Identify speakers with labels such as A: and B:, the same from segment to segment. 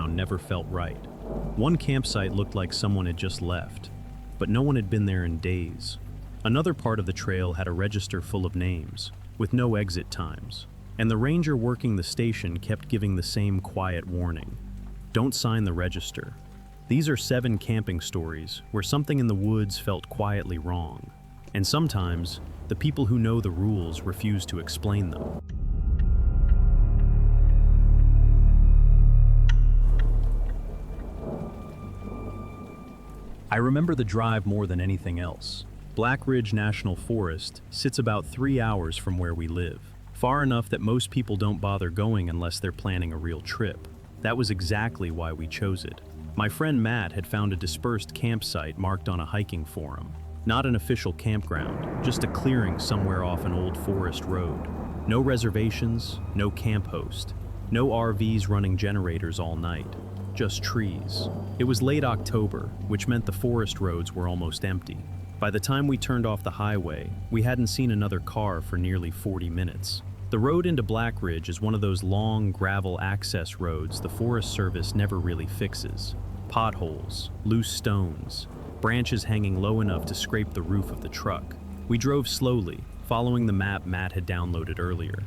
A: campground never felt right. One campsite looked like someone had just left, but no one had been there in days. Another part of the trail had a register full of names, with no exit times, and the ranger working the station kept giving the same quiet warning. Don't sign the register. These are 7 camping stories where something in the woods felt quietly wrong, and sometimes the people who know the rules refuse to explain them. I remember the drive more than anything else. Black Ridge National Forest sits about 3 hours from where we live, far enough that most people don't bother going unless they're planning a real trip. That was exactly why we chose it. My friend Matt had found a dispersed campsite marked on a hiking forum. Not an official campground, just a clearing somewhere off an old forest road. No reservations, no camp host, no RVs running generators all night. Just trees. It was late October, which meant the forest roads were almost empty. By the time we turned off the highway, we hadn't seen another car for nearly 40 minutes. The road into Black Ridge is one of those long gravel access roads the Forest Service never really fixes. Potholes, loose stones, branches hanging low enough to scrape the roof of the truck. We drove slowly, following the map Matt had downloaded earlier.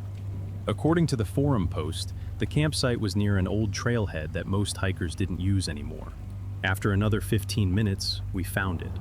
A: According to the forum post, the campsite was near an old trailhead that most hikers didn't use anymore. After another 15 minutes, we found it.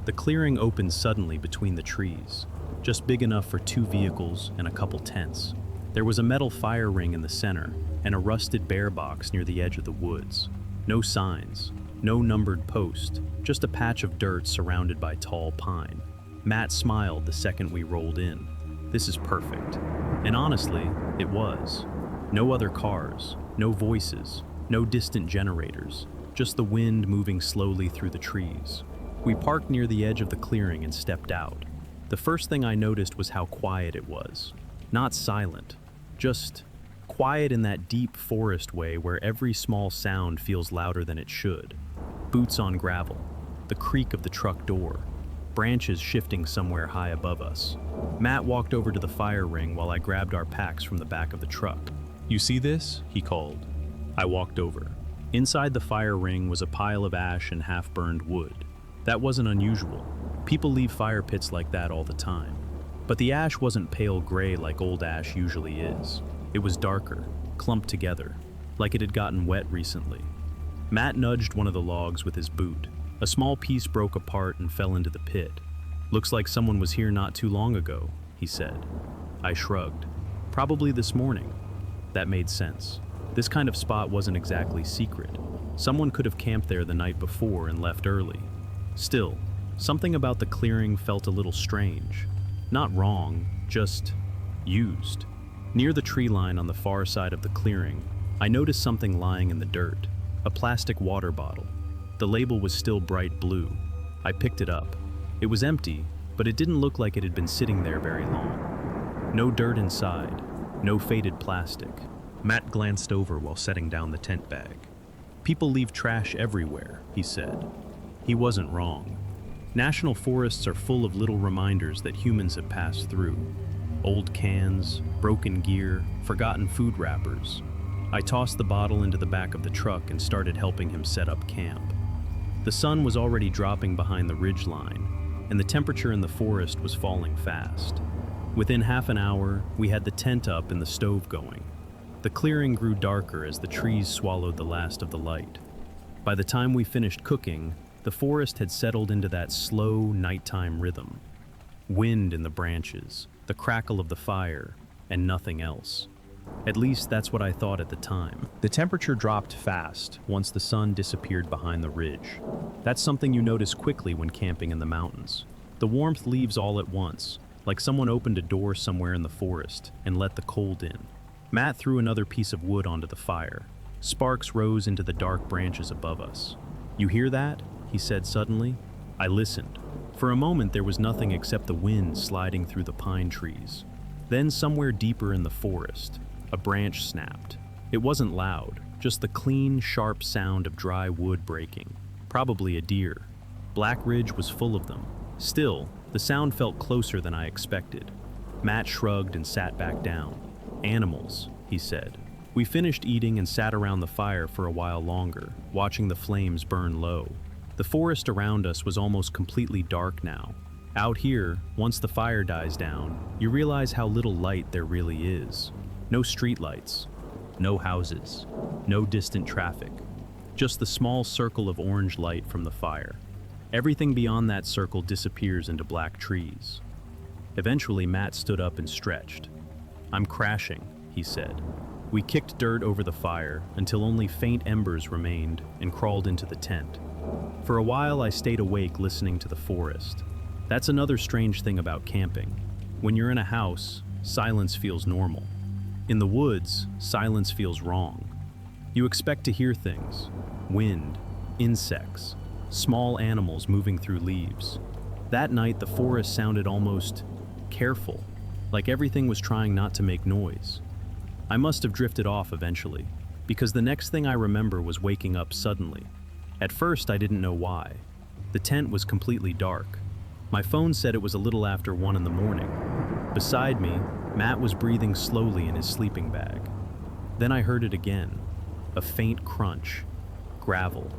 A: The clearing opened suddenly between the trees, just big enough for 2 vehicles and a couple tents. There was a metal fire ring in the center and a rusted bear box near the edge of the woods. No signs, no numbered post, just a patch of dirt surrounded by tall pine. Matt smiled the second we rolled in. This is perfect. And honestly, it was. No other cars, no voices, no distant generators, just the wind moving slowly through the trees. We parked near the edge of the clearing and stepped out. The first thing I noticed was how quiet it was. Not silent, just quiet in that deep forest way where every small sound feels louder than it should. Boots on gravel, the creak of the truck door, branches shifting somewhere high above us. Matt walked over to the fire ring while I grabbed our packs from the back of the truck. "You see this?" he called. I walked over. Inside the fire ring was a pile of ash and half-burned wood. That wasn't unusual. People leave fire pits like that all the time. But the ash wasn't pale gray like old ash usually is. It was darker, clumped together, like it had gotten wet recently. Matt nudged one of the logs with his boot. A small piece broke apart and fell into the pit. "Looks like someone was here not too long ago," he said. I shrugged. "Probably this morning." That made sense. This kind of spot wasn't exactly secret. Someone could have camped there the night before and left early. Still, something about the clearing felt a little strange. Not wrong, just used. Near the tree line on the far side of the clearing, I noticed something lying in the dirt. A plastic water bottle. The label was still bright blue. I picked it up. It was empty, but it didn't look like it had been sitting there very long. No dirt inside. No faded plastic. Matt glanced over while setting down the tent bag. "People leave trash everywhere," he said. He wasn't wrong. National forests are full of little reminders that humans have passed through. Old cans, broken gear, forgotten food wrappers. I tossed the bottle into the back of the truck and started helping him set up camp. The sun was already dropping behind the ridge line, and the temperature in the forest was falling fast. Within half an hour, we had the tent up and the stove going. The clearing grew darker as the trees swallowed the last of the light. By the time we finished cooking, the forest had settled into that slow, nighttime rhythm. Wind in the branches, the crackle of the fire, and nothing else. At least that's what I thought at the time. The temperature dropped fast once the sun disappeared behind the ridge. That's something you notice quickly when camping in the mountains. The warmth leaves all at once, like someone opened a door somewhere in the forest and let the cold in. Matt threw another piece of wood onto the fire. Sparks rose into the dark branches above us. "You hear that?" he said suddenly. I listened. For a moment there was nothing except the wind sliding through the pine trees. Then somewhere deeper in the forest, a branch snapped. It wasn't loud, just the clean, sharp sound of dry wood breaking. Probably a deer. Black Ridge was full of them. Still, the sound felt closer than I expected. Matt shrugged and sat back down. "Animals," he said. We finished eating and sat around the fire for a while longer, watching the flames burn low. The forest around us was almost completely dark now. Out here, once the fire dies down, you realize how little light there really is. No streetlights, no houses, no distant traffic. Just the small circle of orange light from the fire. Everything beyond that circle disappears into black trees. Eventually, Matt stood up and stretched. "I'm crashing," he said. We kicked dirt over the fire until only faint embers remained and crawled into the tent. For a while, I stayed awake listening to the forest. That's another strange thing about camping. When you're in a house, silence feels normal. In the woods, silence feels wrong. You expect to hear things: wind, insects, small animals moving through leaves. That night, the forest sounded almost careful, like everything was trying not to make noise. I must have drifted off eventually, because the next thing I remember was waking up suddenly. At first, I didn't know why. The tent was completely dark. My phone said it was a little after 1 in the morning. Beside me, Matt was breathing slowly in his sleeping bag. Then I heard it again, a faint crunch. Gravel,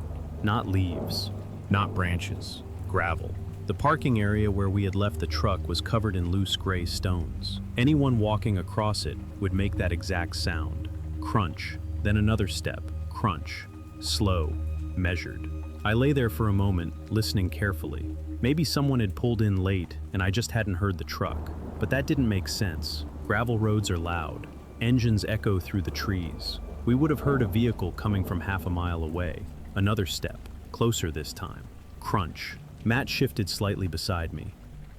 A: not leaves, not branches, gravel. The parking area where we had left the truck was covered in loose gray stones. Anyone walking across it would make that exact sound. Crunch, then another step, crunch, slow, measured. I lay there for a moment, listening carefully. Maybe someone had pulled in late and I just hadn't heard the truck. But that didn't make sense. Gravel roads are loud. Engines echo through the trees. We would have heard a vehicle coming from half a mile away. Another step, closer this time. Crunch. Matt shifted slightly beside me.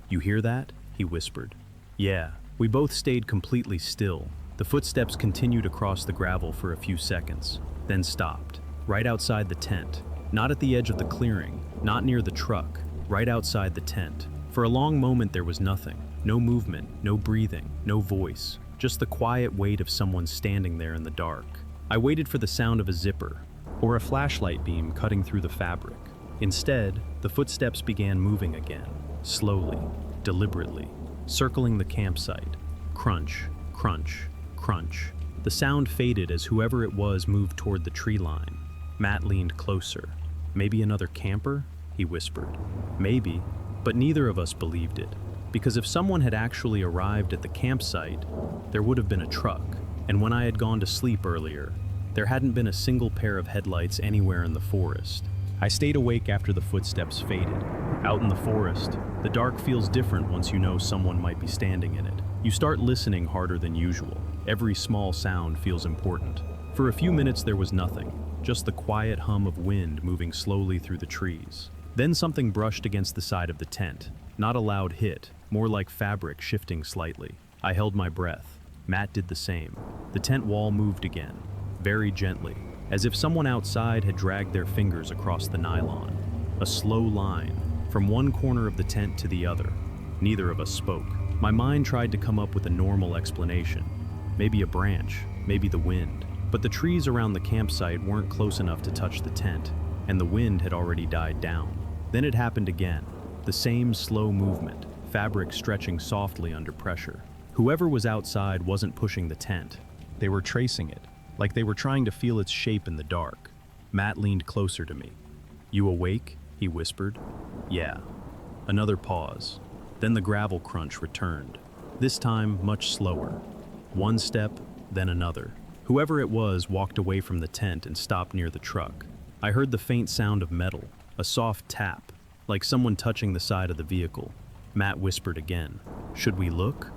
A: "You hear that?" he whispered. Yeah. We both stayed completely still. The footsteps continued across the gravel for a few seconds, then stopped. Right outside the tent. Not at the edge of the clearing, not near the truck. Right outside the tent. For a long moment there was nothing. No movement, no breathing, no voice. Just the quiet weight of someone standing there in the dark. I waited for the sound of a zipper, or a flashlight beam cutting through the fabric. Instead, the footsteps began moving again, slowly, deliberately, circling the campsite. Crunch, crunch, crunch. The sound faded as whoever it was moved toward the tree line. Matt leaned closer. "Maybe another camper?" he whispered. Maybe, but neither of us believed it. Because if someone had actually arrived at the campsite, there would have been a truck. And when I had gone to sleep earlier, there hadn't been a single pair of headlights anywhere in the forest. I stayed awake after the footsteps faded. Out in the forest, the dark feels different once you know someone might be standing in it. You start listening harder than usual. Every small sound feels important. For a few minutes there was nothing, just the quiet hum of wind moving slowly through the trees. Then something brushed against the side of the tent. Not a loud hit, more like fabric shifting slightly. I held my breath. Matt did the same. The tent wall moved again, very gently, as if someone outside had dragged their fingers across the nylon. A slow line, from one corner of the tent to the other. Neither of us spoke. My mind tried to come up with a normal explanation. Maybe a branch, maybe the wind. But the trees around the campsite weren't close enough to touch the tent, and the wind had already died down. Then it happened again. The same slow movement, fabric stretching softly under pressure. Whoever was outside wasn't pushing the tent. They were tracing it, like they were trying to feel its shape in the dark. Matt leaned closer to me. "You awake?" he whispered. "Yeah." Another pause. Then the gravel crunch returned. This time, much slower. One step, then another. Whoever it was walked away from the tent and stopped near the truck. I heard the faint sound of metal, a soft tap, like someone touching the side of the vehicle. Matt whispered again. "Should we look?"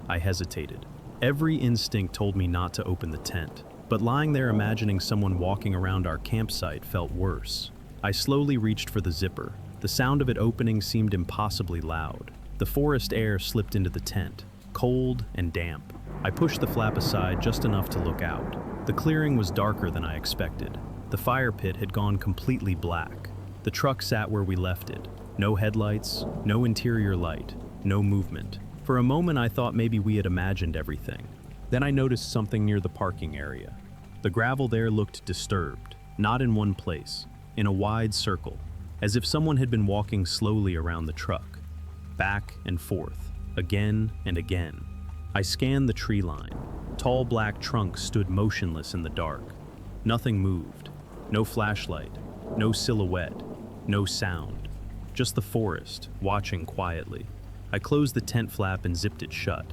A: I hesitated. Every instinct told me not to open the tent, but lying there imagining someone walking around our campsite felt worse. I slowly reached for the zipper. The sound of it opening seemed impossibly loud. The forest air slipped into the tent, cold and damp. I pushed the flap aside just enough to look out. The clearing was darker than I expected. The fire pit had gone completely black. The truck sat where we left it. No headlights, no interior light, no movement. For a moment I thought maybe we had imagined everything. Then I noticed something near the parking area. The gravel there looked disturbed, not in one place, in a wide circle, as if someone had been walking slowly around the truck, back and forth, again and again. I scanned the tree line. Tall black trunks stood motionless in the dark. Nothing moved. No flashlight, no silhouette, no sound. Just the forest, watching quietly. I closed the tent flap and zipped it shut.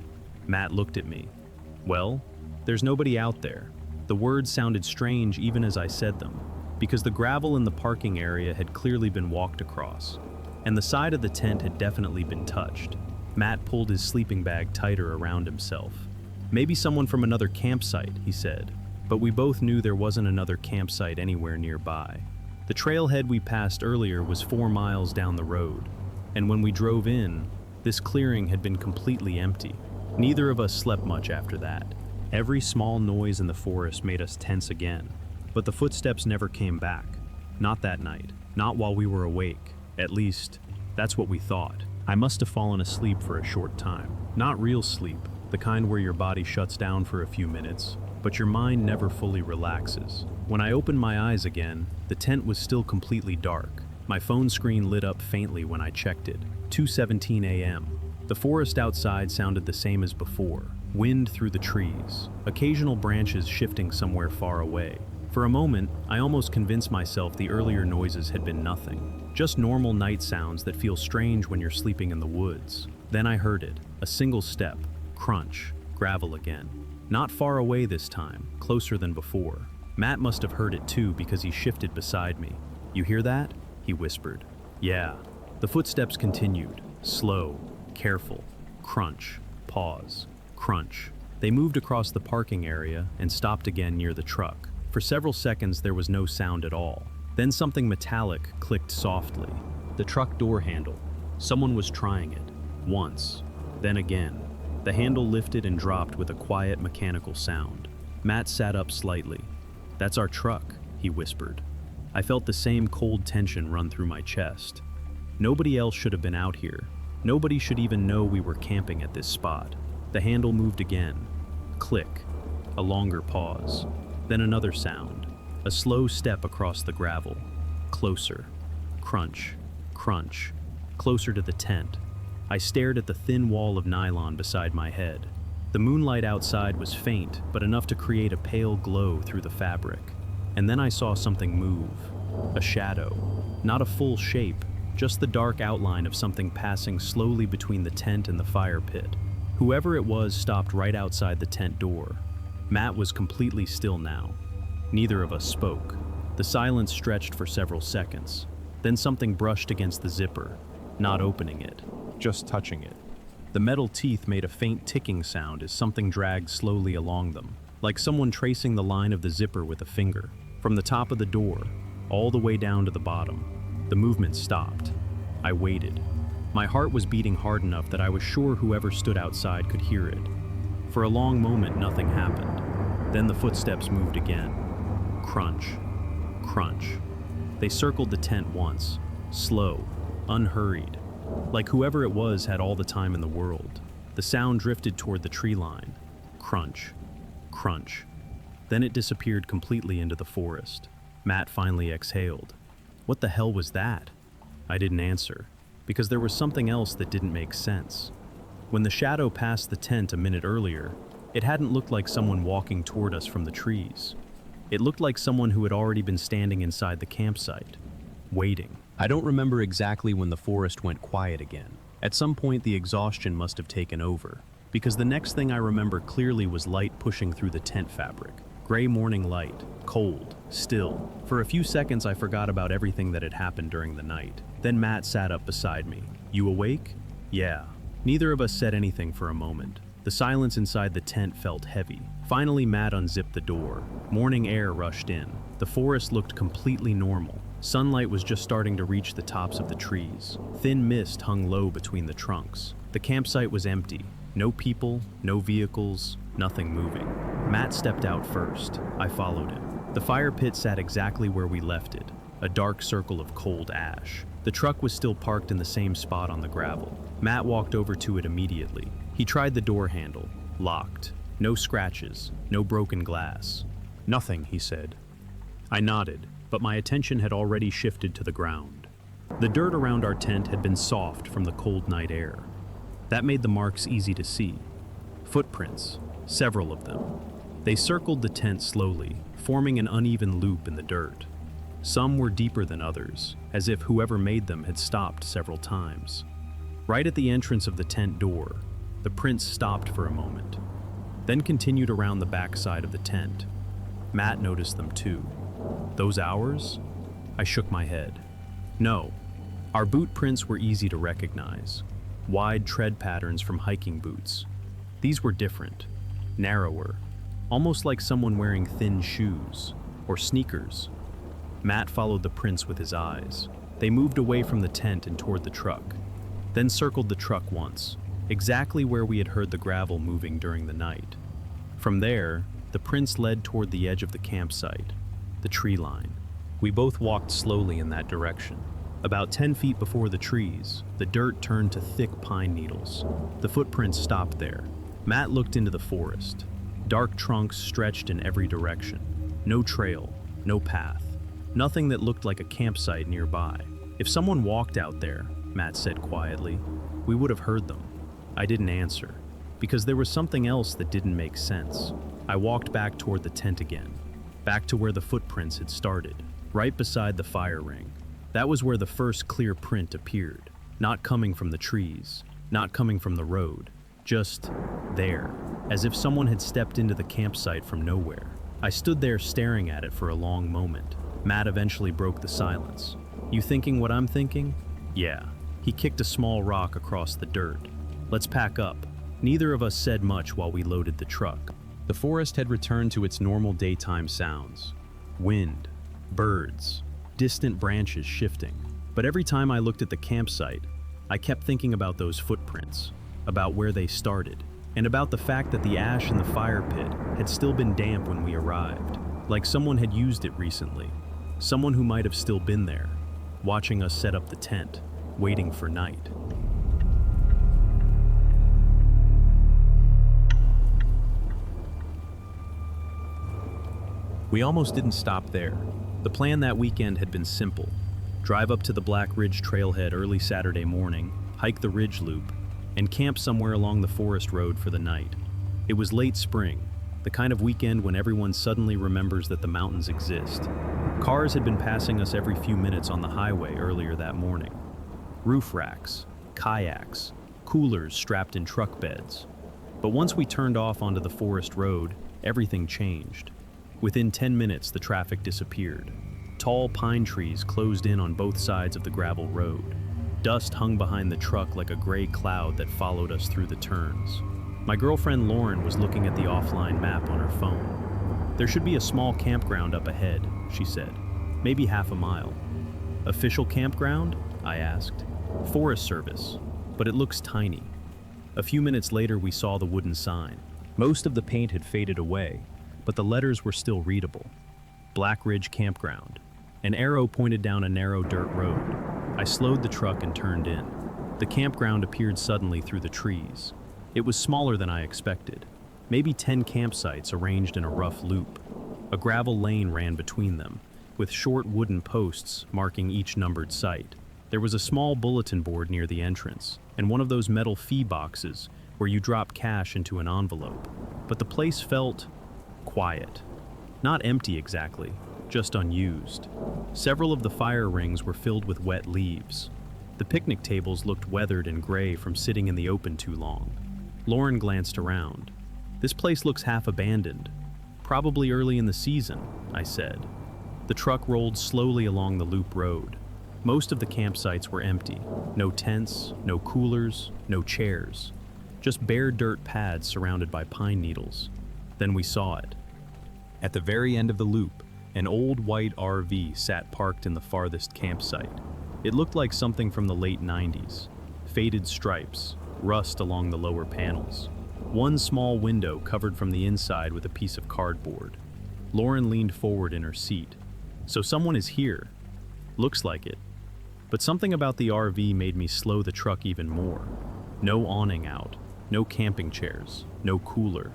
A: Matt looked at me. Well, there's nobody out there. The words sounded strange even as I said them, because the gravel in the parking area had clearly been walked across, and the side of the tent had definitely been touched. Matt pulled his sleeping bag tighter around himself. Maybe someone from another campsite, he said, but we both knew there wasn't another campsite anywhere nearby. The trailhead we passed earlier was 4 miles down the road, and when we drove in, this clearing had been completely empty. Neither of us slept much after that. Every small noise in the forest made us tense again, but the footsteps never came back. Not that night, not while we were awake. At least, that's what we thought. I must have fallen asleep for a short time. Not real sleep, the kind where your body shuts down for a few minutes, but your mind never fully relaxes. When I opened my eyes again, the tent was still completely dark. My phone screen lit up faintly when I checked it. 2:17 a.m. The forest outside sounded the same as before. Wind through the trees, occasional branches shifting somewhere far away. For a moment, I almost convinced myself the earlier noises had been nothing. Just normal night sounds that feel strange when you're sleeping in the woods. Then I heard it, a single step, crunch, gravel again. Not far away this time, closer than before. Matt must have heard it too because he shifted beside me. "You hear that?" he whispered. "Yeah." The footsteps continued, slow, careful, crunch, pause, crunch. They moved across the parking area and stopped again near the truck. For several seconds there was no sound at all. Then something metallic clicked softly. The truck door handle. Someone was trying it. Once. Then again. The handle lifted and dropped with a quiet mechanical sound. Matt sat up slightly. "That's our truck," he whispered. I felt the same cold tension run through my chest. Nobody else should have been out here. Nobody should even know we were camping at this spot. The handle moved again. Click. A longer pause. Then another sound. A slow step across the gravel. Closer. Crunch. Crunch. Closer to the tent. I stared at the thin wall of nylon beside my head. The moonlight outside was faint, but enough to create a pale glow through the fabric. And then I saw something move. A shadow. Not a full shape, just the dark outline of something passing slowly between the tent and the fire pit. Whoever it was stopped right outside the tent door. Matt was completely still now. Neither of us spoke. The silence stretched for several seconds. Then something brushed against the zipper, not opening it, just touching it. The metal teeth made a faint ticking sound as something dragged slowly along them, like someone tracing the line of the zipper with a finger. From the top of the door, all the way down to the bottom, the movement stopped. I waited. My heart was beating hard enough that I was sure whoever stood outside could hear it. For a long moment, nothing happened. Then the footsteps moved again. Crunch. Crunch. They circled the tent once, slow, unhurried, like whoever it was had all the time in the world. The sound drifted toward the tree line. Crunch. Crunch. Then it disappeared completely into the forest. Matt finally exhaled. What the hell was that? I didn't answer, because there was something else that didn't make sense. When the shadow passed the tent a minute earlier, it hadn't looked like someone walking toward us from the trees. It looked like someone who had already been standing inside the campsite, waiting. I don't remember exactly when the forest went quiet again. At some point the exhaustion must have taken over, because the next thing I remember clearly was light pushing through the tent fabric. Gray morning light, cold, still. For a few seconds I forgot about everything that had happened during the night. Then Matt sat up beside me. "You awake?" "Yeah." Neither of us said anything for a moment. The silence inside the tent felt heavy. Finally Matt unzipped the door. Morning air rushed in. The forest looked completely normal. Sunlight was just starting to reach the tops of the trees. Thin mist hung low between the trunks. The campsite was empty. No people, no vehicles, nothing moving. Matt stepped out first. I followed him. The fire pit sat exactly where we left it, a dark circle of cold ash. The truck was still parked in the same spot on the gravel. Matt walked over to it immediately. He tried the door handle. Locked. No scratches, no broken glass. "Nothing," he said. I nodded, but my attention had already shifted to the ground. The dirt around our tent had been soft from the cold night air. That made the marks easy to see. Footprints, Several of them. They circled the tent slowly, forming an uneven loop in the dirt. Some were deeper than others, as if whoever made them had stopped several times. Right at the entrance of the tent door, the prints stopped for a moment, then continued around the backside of the tent. Matt noticed them too. Those ours? I shook my head. No. Our boot prints were easy to recognize. Wide tread patterns from hiking boots. These were different, narrower, almost like someone wearing thin shoes or sneakers. Matt followed the prints with his eyes. They moved away from the tent and toward the truck, then circled the truck once, exactly where we had heard the gravel moving during the night. From there, the prints led toward the edge of the campsite, the tree line. We both walked slowly in that direction. About 10 feet before the trees, the dirt turned to thick pine needles. The footprints stopped there. Matt looked into the forest. Dark trunks stretched in every direction. No trail, no path. Nothing that looked like a campsite nearby. If someone walked out there, Matt said quietly, we would have heard them. I didn't answer, because there was something else that didn't make sense. I walked back toward the tent again, back to where the footprints had started, right beside the fire ring. That was where the first clear print appeared, not coming from the trees, not coming from the road, just there, as if someone had stepped into the campsite from nowhere. I stood there staring at it for a long moment. Matt eventually broke the silence. You thinking what I'm thinking? Yeah. He kicked a small rock across the dirt. Let's pack up. Neither of us said much while we loaded the truck. The forest had returned to its normal daytime sounds. Wind, birds, distant branches shifting. But every time I looked at the campsite, I kept thinking about those footprints, about where they started, and about the fact that the ash in the fire pit had still been damp when we arrived, like someone had used it recently. Someone who might have still been there, watching us set up the tent, waiting for night. We almost didn't stop there. The plan that weekend had been simple. Drive up to the Black Ridge trailhead early Saturday morning, hike the ridge loop, and camp somewhere along the forest road for the night. It was late spring, the kind of weekend when everyone suddenly remembers that the mountains exist. Cars had been passing us every few minutes on the highway earlier that morning. Roof racks, kayaks, coolers strapped in truck beds. But once we turned off onto the forest road, everything changed. Within 10 minutes, the traffic disappeared. Tall pine trees closed in on both sides of the gravel road. Dust hung behind the truck like a gray cloud that followed us through the turns. My girlfriend Lauren was looking at the offline map on her phone. There should be a small campground up ahead, she said. Maybe half a mile. Official campground? I asked. Forest Service, but it looks tiny. A few minutes later, we saw the wooden sign. Most of the paint had faded away, but the letters were still readable. Black Ridge Campground. An arrow pointed down a narrow dirt road. I slowed the truck and turned in. The campground appeared suddenly through the trees. It was smaller than I expected. Maybe 10 campsites arranged in a rough loop. A gravel lane ran between them, with short wooden posts marking each numbered site. There was a small bulletin board near the entrance, and one of those metal fee boxes where you drop cash into an envelope. But the place felt quiet. Not empty exactly, just unused. Several of the fire rings were filled with wet leaves. The picnic tables looked weathered and gray from sitting in the open too long. Lauren glanced around. This place looks half abandoned. Probably early in the season, I said. The truck rolled slowly along the loop road. Most of the campsites were empty. No tents, no coolers, no chairs. Just bare dirt pads surrounded by pine needles. Then we saw it. At the very end of the loop, an old white RV sat parked in the farthest campsite. It looked like something from the late 90s. Faded stripes, rust along the lower panels. One small window covered from the inside with a piece of cardboard. Lauren leaned forward in her seat. So someone is here. Looks like it. But something about the RV made me slow the truck even more. No awning out, no camping chairs, no cooler.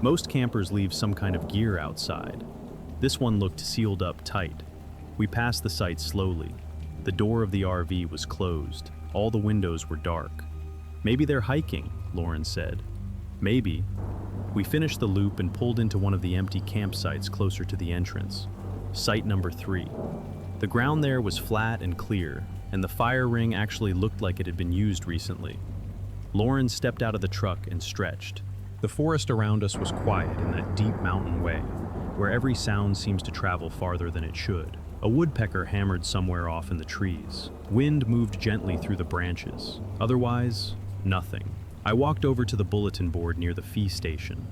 A: Most campers leave some kind of gear outside. This one looked sealed up tight. We passed the site slowly. The door of the RV was closed. All the windows were dark. Maybe they're hiking, Lauren said. Maybe. We finished the loop and pulled into one of the empty campsites closer to the entrance. Site number 3. The ground there was flat and clear, and the fire ring actually looked like it had been used recently. Lauren stepped out of the truck and stretched. The forest around us was quiet in that deep mountain way, where every sound seems to travel farther than it should. A woodpecker hammered somewhere off in the trees. Wind moved gently through the branches. Otherwise, nothing. I walked over to the bulletin board near the fee station.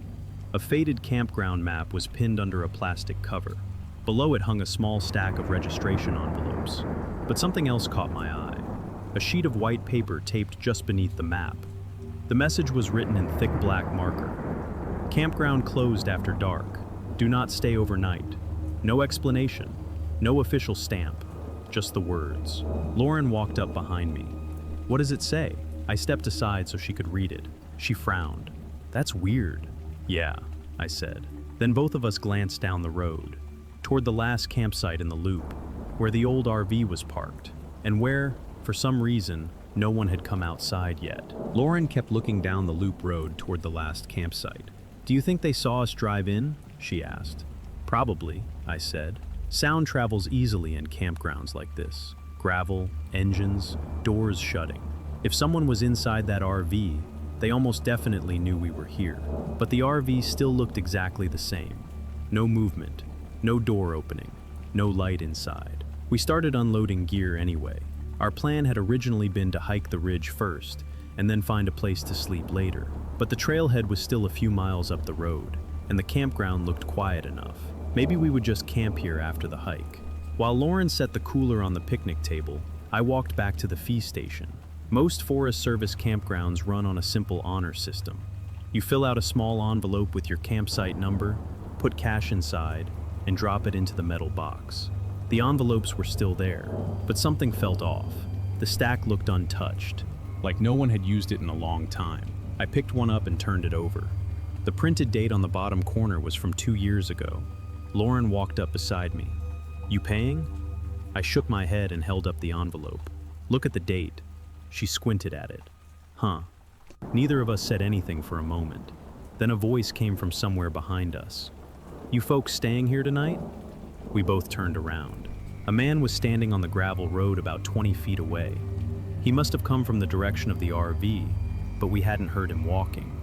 A: A faded campground map was pinned under a plastic cover. Below it hung a small stack of registration envelopes. But something else caught my eye. A sheet of white paper taped just beneath the map. The message was written in thick black marker. Campground closed after dark. Do not stay overnight. No explanation. No official stamp. Just the words. Lauren walked up behind me. What does it say? I stepped aside so she could read it. She frowned. That's weird. Yeah, I said. Then both of us glanced down the road, toward the last campsite in the loop, where the old RV was parked, and where, for some reason, no one had come outside yet. Lauren kept looking down the loop road toward the last campsite. Do you think they saw us drive in? She asked. Probably, I said. Sound travels easily in campgrounds like this. Gravel, engines, doors shutting. If someone was inside that RV, they almost definitely knew we were here. But the RV still looked exactly the same. No movement, no door opening, no light inside. We started unloading gear anyway. Our plan had originally been to hike the ridge first, and then find a place to sleep later. But the trailhead was still a few miles up the road, and the campground looked quiet enough. Maybe we would just camp here after the hike. While Lauren set the cooler on the picnic table, I walked back to the fee station. Most Forest Service campgrounds run on a simple honor system. You fill out a small envelope with your campsite number, put cash inside, and drop it into the metal box. The envelopes were still there, but something felt off. The stack looked untouched, like no one had used it in a long time. I picked one up and turned it over. The printed date on the bottom corner was from 2 years ago. Lauren walked up beside me. You paying? I shook my head and held up the envelope. Look at the date. She squinted at it. Huh. Neither of us said anything for a moment. Then a voice came from somewhere behind us. You folks staying here tonight? We both turned around. A man was standing on the gravel road about 20 feet away. He must have come from the direction of the RV, but we hadn't heard him walking.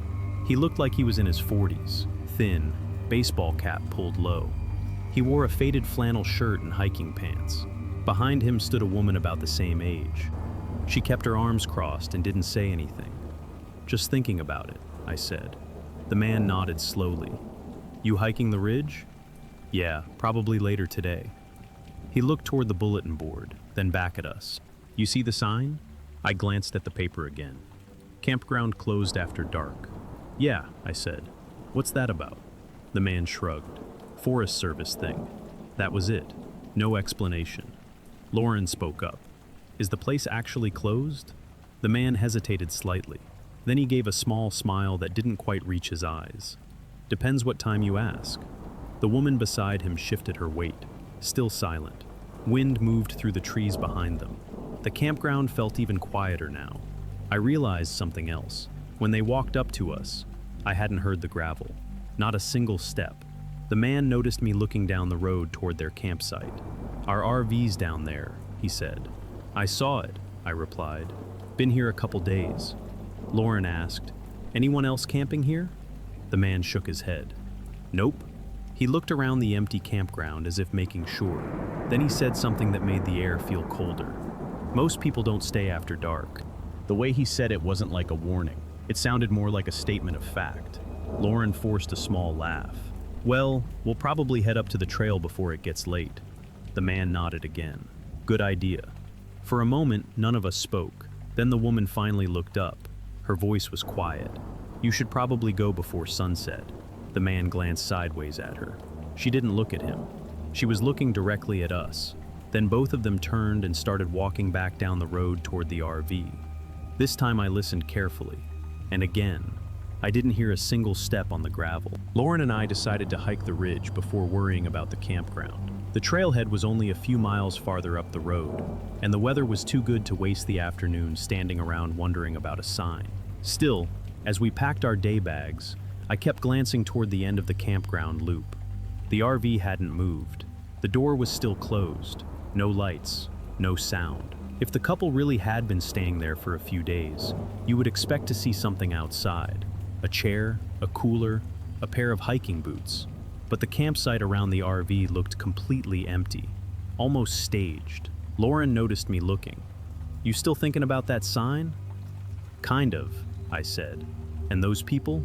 A: He looked like he was in his 40s, thin, baseball cap pulled low. He wore a faded flannel shirt and hiking pants. Behind him stood a woman about the same age. She kept her arms crossed and didn't say anything. Just thinking about it, I said. The man nodded slowly. You hiking the ridge? Yeah, probably later today. He looked toward the bulletin board, then back at us. You see the sign? I glanced at the paper again. Campground closed after dark. Yeah, I said. What's that about? The man shrugged. Forest Service thing. That was it. No explanation. Lauren spoke up. Is the place actually closed? The man hesitated slightly. Then he gave a small smile that didn't quite reach his eyes. Depends what time you ask. The woman beside him shifted her weight, still silent. Wind moved through the trees behind them. The campground felt even quieter now. I realized something else. When they walked up to us, I hadn't heard the gravel. Not a single step. The man noticed me looking down the road toward their campsite. Our RV's down there, he said. I saw it, I replied. Been here a couple days. Lauren asked, anyone else camping here? The man shook his head. Nope. He looked around the empty campground as if making sure. Then he said something that made the air feel colder. Most people don't stay after dark. The way he said it wasn't like a warning. It sounded more like a statement of fact. Lauren forced a small laugh. Well, we'll probably head up to the trail before it gets late. The man nodded again. Good idea. For a moment, none of us spoke. Then the woman finally looked up. Her voice was quiet. You should probably go before sunset. The man glanced sideways at her. She didn't look at him. She was looking directly at us. Then both of them turned and started walking back down the road toward the RV. This time I listened carefully. And again, I didn't hear a single step on the gravel. Lauren and I decided to hike the ridge before worrying about the campground. The trailhead was only a few miles farther up the road, and the weather was too good to waste the afternoon standing around wondering about a sign. Still, as we packed our day bags, I kept glancing toward the end of the campground loop. The RV hadn't moved. The door was still closed. No lights, no sound. If the couple really had been staying there for a few days, you would expect to see something outside. A chair, a cooler, a pair of hiking boots. But the campsite around the RV looked completely empty, almost staged. Lauren noticed me looking. "You still thinking about that sign?" "Kind of," I said. "And those people?"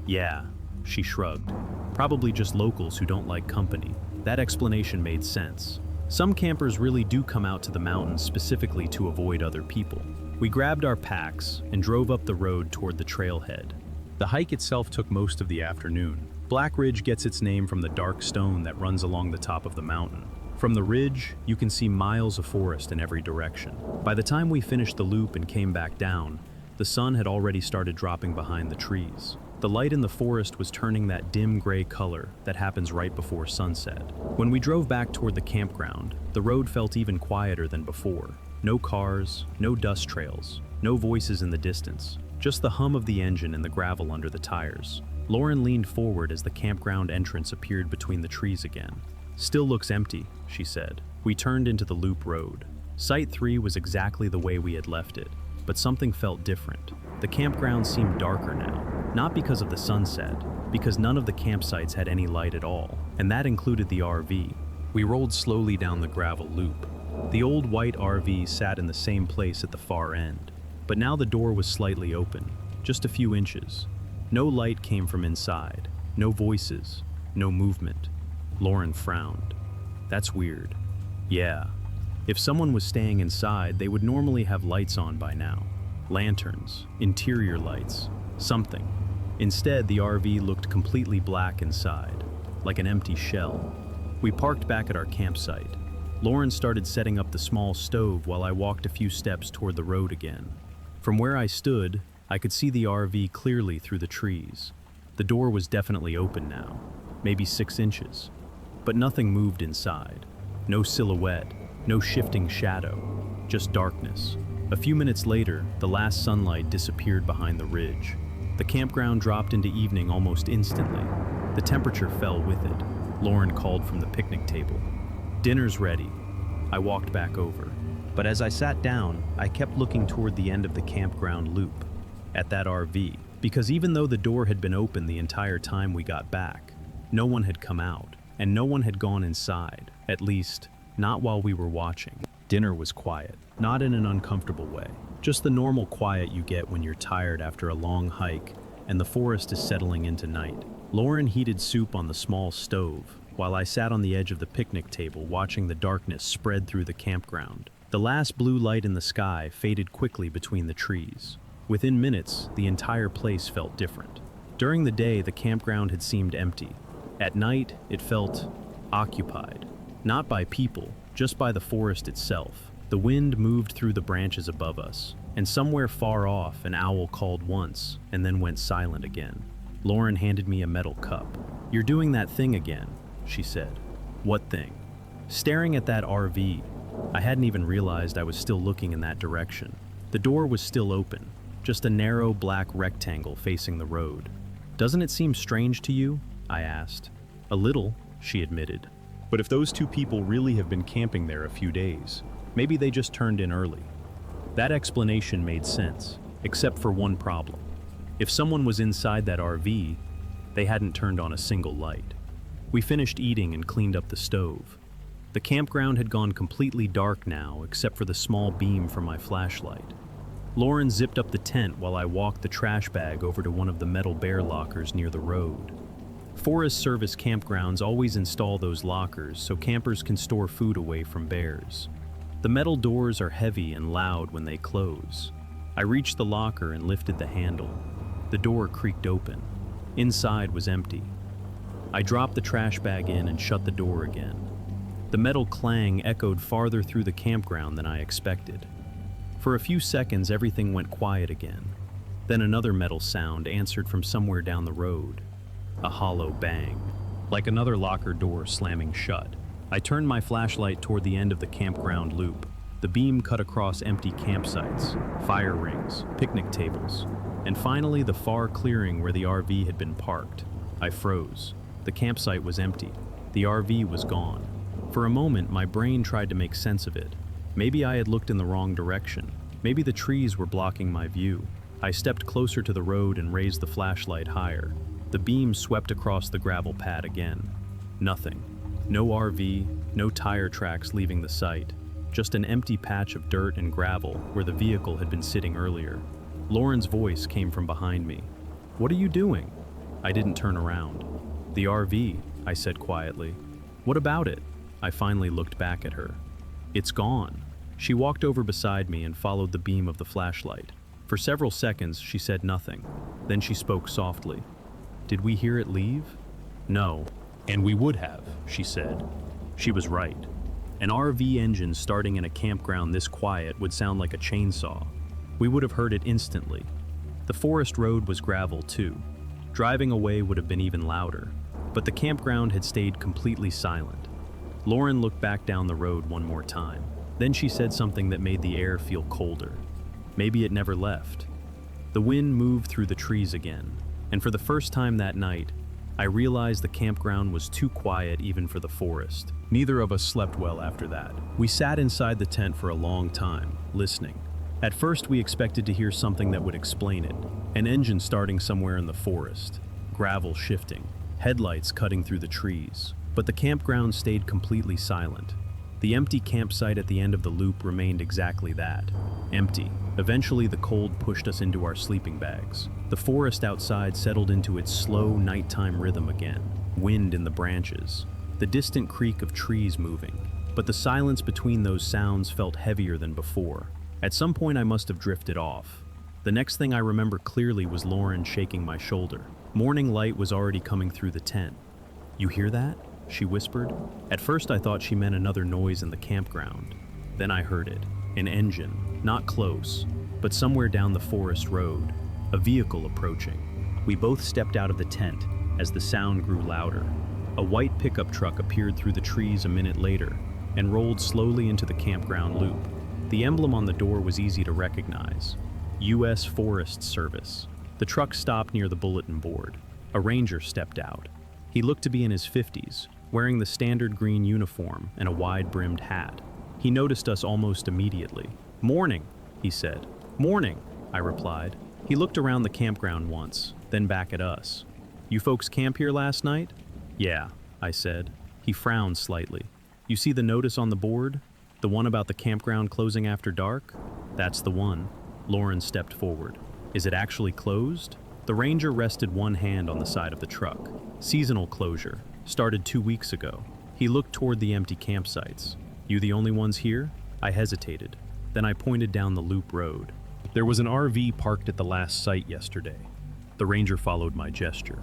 A: "Yeah," she shrugged. "Probably just locals who don't like company." That explanation made sense. Some campers really do come out to the mountains specifically to avoid other people. We grabbed our packs and drove up the road toward the trailhead. The hike itself took most of the afternoon. Black Ridge gets its name from the dark stone that runs along the top of the mountain. From the ridge, you can see miles of forest in every direction. By the time we finished the loop and came back down, the sun had already started dropping behind the trees. The light in the forest was turning that dim gray color that happens right before sunset. When we drove back toward the campground, the road felt even quieter than before. No cars, no dust trails, no voices in the distance, just the hum of the engine and the gravel under the tires. Lauren leaned forward as the campground entrance appeared between the trees again. "Still looks empty," she said. We turned into the loop road. Site 3 was exactly the way we had left it, but something felt different. The campground seemed darker now. Not because of the sunset, because none of the campsites had any light at all, and that included the RV. We rolled slowly down the gravel loop. The old white RV sat in the same place at the far end, but now the door was slightly open, just a few inches. No light came from inside, no voices, no movement. Lauren frowned. "That's weird." "Yeah. If someone was staying inside, they would normally have lights on by now. Lanterns, interior lights, something. Instead, the RV looked completely black inside, like an empty shell. We parked back at our campsite. Lauren started setting up the small stove while I walked a few steps toward the road again. From where I stood, I could see the RV clearly through the trees. The door was definitely open now, maybe 6 inches. But nothing moved inside. No silhouette, no shifting shadow, just darkness. A few minutes later, the last sunlight disappeared behind the ridge. The campground dropped into evening almost instantly. The temperature fell with it. Lauren called from the picnic table. "Dinner's ready." I walked back over. But as I sat down, I kept looking toward the end of the campground loop, at that RV, because even though the door had been open the entire time we got back, no one had come out, and no one had gone inside, at least, not while we were watching. Dinner was quiet, not in an uncomfortable way. Just the normal quiet you get when you're tired after a long hike and the forest is settling into night. Lauren heated soup on the small stove, while I sat on the edge of the picnic table watching the darkness spread through the campground. The last blue light in the sky faded quickly between the trees. Within minutes, the entire place felt different. During the day, the campground had seemed empty. At night, it felt occupied. Not by people, just by the forest itself. The wind moved through the branches above us, and somewhere far off, an owl called once, and then went silent again. Lauren handed me a metal cup. "You're doing that thing again," she said. "What thing?" Staring at that RV. I hadn't even realized I was still looking in that direction. The door was still open, just a narrow black rectangle facing the road. "Doesn't it seem strange to you?" I asked. "A little," she admitted. "But if those two people really have been camping there a few days, maybe they just turned in early." That explanation made sense, except for one problem. If someone was inside that RV, they hadn't turned on a single light. We finished eating and cleaned up the stove. The campground had gone completely dark now, except for the small beam from my flashlight. Lauren zipped up the tent while I walked the trash bag over to one of the metal bear lockers near the road. Forest Service campgrounds always install those lockers so campers can store food away from bears. The metal doors are heavy and loud when they close. I reached the locker and lifted the handle. The door creaked open. Inside was empty. I dropped the trash bag in and shut the door again. The metal clang echoed farther through the campground than I expected. For a few seconds, everything went quiet again. Then another metal sound answered from somewhere down the road. A hollow bang, like another locker door slamming shut. I turned my flashlight toward the end of the campground loop. The beam cut across empty campsites, fire rings, picnic tables, and finally the far clearing where the RV had been parked. I froze. The campsite was empty. The RV was gone. For a moment, my brain tried to make sense of it. Maybe I had looked in the wrong direction. Maybe the trees were blocking my view. I stepped closer to the road and raised the flashlight higher. The beam swept across the gravel pad again. Nothing. No RV, no tire tracks leaving the site. Just an empty patch of dirt and gravel where the vehicle had been sitting earlier. Lauren's voice came from behind me. "What are you doing?" I didn't turn around. "The RV," I said quietly. "What about it?" I finally looked back at her. "It's gone." She walked over beside me and followed the beam of the flashlight. For several seconds, she said nothing. Then she spoke softly. "Did we hear it leave?" "No, and we would have," she said. She was right. An RV engine starting in a campground this quiet would sound like a chainsaw. We would have heard it instantly. The forest road was gravel too. Driving away would have been even louder. But the campground had stayed completely silent. Lauren looked back down the road one more time. Then she said something that made the air feel colder. Maybe it never left. The wind moved through the trees again, and for the first time that night, I realized the campground was too quiet even for the forest. Neither of us slept well after that. We sat inside the tent for a long time, listening. At first, we expected to hear something that would explain it. An engine starting somewhere in the forest, gravel shifting, headlights cutting through the trees. But the campground stayed completely silent. The empty campsite at the end of the loop remained exactly that, empty. Eventually, the cold pushed us into our sleeping bags. The forest outside settled into its slow nighttime rhythm again, wind in the branches, the distant creak of trees moving. But the silence between those sounds felt heavier than before. At some point, I must have drifted off. The next thing I remember clearly was Lauren shaking my shoulder. Morning light was already coming through the tent. "You hear that?" she whispered. At first I thought she meant another noise in the campground. Then I heard it. An engine, not close, but somewhere down the forest road. A vehicle approaching. We both stepped out of the tent as the sound grew louder. A white pickup truck appeared through the trees a minute later and rolled slowly into the campground loop. The emblem on the door was easy to recognize. U.S. Forest Service. The truck stopped near the bulletin board. A ranger stepped out. He looked to be in his 50s, wearing the standard green uniform and a wide-brimmed hat. He noticed us almost immediately. "Morning," he said. "Morning," I replied. He looked around the campground once, then back at us. "You folks camp here last night?" "Yeah," I said. He frowned slightly. "You see the notice on the board? The one about the campground closing after dark?" "That's the one." Lauren stepped forward. "Is it actually closed?" The ranger rested one hand on the side of the truck. "Seasonal closure. Started 2 weeks ago." He looked toward the empty campsites. "You the only ones here?" I hesitated. Then I pointed down the loop road. "There was an RV parked at the last site yesterday." The ranger followed my gesture.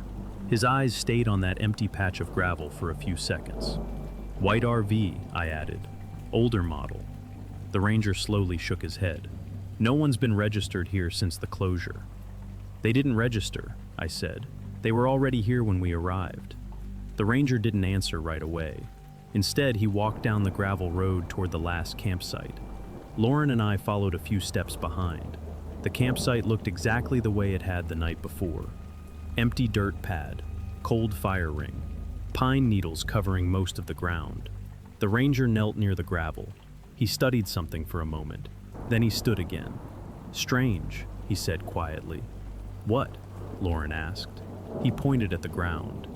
A: His eyes stayed on that empty patch of gravel for a few seconds. "White RV," I added. "Older model." The ranger slowly shook his head. "No one's been registered here since the closure." "They didn't register," I said. "They were already here when we arrived." The ranger didn't answer right away. Instead, he walked down the gravel road toward the last campsite. Lauren and I followed a few steps behind. The campsite looked exactly the way it had the night before. Empty dirt pad, cold fire ring, pine needles covering most of the ground. The ranger knelt near the gravel. He studied something for a moment. Then he stood again. "Strange," he said quietly. "What?" Lauren asked. He pointed at the ground.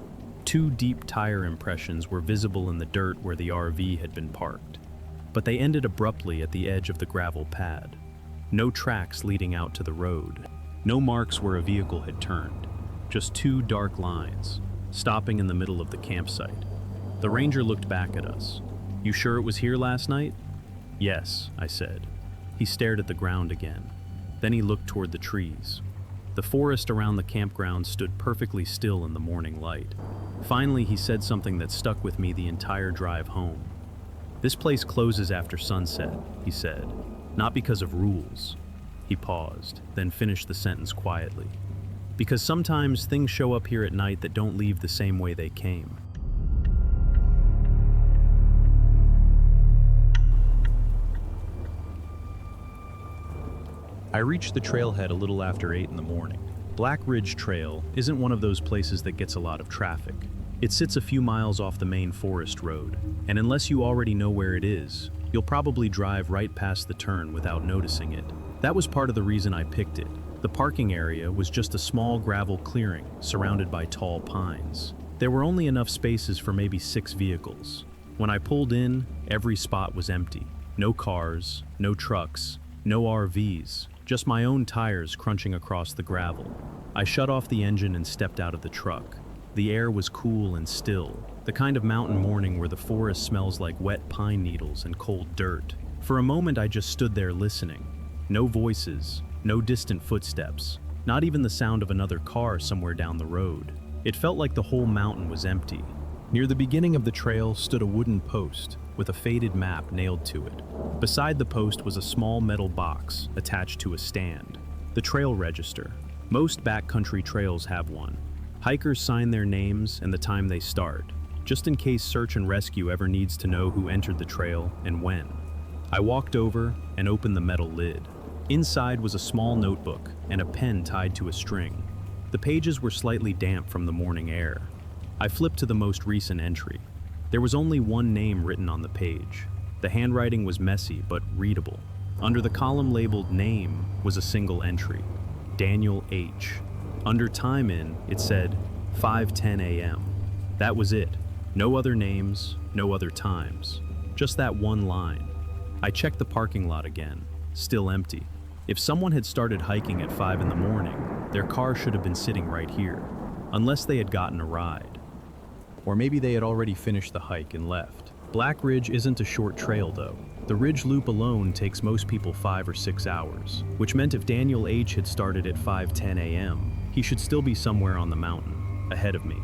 A: 2 deep tire impressions were visible in the dirt where the RV had been parked, but they ended abruptly at the edge of the gravel pad. No tracks leading out to the road. No marks where a vehicle had turned. Just 2 dark lines, stopping in the middle of the campsite. The ranger looked back at us. "You sure it was here last night?" "Yes," I said. He stared at the ground again. Then he looked toward the trees. The forest around the campground stood perfectly still in the morning light. Finally, he said something that stuck with me the entire drive home. "This place closes after sunset," he said. "Not because of rules." He paused, then finished the sentence quietly. "Because sometimes things show up here at night that don't leave the same way they came." I reached the trailhead a little after 8 in the morning. Black Ridge Trail isn't one of those places that gets a lot of traffic. It sits a few miles off the main forest road, and unless you already know where it is, you'll probably drive right past the turn without noticing it. That was part of the reason I picked it. The parking area was just a small gravel clearing surrounded by tall pines. There were only enough spaces for maybe 6 vehicles. When I pulled in, every spot was empty. No cars, no trucks, no RVs, just my own tires crunching across the gravel. I shut off the engine and stepped out of the truck. The air was cool and still, the kind of mountain morning where the forest smells like wet pine needles and cold dirt. For a moment I just stood there listening. No voices, no distant footsteps, not even the sound of another car somewhere down the road. It felt like the whole mountain was empty. Near the beginning of the trail stood a wooden post with a faded map nailed to it. Beside the post was a small metal box attached to a stand. The trail register. Most backcountry trails have one. Hikers sign their names and the time they start, just in case search and rescue ever needs to know who entered the trail and when. I walked over and opened the metal lid. Inside was a small notebook and a pen tied to a string. The pages were slightly damp from the morning air. I flipped to the most recent entry. There was only one name written on the page. The handwriting was messy but readable. Under the column labeled Name was a single entry, Daniel H. Under Time In, it said 5:10 a.m. That was it. No other names, no other times. Just that one line. I checked the parking lot again, still empty. If someone had started hiking at 5 in the morning, their car should have been sitting right here, unless they had gotten a ride. Or maybe they had already finished the hike and left. Black Ridge isn't a short trail though. The ridge loop alone takes most people 5 or 6 hours, which meant if Daniel H. had started at 5:10 a.m., he should still be somewhere on the mountain, ahead of me.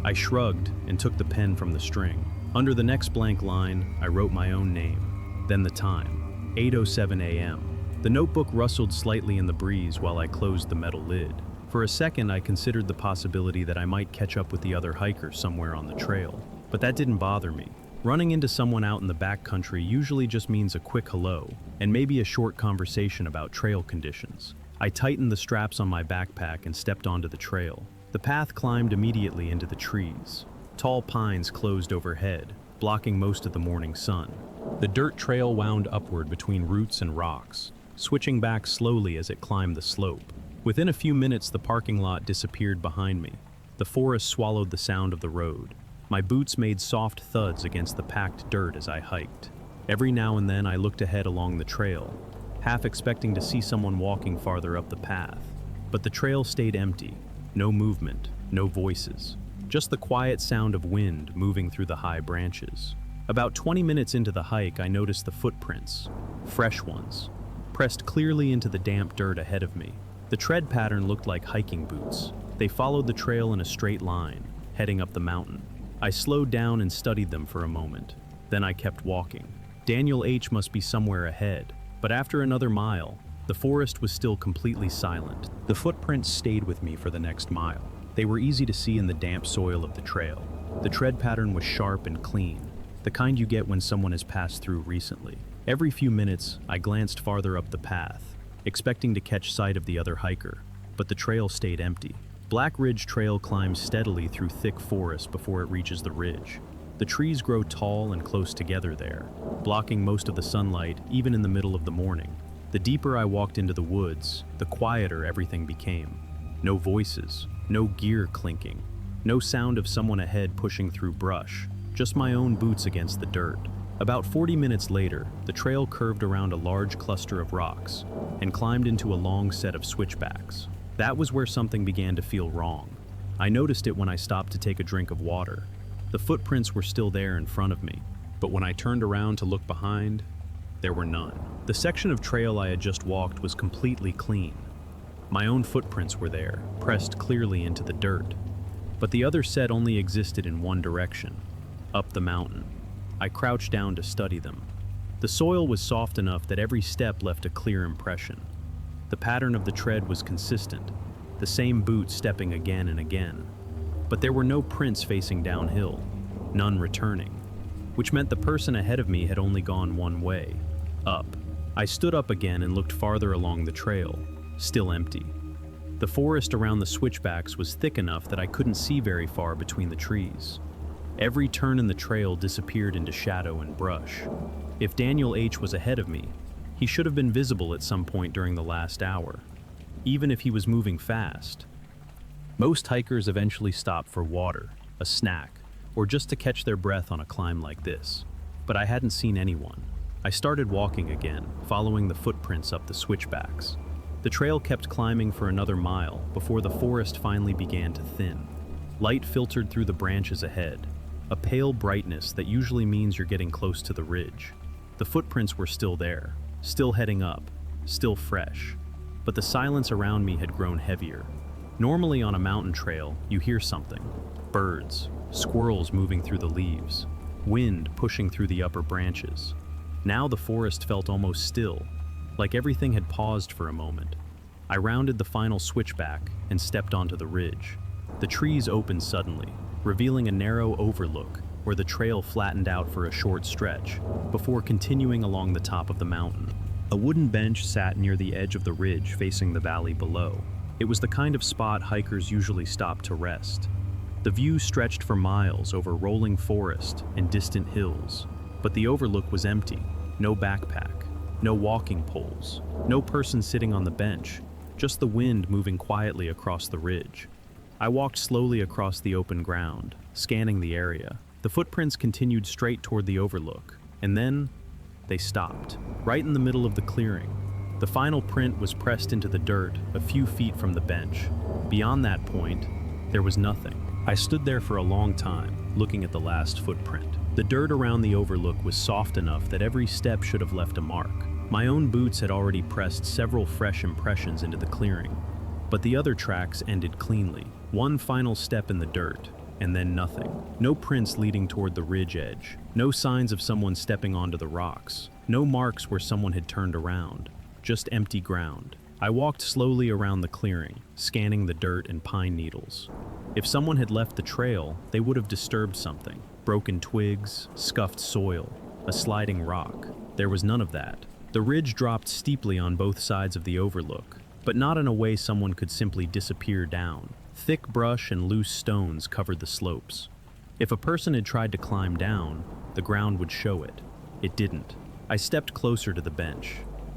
A: I shrugged and took the pen from the string. Under the next blank line, I wrote my own name, then the time, 8:07 a.m. The notebook rustled slightly in the breeze while I closed the metal lid. For a second, I considered the possibility that I might catch up with the other hikers somewhere on the trail, but that didn't bother me. Running into someone out in the backcountry usually just means a quick hello, and maybe a short conversation about trail conditions. I tightened the straps on my backpack and stepped onto the trail. The path climbed immediately into the trees. Tall pines closed overhead, blocking most of the morning sun. The dirt trail wound upward between roots and rocks, switching back slowly as it climbed the slope. Within a few minutes, the parking lot disappeared behind me. The forest swallowed the sound of the road. My boots made soft thuds against the packed dirt as I hiked. Every now and then I looked ahead along the trail, half expecting to see someone walking farther up the path. But the trail stayed empty. No movement, no voices. Just the quiet sound of wind moving through the high branches. About 20 minutes into the hike, I noticed the footprints, fresh ones, pressed clearly into the damp dirt ahead of me. The tread pattern looked like hiking boots. They followed the trail in a straight line, heading up the mountain. I slowed down and studied them for a moment. Then I kept walking. Daniel H. must be somewhere ahead, but after another mile, the forest was still completely silent. The footprints stayed with me for the next mile. They were easy to see in the damp soil of the trail. The tread pattern was sharp and clean, the kind you get when someone has passed through recently. Every few minutes, I glanced farther up the path, expecting to catch sight of the other hiker, but the trail stayed empty. Black Ridge Trail climbs steadily through thick forest before it reaches the ridge. The trees grow tall and close together there, blocking most of the sunlight even in the middle of the morning. The deeper I walked into the woods, the quieter everything became. No voices, no gear clinking, no sound of someone ahead pushing through brush, just my own boots against the dirt. About 40 minutes later, the trail curved around a large cluster of rocks and climbed into a long set of switchbacks. That was where something began to feel wrong. I noticed it when I stopped to take a drink of water. The footprints were still there in front of me, but when I turned around to look behind, there were none. The section of trail I had just walked was completely clean. My own footprints were there, pressed clearly into the dirt. But the other set only existed in one direction, up the mountain. I crouched down to study them. The soil was soft enough that every step left a clear impression. The pattern of the tread was consistent, the same boot stepping again and again. But there were no prints facing downhill, none returning, which meant the person ahead of me had only gone one way, up. I stood up again and looked farther along the trail, still empty. The forest around the switchbacks was thick enough that I couldn't see very far between the trees. Every turn in the trail disappeared into shadow and brush. If Daniel H. was ahead of me, he should have been visible at some point during the last hour, even if he was moving fast. Most hikers eventually stop for water, a snack, or just to catch their breath on a climb like this. But I hadn't seen anyone. I started walking again, following the footprints up the switchbacks. The trail kept climbing for another mile before the forest finally began to thin. Light filtered through the branches ahead, a pale brightness that usually means you're getting close to the ridge. The footprints were still there, still heading up, still fresh. But the silence around me had grown heavier. Normally on a mountain trail, you hear something. Birds, squirrels moving through the leaves, wind pushing through the upper branches. Now the forest felt almost still, like everything had paused for a moment. I rounded the final switchback and stepped onto the ridge. The trees opened suddenly, revealing a narrow overlook where the trail flattened out for a short stretch before continuing along the top of the mountain. A wooden bench sat near the edge of the ridge facing the valley below. It was the kind of spot hikers usually stop to rest. The view stretched for miles over rolling forest and distant hills, but the overlook was empty. No backpack, no walking poles, no person sitting on the bench, just the wind moving quietly across the ridge. I walked slowly across the open ground, scanning the area. The footprints continued straight toward the overlook, and then they stopped, right in the middle of the clearing. The final print was pressed into the dirt a few feet from the bench. Beyond that point, there was nothing. I stood there for a long time, looking at the last footprint. The dirt around the overlook was soft enough that every step should have left a mark. My own boots had already pressed several fresh impressions into the clearing, but the other tracks ended cleanly. One final step in the dirt, and then nothing. No prints leading toward the ridge edge. No signs of someone stepping onto the rocks. No marks where someone had turned around. Just empty ground. I walked slowly around the clearing, scanning the dirt and pine needles. If someone had left the trail, they would have disturbed something. Broken twigs, scuffed soil, a sliding rock. There was none of that. The ridge dropped steeply on both sides of the overlook, but not in a way someone could simply disappear down. Thick brush and loose stones covered the slopes. If a person had tried to climb down, the ground would show it. It didn't. I stepped closer to the bench.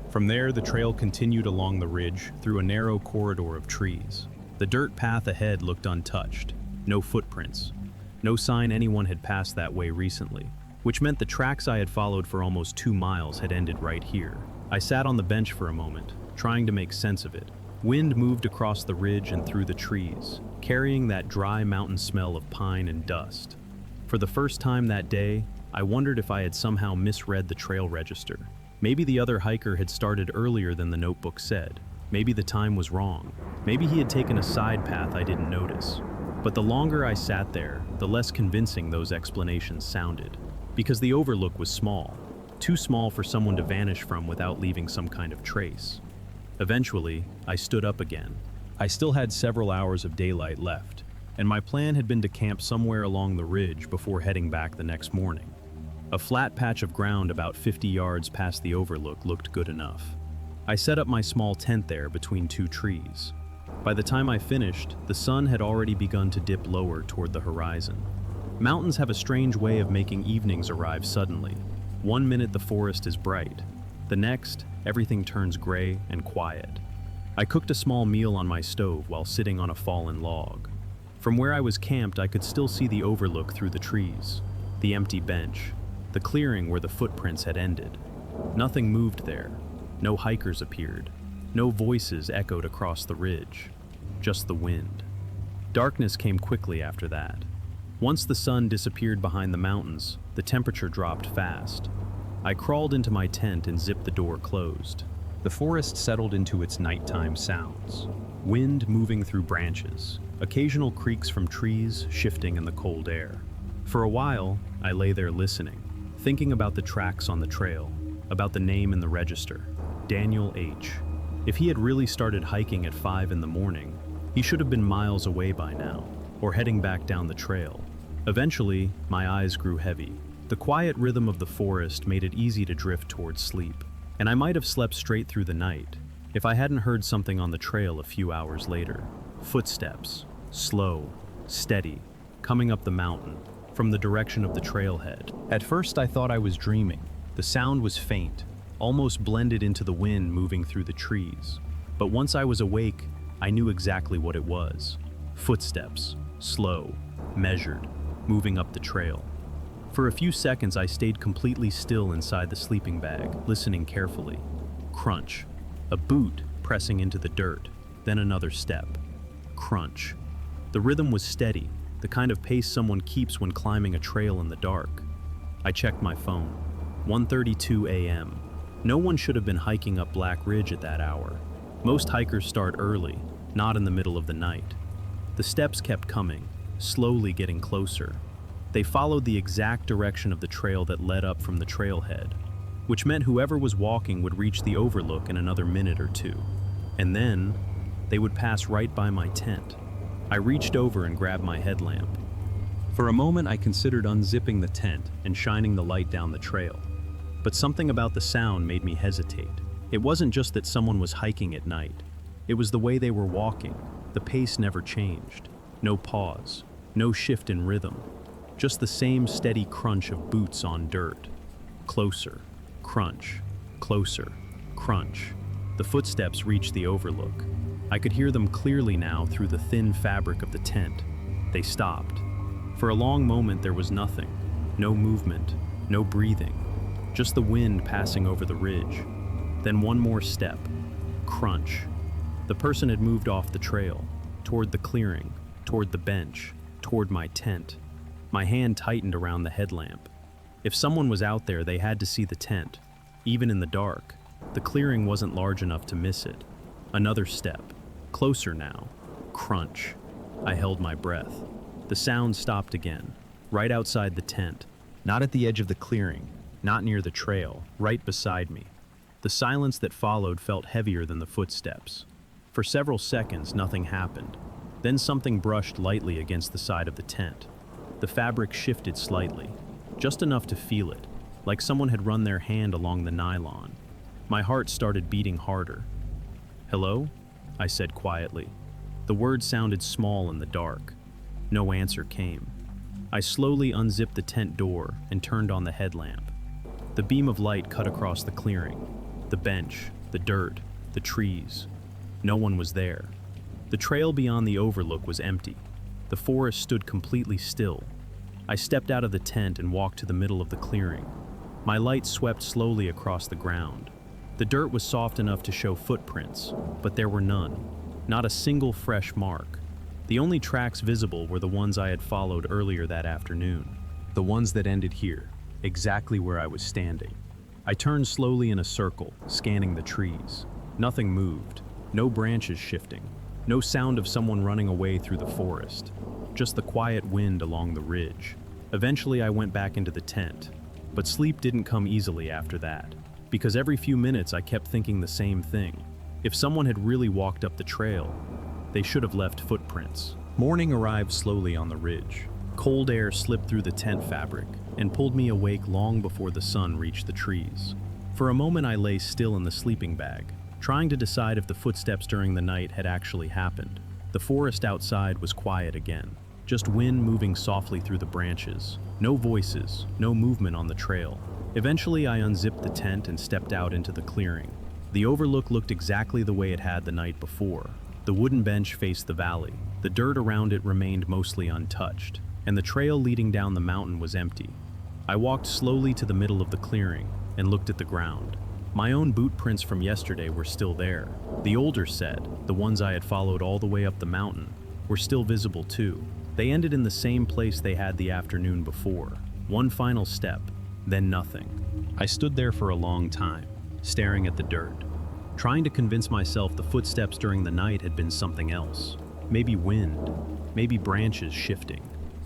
A: From there, the trail continued along the ridge through a narrow corridor of trees. The dirt path ahead looked untouched. No footprints. No sign anyone had passed that way recently, which meant the tracks I had followed for almost 2 miles had ended right here. I sat on the bench for a moment, trying to make sense of it. Wind moved across the ridge and through the trees, carrying that dry mountain smell of pine and dust. For the first time that day, I wondered if I had somehow misread the trail register. Maybe the other hiker had started earlier than the notebook said. Maybe the time was wrong. Maybe he had taken a side path I didn't notice. But the longer I sat there, the less convincing those explanations sounded. Because the overlook was small, too small for someone to vanish from without leaving some kind of trace. Eventually, I stood up again. I still had several hours of daylight left, and my plan had been to camp somewhere along the ridge before heading back the next morning. A flat patch of ground about 50 yards past the overlook looked good enough. I set up my small tent there between 2 trees. By the time I finished, the sun had already begun to dip lower toward the horizon. Mountains have a strange way of making evenings arrive suddenly. One minute the forest is bright. The next, everything turns gray and quiet. I cooked a small meal on my stove while sitting on a fallen log. From where I was camped, I could still see the overlook through the trees, the empty bench, the clearing where the footprints had ended. Nothing moved there. No hikers appeared. No voices echoed across the ridge. Just the wind. Darkness came quickly after that. Once the sun disappeared behind the mountains, the temperature dropped fast. I crawled into my tent and zipped the door closed. The forest settled into its nighttime sounds. Wind moving through branches, occasional creaks from trees shifting in the cold air. For a while, I lay there listening, thinking about the tracks on the trail, about the name in the register, Daniel H. If he had really started hiking at 5 in the morning, he should have been miles away by now, or heading back down the trail. Eventually, my eyes grew heavy. The quiet rhythm of the forest made it easy to drift towards sleep. And I might have slept straight through the night if I hadn't heard something on the trail a few hours later. Footsteps, slow, steady, coming up the mountain from the direction of the trailhead. At first I thought I was dreaming. The sound was faint, almost blended into the wind moving through the trees. But once I was awake, I knew exactly what it was. Footsteps, slow, measured, moving up the trail. For a few seconds I stayed completely still inside the sleeping bag, listening carefully. Crunch. A boot pressing into the dirt, then another step. Crunch. The rhythm was steady, the kind of pace someone keeps when climbing a trail in the dark. I checked my phone. 1:32 a.m. No one should have been hiking up Black Ridge at that hour. Most hikers start early, not in the middle of the night. The steps kept coming, slowly getting closer. They followed the exact direction of the trail that led up from the trailhead, which meant whoever was walking would reach the overlook in another minute or two. And then, they would pass right by my tent. I reached over and grabbed my headlamp. For a moment I considered unzipping the tent and shining the light down the trail. But something about the sound made me hesitate. It wasn't just that someone was hiking at night. It was the way they were walking. The pace never changed. No pause, no shift in rhythm. Just the same steady crunch of boots on dirt. Closer, crunch, closer, crunch. The footsteps reached the overlook. I could hear them clearly now through the thin fabric of the tent. They stopped. For a long moment there was nothing. No movement, no breathing. Just the wind passing over the ridge. Then one more step. Crunch. The person had moved off the trail, toward the clearing, toward the bench, toward my tent. My hand tightened around the headlamp. If someone was out there, they had to see the tent, even in the dark. The clearing wasn't large enough to miss it. Another step. Closer now. Crunch. I held my breath. The sound stopped again, right outside the tent, not at the edge of the clearing, not near the trail, right beside me. The silence that followed felt heavier than the footsteps. For several seconds, nothing happened. Then something brushed lightly against the side of the tent. The fabric shifted slightly, just enough to feel it, like someone had run their hand along the nylon. My heart started beating harder. "Hello?" I said quietly. The words sounded small in the dark. No answer came. I slowly unzipped the tent door and turned on the headlamp. The beam of light cut across the clearing, the bench, the dirt, the trees. No one was there. The trail beyond the overlook was empty. The forest stood completely still. I stepped out of the tent and walked to the middle of the clearing. My light swept slowly across the ground. The dirt was soft enough to show footprints, but there were none. Not a single fresh mark. The only tracks visible were the ones I had followed earlier that afternoon. The ones that ended here, exactly where I was standing. I turned slowly in a circle, scanning the trees. Nothing moved. No branches shifting. No sound of someone running away through the forest. Just the quiet wind along the ridge. Eventually I went back into the tent. But sleep didn't come easily after that, because every few minutes I kept thinking the same thing. If someone had really walked up the trail, they should have left footprints. Morning arrived slowly on the ridge. Cold air slipped through the tent fabric and pulled me awake long before the sun reached the trees. For a moment I lay still in the sleeping bag, trying to decide if the footsteps during the night had actually happened. The forest outside was quiet again, just wind moving softly through the branches. No voices, no movement on the trail. Eventually I unzipped the tent and stepped out into the clearing. The overlook looked exactly the way it had the night before. The wooden bench faced the valley. The dirt around it remained mostly untouched, and the trail leading down the mountain was empty. I walked slowly to the middle of the clearing and looked at the ground. My own boot prints from yesterday were still there. The older set, the ones I had followed all the way up the mountain, were still visible too. They ended in the same place they had the afternoon before. One final step, then nothing. I stood there for a long time, staring at the dirt, trying to convince myself the footsteps during the night had been something else. Maybe wind, maybe branches shifting.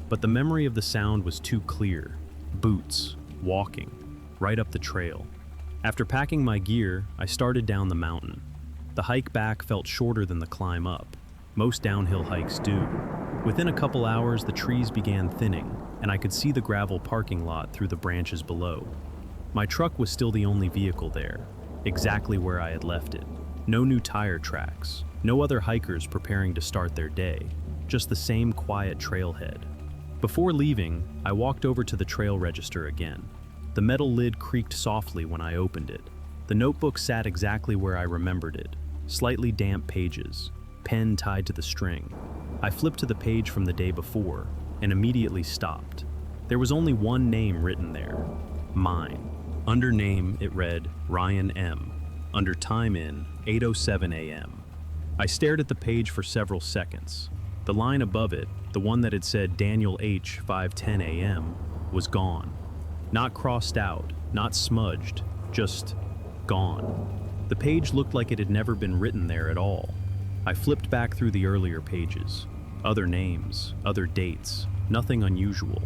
A: But the memory of the sound was too clear. Boots, walking, right up the trail. After packing my gear, I started down the mountain. The hike back felt shorter than the climb up. Most downhill hikes do. Within a couple hours, the trees began thinning, and I could see the gravel parking lot through the branches below. My truck was still the only vehicle there. exactly where I had left it. No new tire tracks, no other hikers preparing to start their day, just the same quiet trailhead. Before leaving, I walked over to the trail register again. The metal lid creaked softly when I opened it. The notebook sat exactly where I remembered it, slightly damp pages, pen tied to the string. I flipped to the page from the day before and immediately stopped. There was only one name written there, mine. Under name, it read Ryan M. Under time in 8:07 a.m. I stared at the page for several seconds. The line above it, the one that had said Daniel H. 5:10 a.m., was gone. Not crossed out, not smudged, just gone. The page looked like it had never been written there at all. I flipped back through the earlier pages. Other names, other dates, nothing unusual.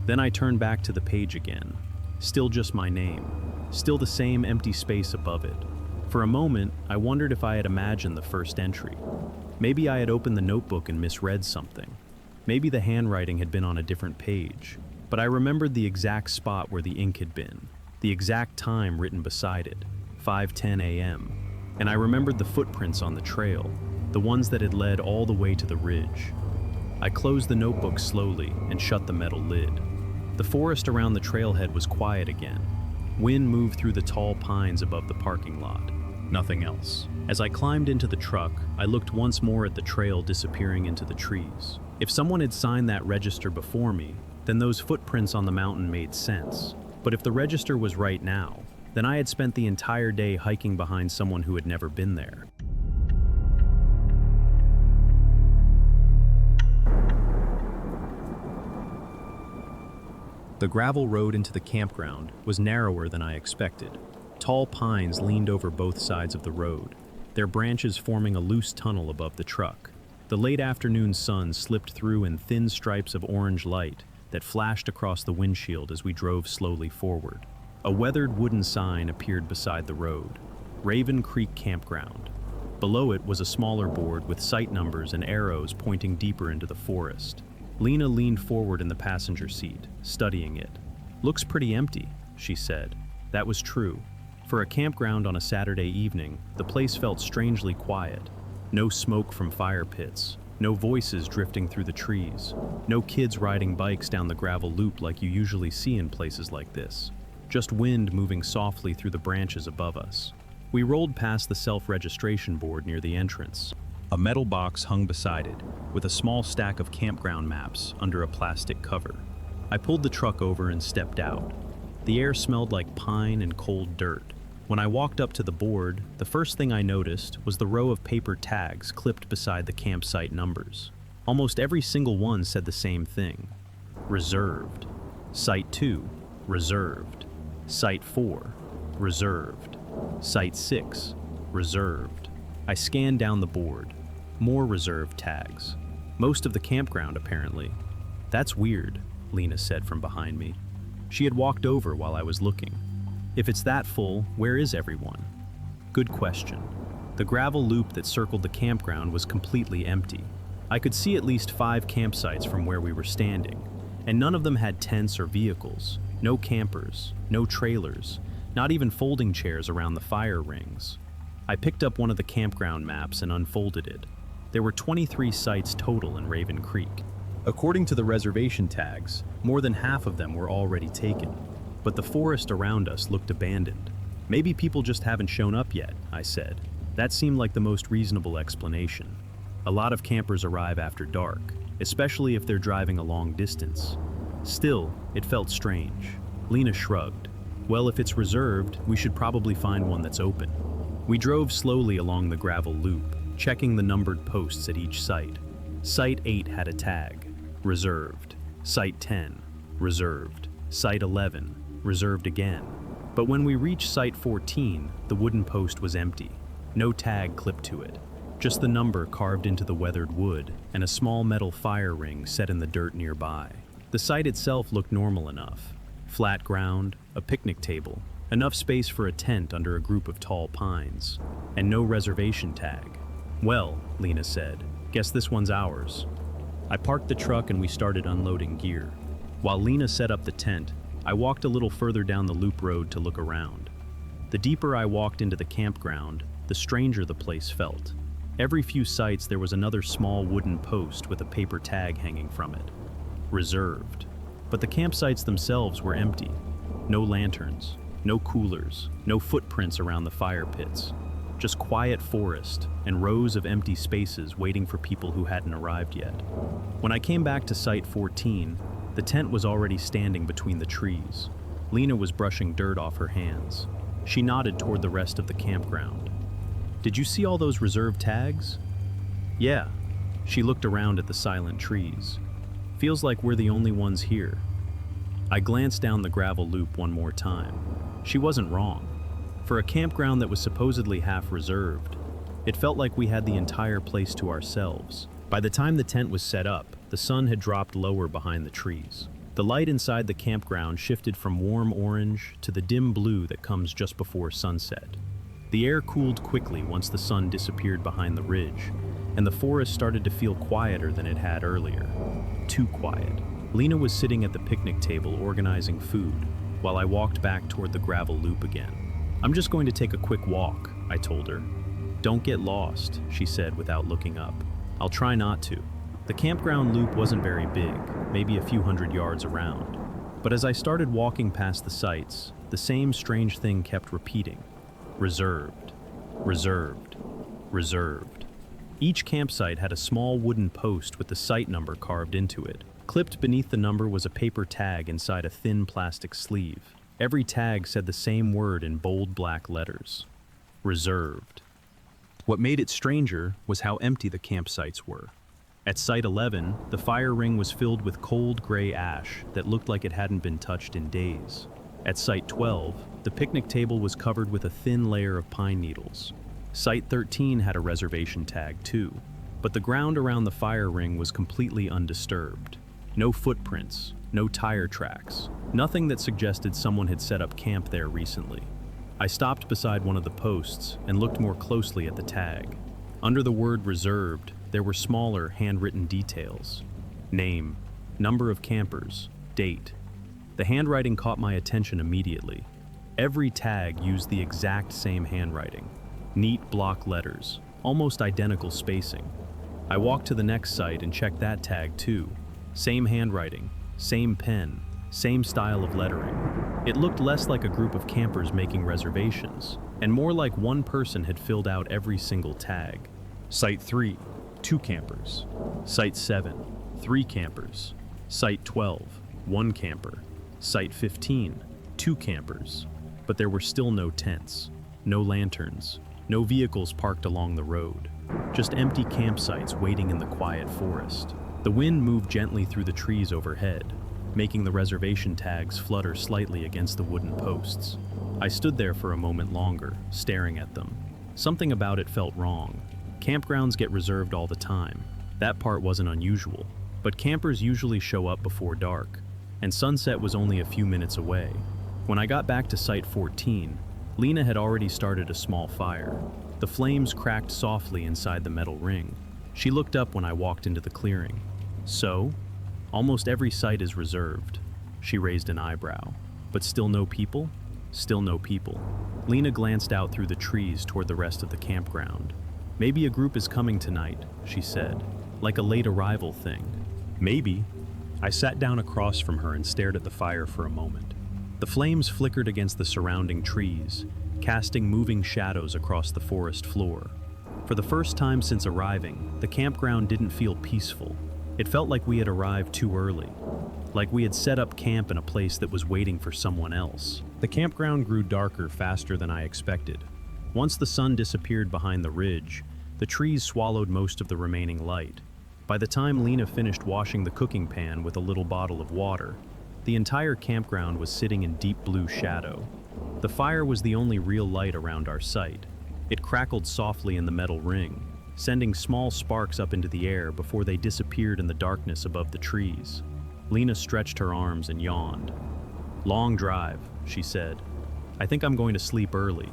A: Then I turned back to the page again. Still just my name. Still the same empty space above it. For a moment, I wondered if I had imagined the first entry. Maybe I had opened the notebook and misread something. Maybe the handwriting had been on a different page. But I remembered the exact spot where the ink had been, the exact time written beside it, 5:10 a.m. And I remembered the footprints on the trail, the ones that had led all the way to the ridge. I closed the notebook slowly and shut the metal lid. The forest around the trailhead was quiet again. Wind moved through the tall pines above the parking lot. Nothing else. As I climbed into the truck, I looked once more at the trail disappearing into the trees. If someone had signed that register before me, then those footprints on the mountain made sense. But if the register was right now, then I had spent the entire day hiking behind someone who had never been there. The gravel road into the campground was narrower than I expected. Tall pines leaned over both sides of the road, their branches forming a loose tunnel above the truck. The late afternoon sun slipped through in thin stripes of orange light that flashed across the windshield as we drove slowly forward. A weathered wooden sign appeared beside the road, Raven Creek Campground. Below it was a smaller board with site numbers and arrows pointing deeper into the forest. Lena leaned forward in the passenger seat, studying it. "Looks pretty empty," she said. That was true. For a campground on a Saturday evening, the place felt strangely quiet. No smoke from fire pits, no voices drifting through the trees, no kids riding bikes down the gravel loop like you usually see in places like this. Just wind moving softly through the branches above us. We rolled past the self-registration board near the entrance. A metal box hung beside it, with a small stack of campground maps under a plastic cover. I pulled the truck over and stepped out. The air smelled like pine and cold dirt. When I walked up to the board, the first thing I noticed was the row of paper tags clipped beside the campsite numbers. Almost every single one said the same thing. Reserved. Site 2, reserved. Site 4, reserved. Site 6, reserved. I scanned down the board. More reserved tags. Most of the campground, apparently. "That's weird," Lena said from behind me. She had walked over while I was looking. "If it's that full, where is everyone?" Good question. The gravel loop that circled the campground was completely empty. I could see at least 5 campsites from where we were standing, and none of them had tents or vehicles. No campers, no trailers, not even folding chairs around the fire rings. I picked up one of the campground maps and unfolded it. There were 23 sites total in Raven Creek. According to the reservation tags, more than half of them were already taken, but the forest around us looked abandoned. "Maybe people just haven't shown up yet," I said. That seemed like the most reasonable explanation. A lot of campers arrive after dark, especially if they're driving a long distance. Still, it felt strange. Lena shrugged. "Well, if it's reserved, we should probably find one that's open." We drove slowly along the gravel loop, checking the numbered posts at each site. Site 8 had a tag, reserved. Site 10, reserved. Site 11, reserved again. But when we reached Site 14, the wooden post was empty. No tag clipped to it, just the number carved into the weathered wood and a small metal fire ring set in the dirt nearby. The site itself looked normal enough. Flat ground, a picnic table, enough space for a tent under a group of tall pines, and no reservation tag. "Well," Lena said, "guess this one's ours." I parked the truck and we started unloading gear. While Lena set up the tent, I walked a little further down the loop road to look around. The deeper I walked into the campground, the stranger the place felt. Every few sites there was another small wooden post with a paper tag hanging from it. Reserved. But the campsites themselves were empty. No lanterns, no coolers, no footprints around the fire pits. Just quiet forest and rows of empty spaces waiting for people who hadn't arrived yet. When I came back to Site 14, the tent was already standing between the trees. Lena was brushing dirt off her hands. She nodded toward the rest of the campground. "Did you see all those reserved tags?" "Yeah." She looked around at the silent trees. "Feels like we're the only ones here." I glanced down the gravel loop one more time. She wasn't wrong. For a campground that was supposedly half reserved, it felt like we had the entire place to ourselves. By the time the tent was set up, the sun had dropped lower behind the trees. The light inside the campground shifted from warm orange to the dim blue that comes just before sunset. The air cooled quickly once the sun disappeared behind the ridge, and the forest started to feel quieter than it had earlier. Too quiet. Lena was sitting at the picnic table organizing food, while I walked back toward the gravel loop again. "I'm just going to take a quick walk," I told her. "Don't get lost," she said without looking up. "I'll try not to." The campground loop wasn't very big, maybe a few hundred yards around. But as I started walking past the sites, the same strange thing kept repeating. Reserved, reserved, reserved. Each campsite had a small wooden post with the site number carved into it. Clipped beneath the number was a paper tag inside a thin plastic sleeve. Every tag said the same word in bold black letters. Reserved. What made it stranger was how empty the campsites were. At Site 11, the fire ring was filled with cold gray ash that looked like it hadn't been touched in days. At Site 12, the picnic table was covered with a thin layer of pine needles. Site 13 had a reservation tag too, but the ground around the fire ring was completely undisturbed. No footprints, no tire tracks, nothing that suggested someone had set up camp there recently. I stopped beside one of the posts and looked more closely at the tag. Under the word reserved, there were smaller handwritten details. Name, number of campers, date. The handwriting caught my attention immediately. Every tag used the exact same handwriting. Neat block letters, almost identical spacing. I walked to the next site and checked that tag too. Same handwriting, same pen, same style of lettering. It looked less like a group of campers making reservations, and more like one person had filled out every single tag. Site 3, 2 campers. Site 7, 3 campers. Site 12, 1 camper. Site 15, 2 campers. But there were still no tents, no lanterns, no vehicles parked along the road. Just empty campsites waiting in the quiet forest. The wind moved gently through the trees overhead, making the reservation tags flutter slightly against the wooden posts. I stood there for a moment longer, staring at them. Something about it felt wrong. Campgrounds get reserved all the time. That part wasn't unusual. But campers usually show up before dark, and sunset was only a few minutes away. When I got back to Site 14, Lena had already started a small fire. The flames cracked softly inside the metal ring. She looked up when I walked into the clearing. "So? Almost every site is reserved." She raised an eyebrow. "But still no people?" "Still no people." Lena glanced out through the trees toward the rest of the campground. "Maybe a group is coming tonight," she said, "like a late arrival thing." "Maybe." I sat down across from her and stared at the fire for a moment. The flames flickered against the surrounding trees, casting moving shadows across the forest floor. For the first time since arriving, the campground didn't feel peaceful. It felt like we had arrived too early, like we had set up camp in a place that was waiting for someone else. The campground grew darker faster than I expected. Once the sun disappeared behind the ridge, the trees swallowed most of the remaining light. By the time Lena finished washing the cooking pan with a little bottle of water, the entire campground was sitting in deep blue shadow. The fire was the only real light around our site. It crackled softly in the metal ring, sending small sparks up into the air before they disappeared in the darkness above the trees. Lena stretched her arms and yawned. "Long drive," she said. "I think I'm going to sleep early."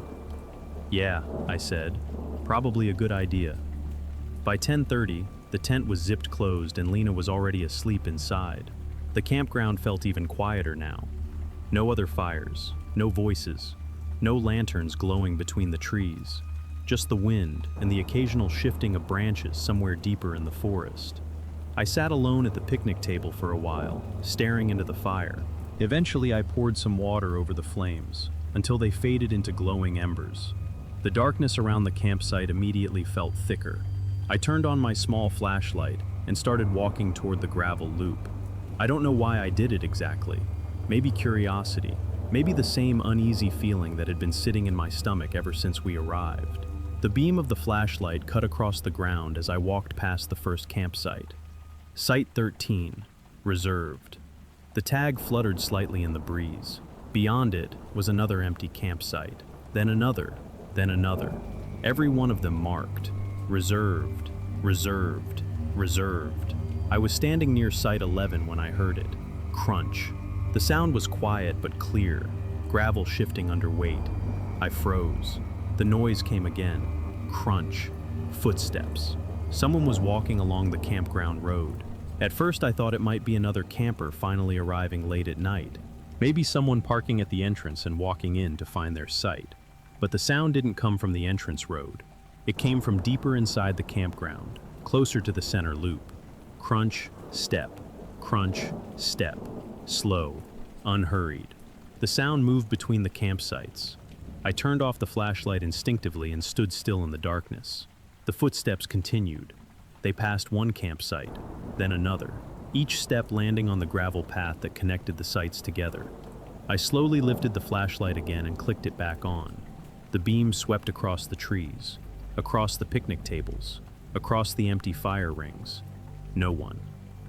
A: "Yeah," I said. "Probably a good idea." By 10:30, the tent was zipped closed and Lena was already asleep inside. The campground felt even quieter now. No other fires, no voices, No lanterns glowing between the trees, just the wind and the occasional shifting of branches somewhere deeper in the forest. I sat alone at the picnic table for a while, staring into the fire. Eventually, I poured some water over the flames, until they faded into glowing embers. The darkness around the campsite immediately felt thicker. I turned on my small flashlight and started walking toward the gravel loop. I don't know why I did it exactly. Maybe curiosity, maybe the same uneasy feeling that had been sitting in my stomach ever since we arrived. The beam of the flashlight cut across the ground as I walked past the first campsite. Site 13, reserved. The tag fluttered slightly in the breeze. Beyond it was another empty campsite, then another, then another. Every one of them marked, reserved, reserved, reserved. I was standing near site 11 when I heard it. Crunch. The sound was quiet but clear, gravel shifting under weight. I froze. The noise came again. Crunch. Footsteps. Someone was walking along the campground road. At first I thought it might be another camper finally arriving late at night. Maybe someone parking at the entrance and walking in to find their site. But the sound didn't come from the entrance road. It came from deeper inside the campground, closer to the center loop. Crunch, step, crunch, step. Slow, unhurried. The sound moved between the campsites. I turned off the flashlight instinctively and stood still in the darkness. The footsteps continued. They passed one campsite, then another, each step landing on the gravel path that connected the sites together. I slowly lifted the flashlight again and clicked it back on. The beam swept across the trees, across the picnic tables, across the empty fire rings. No one.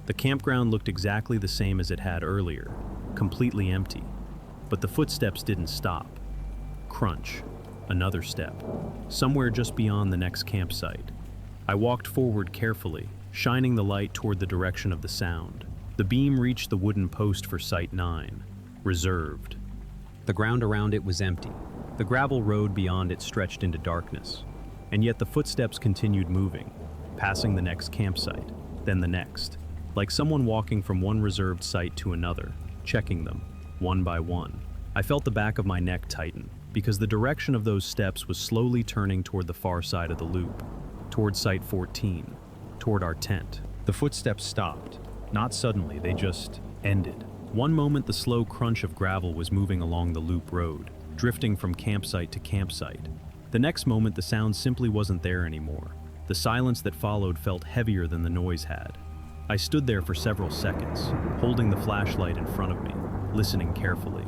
A: The campground looked exactly the same as it had earlier, completely empty. But the footsteps didn't stop. Crunch. Another step. Somewhere just beyond the next campsite. I walked forward carefully, shining the light toward the direction of the sound. The beam reached the wooden post for Site 9, reserved. The ground around it was empty. The gravel road beyond it stretched into darkness. And yet the footsteps continued moving, passing the next campsite, then the next. Like someone walking from one reserved site to another, checking them, one by one. I felt the back of my neck tighten, because the direction of those steps was slowly turning toward the far side of the loop, toward Site 14, toward our tent. The footsteps stopped. Not suddenly, they just ended. One moment the slow crunch of gravel was moving along the loop road, drifting from campsite to campsite. The next moment the sound simply wasn't there anymore. The silence that followed felt heavier than the noise had. I stood there for several seconds, holding the flashlight in front of me, listening carefully.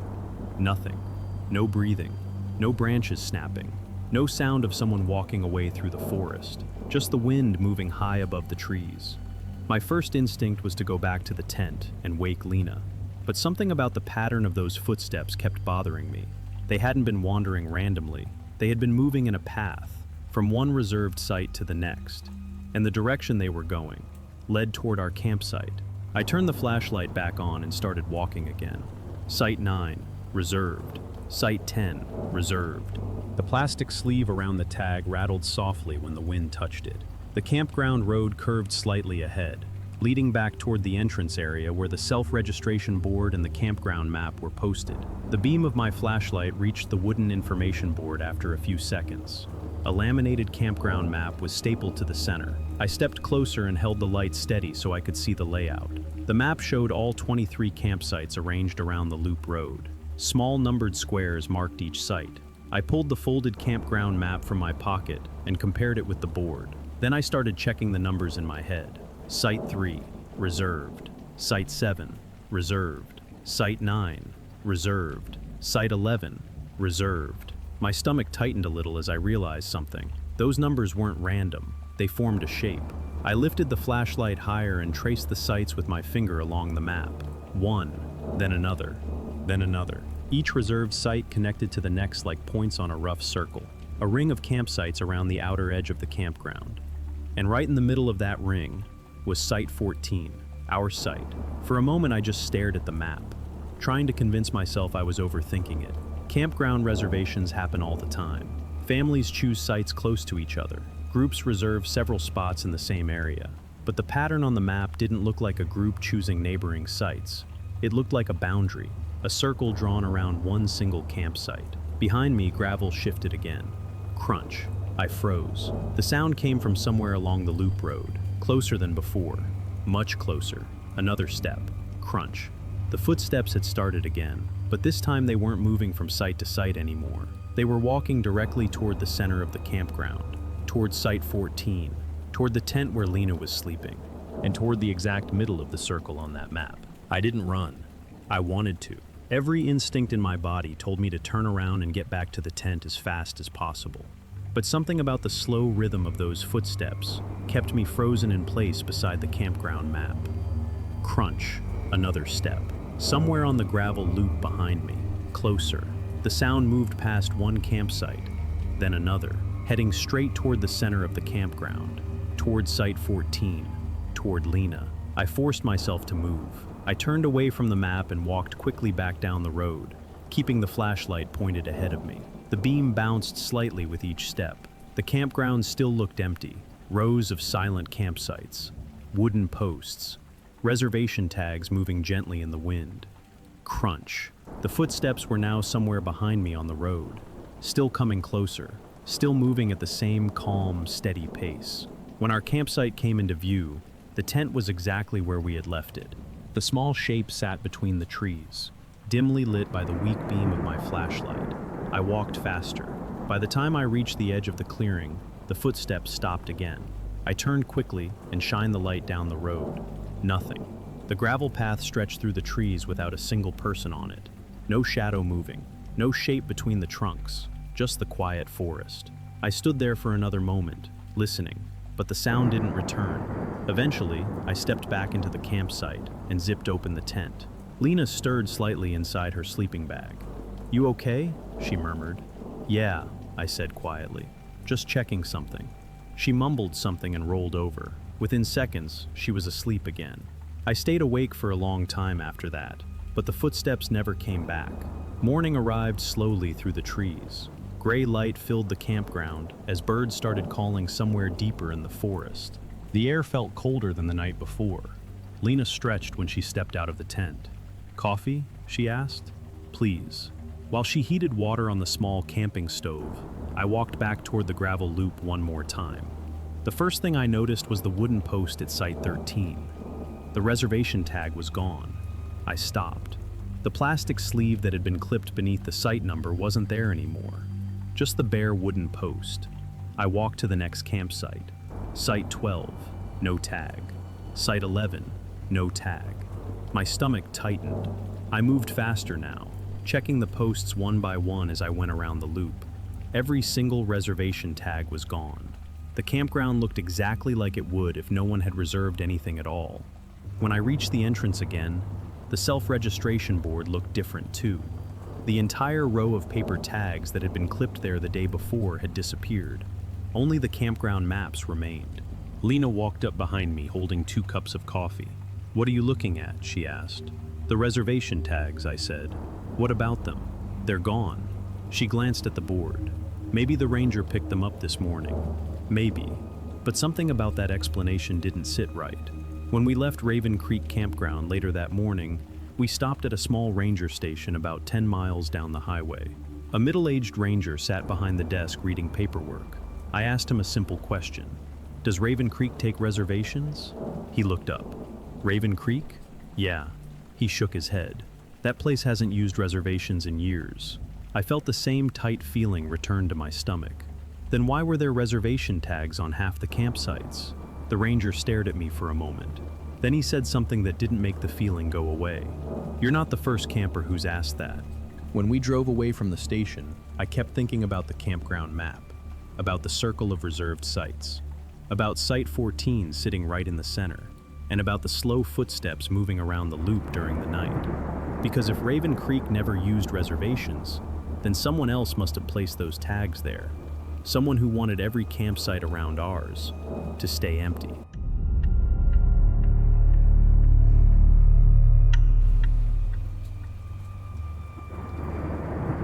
A: Nothing. No breathing. No branches snapping. No sound of someone walking away through the forest. Just the wind moving high above the trees. My first instinct was to go back to the tent and wake Lena. But something about the pattern of those footsteps kept bothering me. They hadn't been wandering randomly. They had been moving in a path, from one reserved site to the next. And the direction they were going led toward our campsite. I turned the flashlight back on and started walking again. Site 9, reserved. Site 10, reserved. The plastic sleeve around the tag rattled softly when the wind touched it. The campground road curved slightly ahead, leading back toward the entrance area where the self-registration board and the campground map were posted. The beam of my flashlight reached the wooden information board after a few seconds. A laminated campground map was stapled to the center. I stepped closer and held the light steady so I could see the layout. The map showed all 23 campsites arranged around the loop road. Small numbered squares marked each site. I pulled the folded campground map from my pocket and compared it with the board. Then I started checking the numbers in my head. Site 3, reserved. Site 7, reserved. Site 9, reserved. Site 11, reserved. My stomach tightened a little as I realized something. Those numbers weren't random. They formed a shape. I lifted the flashlight higher and traced the sites with my finger along the map. One, then another, then another. Each reserved site connected to the next like points on a rough circle. A ring of campsites around the outer edge of the campground. And right in the middle of that ring was Site 14, our site. For a moment I just stared at the map, trying to convince myself I was overthinking it. Campground reservations happen all the time. Families choose sites close to each other. Groups reserve several spots in the same area. But the pattern on the map didn't look like a group choosing neighboring sites. It looked like a boundary, a circle drawn around one single campsite. Behind me, gravel shifted again. Crunch. I froze. The sound came from somewhere along the loop road, closer than before. Much closer. Another step. Crunch. The footsteps had started again, but this time they weren't moving from site to site anymore. They were walking directly toward the center of the campground, toward Site 14, toward the tent where Lena was sleeping, and toward the exact middle of the circle on that map. I didn't run. I wanted to. Every instinct in my body told me to turn around and get back to the tent as fast as possible. But something about the slow rhythm of those footsteps kept me frozen in place beside the campground map. Crunch. Another step. Somewhere on the gravel loop behind me. Closer. The sound moved past one campsite, then another, heading straight toward the center of the campground, toward Site 14, toward Lena. I forced myself to move. I turned away from the map and walked quickly back down the road, keeping the flashlight pointed ahead of me. The beam bounced slightly with each step. The campground still looked empty. Rows of silent campsites, wooden posts, reservation tags moving gently in the wind. Crunch. The footsteps were now somewhere behind me on the road, still coming closer, still moving at the same calm, steady pace. When our campsite came into view, the tent was exactly where we had left it. The small shape sat between the trees, dimly lit by the weak beam of my flashlight. I walked faster. By the time I reached the edge of the clearing, the footsteps stopped again. I turned quickly and shined the light down the road. Nothing. The gravel path stretched through the trees without a single person on it. No shadow moving, no shape between the trunks, just the quiet forest. I stood there for another moment, listening, but the sound didn't return. Eventually, I stepped back into the campsite and zipped open the tent. Lena stirred slightly inside her sleeping bag. "You okay?" she murmured. "Yeah," I said quietly. "Just checking something." She mumbled something and rolled over. Within seconds, she was asleep again. I stayed awake for a long time after that, but the footsteps never came back. Morning arrived slowly through the trees. Gray light filled the campground as birds started calling somewhere deeper in the forest. The air felt colder than the night before. Lena stretched when she stepped out of the tent. "Coffee?" she asked. "Please." While she heated water on the small camping stove, I walked back toward the gravel loop one more time. The first thing I noticed was the wooden post at Site 13. The reservation tag was gone. I stopped. The plastic sleeve that had been clipped beneath the site number wasn't there anymore. Just the bare wooden post. I walked to the next campsite. Site 12, no tag. Site 11, no tag. My stomach tightened. I moved faster now, checking the posts one by one as I went around the loop. Every single reservation tag was gone. The campground looked exactly like it would if no one had reserved anything at all. When I reached the entrance again, the self-registration board looked different too. The entire row of paper tags that had been clipped there the day before had disappeared. Only the campground maps remained. Lena walked up behind me holding 2 cups of coffee. "What are you looking at?" she asked. "The reservation tags," I said. "What about them?" "They're gone." She glanced at the board. "Maybe the ranger picked them up this morning." Maybe. But something about that explanation didn't sit right. When we left Raven Creek Campground later that morning, we stopped at a small ranger station about 10 miles down the highway. A middle-aged ranger sat behind the desk reading paperwork. I asked him a simple question. "Does Raven Creek take reservations?" He looked up. "Raven Creek?" "Yeah." He shook his head. "That place hasn't used reservations in years." I felt the same tight feeling return to my stomach. Then why were there reservation tags on half the campsites? The ranger stared at me for a moment. Then he said something that didn't make the feeling go away. "You're not the first camper who's asked that." When we drove away from the station, I kept thinking about the campground map, about the circle of reserved sites, about Site 14 sitting right in the center, and about the slow footsteps moving around the loop during the night. Because if Raven Creek never used reservations, then someone else must have placed those tags there. Someone who wanted every campsite around ours to stay empty.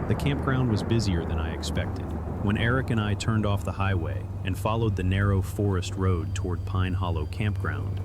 A: The campground was busier than I expected. When Eric and I turned off the highway and followed the narrow forest road toward Pine Hollow Campground,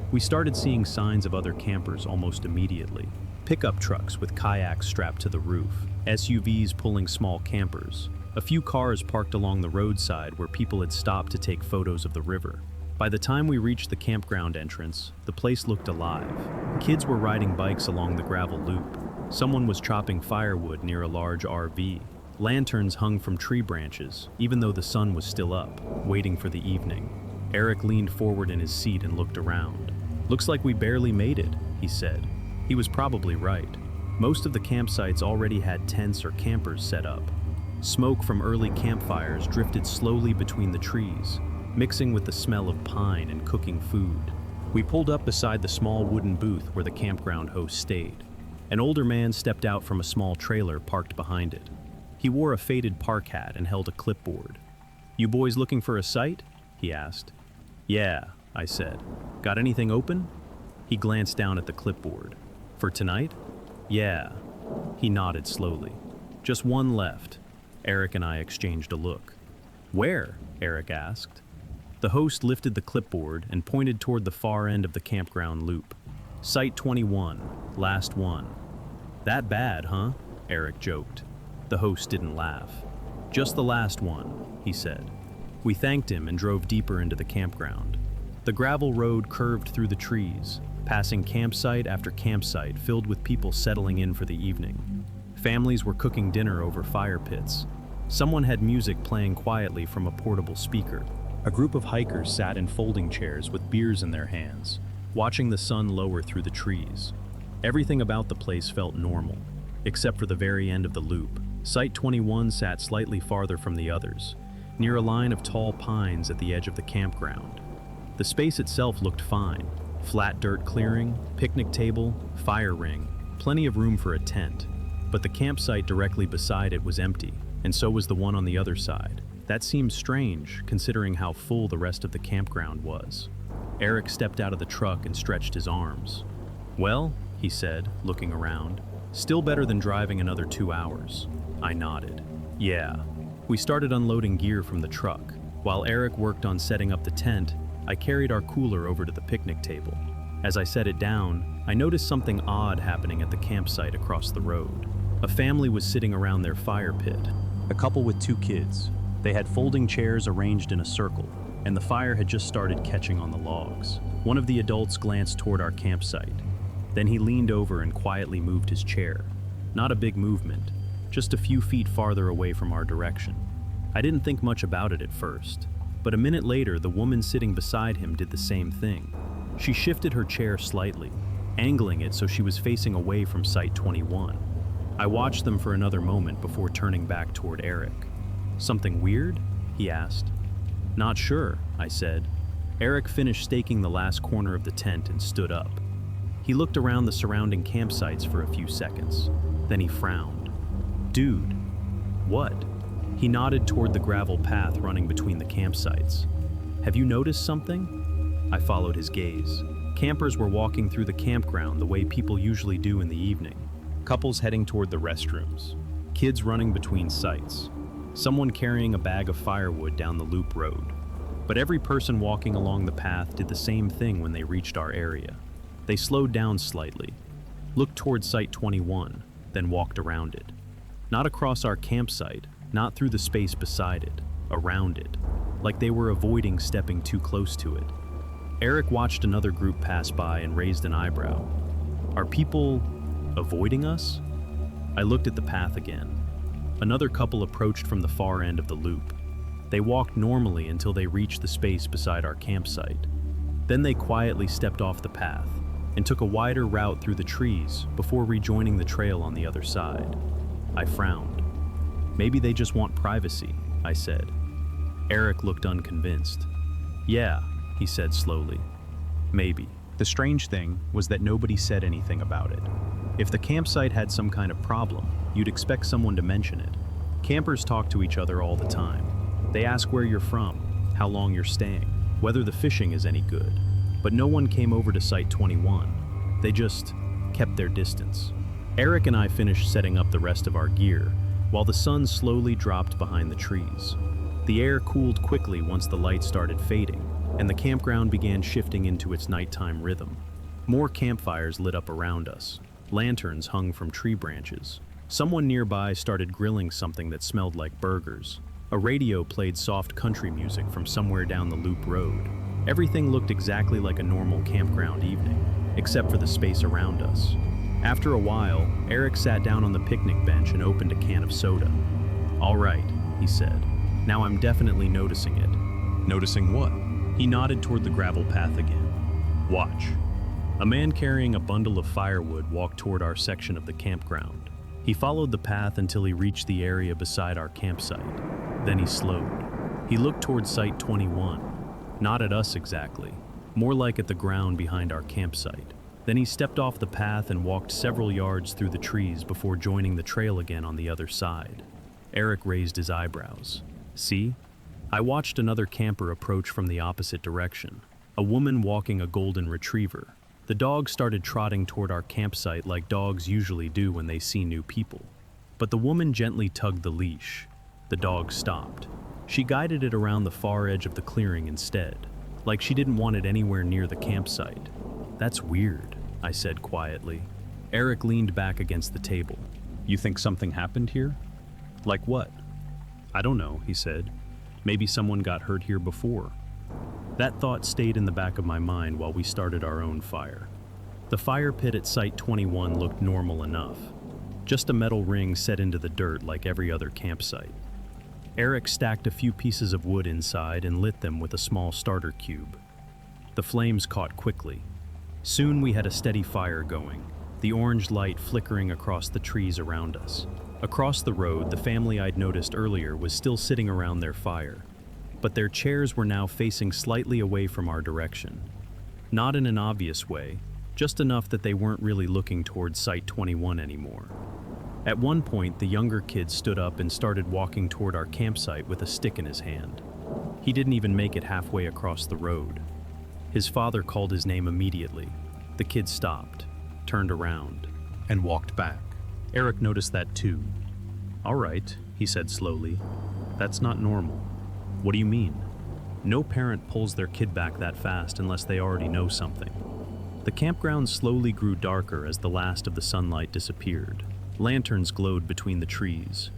A: we started seeing signs of other campers almost immediately. Pickup trucks with kayaks strapped to the roof, SUVs pulling small campers, a few cars parked along the roadside where people had stopped to take photos of the river. By the time we reached the campground entrance, the place looked alive. Kids were riding bikes along the gravel loop. Someone was chopping firewood near a large RV. Lanterns hung from tree branches, even though the sun was still up, waiting for the evening. Eric leaned forward in his seat and looked around. "Looks like we barely made it," he said. He was probably right. Most of the campsites already had tents or campers set up. Smoke from early campfires drifted slowly between the trees, mixing with the smell of pine and cooking food. We pulled up beside the small wooden booth where the campground host stayed. An older man stepped out from a small trailer parked behind it. He wore a faded park hat and held a clipboard. "You boys looking for a site?" he asked. "Yeah," I said. "Got anything open?" He glanced down at the clipboard. "For tonight?" "Yeah." He nodded slowly. "Just one left." Eric and I exchanged a look. "Where?" Eric asked. The host lifted the clipboard and pointed toward the far end of the campground loop. "Site 21, last one." "That bad, huh?" Eric joked. The host didn't laugh. "Just the last one," he said. We thanked him and drove deeper into the campground. The gravel road curved through the trees, passing campsite after campsite filled with people settling in for the evening. Families were cooking dinner over fire pits. Someone had music playing quietly from a portable speaker. A group of hikers sat in folding chairs with beers in their hands, watching the sun lower through the trees. Everything about the place felt normal, except for the very end of the loop. Site 21 sat slightly farther from the others, near a line of tall pines at the edge of the campground. The space itself looked fine. Flat dirt clearing, picnic table, fire ring, plenty of room for a tent. But the campsite directly beside it was empty, and so was the one on the other side. That seemed strange, considering how full the rest of the campground was. Eric stepped out of the truck and stretched his arms. "Well," he said, looking around, "still better than driving another 2 hours." I nodded. "Yeah." We started unloading gear from the truck. While Eric worked on setting up the tent, I carried our cooler over to the picnic table. As I set it down, I noticed something odd happening at the campsite across the road. A family was sitting around their fire pit, a couple with 2 kids. They had folding chairs arranged in a circle, and the fire had just started catching on the logs. One of the adults glanced toward our campsite. Then he leaned over and quietly moved his chair. Not a big movement, just a few feet farther away from our direction. I didn't think much about it at first, but a minute later, the woman sitting beside him did the same thing. She shifted her chair slightly, angling it so she was facing away from Site 21. I watched them for another moment before turning back toward Eric. "Something weird?" he asked. "Not sure," I said. Eric finished staking the last corner of the tent and stood up. He looked around the surrounding campsites for a few seconds. Then he frowned. "Dude." "What?" He nodded toward the gravel path running between the campsites. "Have you noticed something?" I followed his gaze. Campers were walking through the campground the way people usually do in the evening. Couples heading toward the restrooms. Kids running between sites. Someone carrying a bag of firewood down the loop road. But every person walking along the path did the same thing when they reached our area. They slowed down slightly, looked toward Site 21, then walked around it. Not across our campsite, not through the space beside it, around it, like they were avoiding stepping too close to it. Eric watched another group pass by and raised an eyebrow. "Are people avoiding us?" I looked at the path again. Another couple approached from the far end of the loop. They walked normally until they reached the space beside our campsite. Then they quietly stepped off the path and took a wider route through the trees before rejoining the trail on the other side. I frowned. "Maybe they just want privacy," I said. Eric looked unconvinced. "Yeah," he said slowly. "Maybe." The strange thing was that nobody said anything about it. If the campsite had some kind of problem, you'd expect someone to mention it. Campers talk to each other all the time. They ask where you're from, how long you're staying, whether the fishing is any good. But no one came over to Site 21. They just kept their distance. Eric and I finished setting up the rest of our gear, while the sun slowly dropped behind the trees. The air cooled quickly once the light started fading, and the campground began shifting into its nighttime rhythm. More campfires lit up around us, Lanterns hung from tree branches. Someone nearby started grilling something that smelled like burgers. A radio played soft country music from somewhere down the loop road. Everything looked exactly like a normal campground evening, except for the space around us. After a while, Eric sat down on the picnic bench and opened a can of soda. "All right," he said. "Now I'm definitely noticing it." "Noticing what?" He nodded toward the gravel path again. "Watch." A man carrying a bundle of firewood walked toward our section of the campground. He followed the path until he reached the area beside our campsite. Then he slowed. He looked toward Site 21. Not at us exactly, more like at the ground behind our campsite. Then he stepped off the path and walked several yards through the trees before joining the trail again on the other side. Eric raised his eyebrows. "See?" I watched another camper approach from the opposite direction, a woman walking a golden retriever. The dog started trotting toward our campsite like dogs usually do when they see new people. But the woman gently tugged the leash. The dog stopped. She guided it around the far edge of the clearing instead, like she didn't want it anywhere near the campsite. "That's weird," I said quietly. Eric leaned back against the table. "You think something happened here?" "Like what?" "I don't know," he said. "Maybe someone got hurt here before." That thought stayed in the back of my mind while we started our own fire. The fire pit at Site 21 looked normal enough. Just a metal ring set into the dirt like every other campsite. Eric stacked a few pieces of wood inside and lit them with a small starter cube. The flames caught quickly. Soon we had a steady fire going, the orange light flickering across the trees around us. Across the road, the family I'd noticed earlier was still sitting around their fire, but their chairs were now facing slightly away from our direction. Not in an obvious way, just enough that they weren't really looking towards Site 21 anymore. At one point, the younger kid stood up and started walking toward our campsite with a stick in his hand. He didn't even make it halfway across the road. His father called his name immediately. The kid stopped, turned around, and walked back. Eric noticed that too. "All right," he said slowly. "That's not normal." "What do you mean?" No parent pulls their kid back that fast unless they already know something. The campground slowly grew darker as the last of the sunlight disappeared. Lanterns glowed between the trees.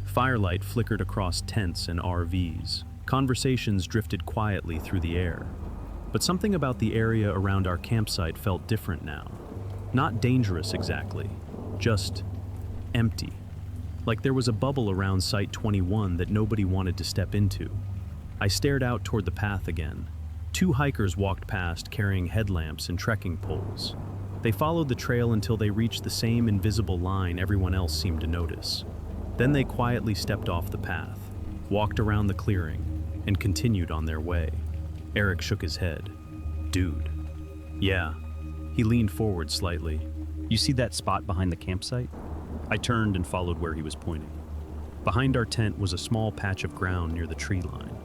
A: Firelight flickered across tents and RVs. Conversations drifted quietly through the air. But something about the area around our campsite felt different now. Not dangerous exactly, just empty. Like there was a bubble around Site 21 that nobody wanted to step into. I stared out toward the path again. Two hikers walked past carrying headlamps and trekking poles. They followed the trail until they reached the same invisible line everyone else seemed to notice. Then they quietly stepped off the path, walked around the clearing, and continued on their way. Eric shook his head. "Dude." "Yeah." He leaned forward slightly. "You see that spot behind the campsite?" I turned and followed where he was pointing. Behind our tent was a small patch of ground near the tree line.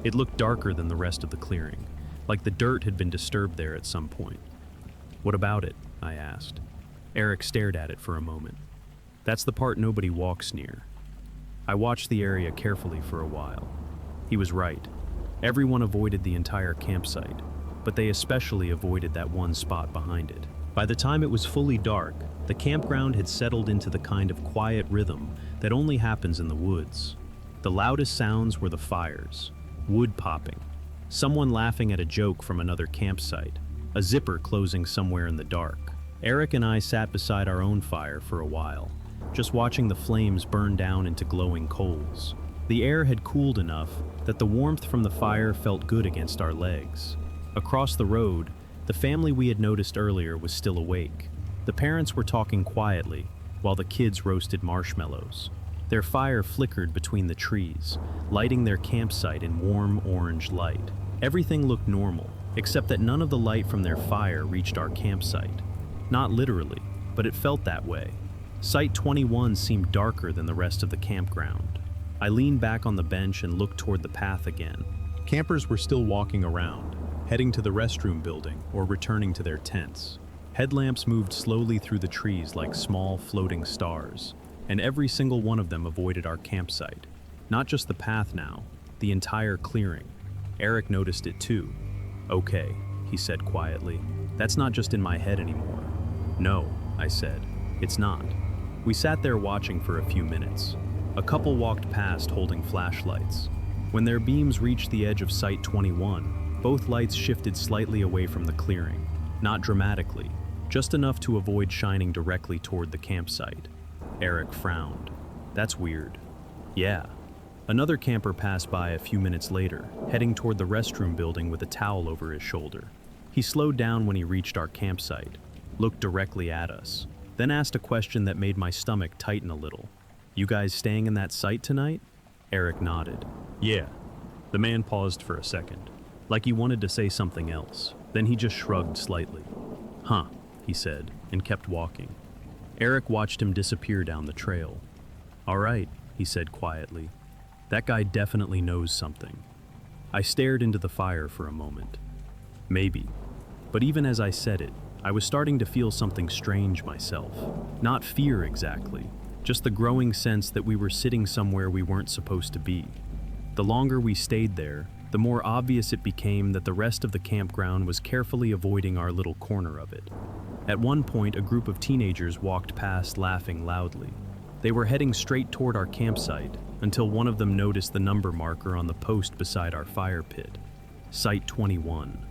A: It looked darker than the rest of the clearing, like the dirt had been disturbed there at some point. "What about it?" I asked. Eric stared at it for a moment. "That's the part nobody walks near." I watched the area carefully for a while. He was right. Everyone avoided the entire campsite, but they especially avoided that one spot behind it. By the time it was fully dark, the campground had settled into the kind of quiet rhythm that only happens in the woods. The loudest sounds were the fires, wood popping, someone laughing at a joke from another campsite, a zipper closing somewhere in the dark. Eric and I sat beside our own fire for a while, just watching the flames burn down into glowing coals. The air had cooled enough that the warmth from the fire felt good against our legs. Across the road, the family we had noticed earlier was still awake. The parents were talking quietly, while the kids roasted marshmallows. Their fire flickered between the trees, lighting their campsite in warm orange light. Everything looked normal, except that none of the light from their fire reached our campsite. Not literally, but it felt that way. Site 21 seemed darker than the rest of the campground. I leaned back on the bench and looked toward the path again. Campers were still walking around, heading to the restroom building or returning to their tents. Headlamps moved slowly through the trees like small floating stars, and every single one of them avoided our campsite. Not just the path now, the entire clearing. Eric noticed it too. "Okay," he said quietly. "That's not just in my head anymore." "No," I said. It's not. We sat there watching for a few minutes. A couple walked past holding flashlights. When their beams reached the edge of Site 21, both lights shifted slightly away from the clearing. Not dramatically, just enough to avoid shining directly toward the campsite. Eric frowned. That's weird. Yeah. Another camper passed by a few minutes later, heading toward the restroom building with a towel over his shoulder. He slowed down when he reached our campsite, looked directly at us, then asked a question that made my stomach tighten a little. You guys staying in that site tonight? Eric nodded. Yeah. The man paused for a second, like he wanted to say something else. Then he just shrugged slightly. Huh, he said, and kept walking. Eric watched him disappear down the trail. All right, he said quietly. That guy definitely knows something. I stared into the fire for a moment. Maybe. But even as I said it, I was starting to feel something strange myself. Not fear exactly, just the growing sense that we were sitting somewhere we weren't supposed to be. The longer we stayed there, the more obvious it became that the rest of the campground was carefully avoiding our little corner of it. At one point, a group of teenagers walked past laughing loudly. They were heading straight toward our campsite until one of them noticed the number marker on the post beside our fire pit. Site 21.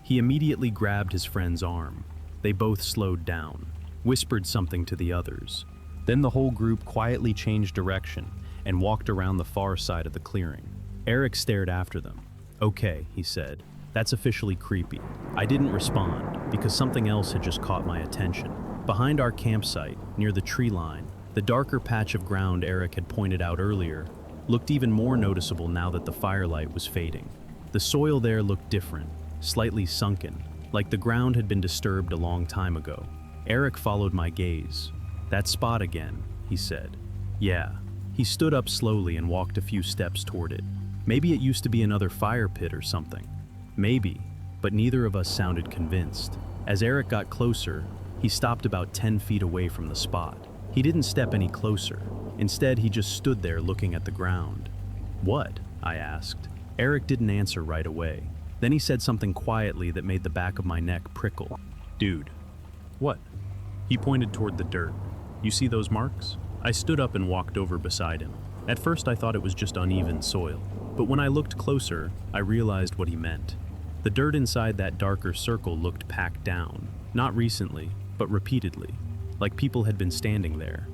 A: He immediately grabbed his friend's arm. They both slowed down, whispered something to the others. Then the whole group quietly changed direction and walked around the far side of the clearing. Eric stared after them. Okay, he said. That's officially creepy. I didn't respond because something else had just caught my attention. Behind our campsite, near the tree line, the darker patch of ground Eric had pointed out earlier looked even more noticeable now that the firelight was fading. The soil there looked different, slightly sunken, like the ground had been disturbed a long time ago. Eric followed my gaze. That spot again, he said. Yeah. He stood up slowly and walked a few steps toward it. Maybe it used to be another fire pit or something. Maybe, but neither of us sounded convinced. As Eric got closer, he stopped about 10 feet away from the spot. He didn't step any closer. Instead, he just stood there looking at the ground. What? I asked. Eric didn't answer right away. Then he said something quietly that made the back of my neck prickle. Dude. What? He pointed toward the dirt. You see those marks? I stood up and walked over beside him. At first I thought it was just uneven soil, but when I looked closer, I realized what he meant. The dirt inside that darker circle looked packed down, not recently, but repeatedly, like people had been standing there,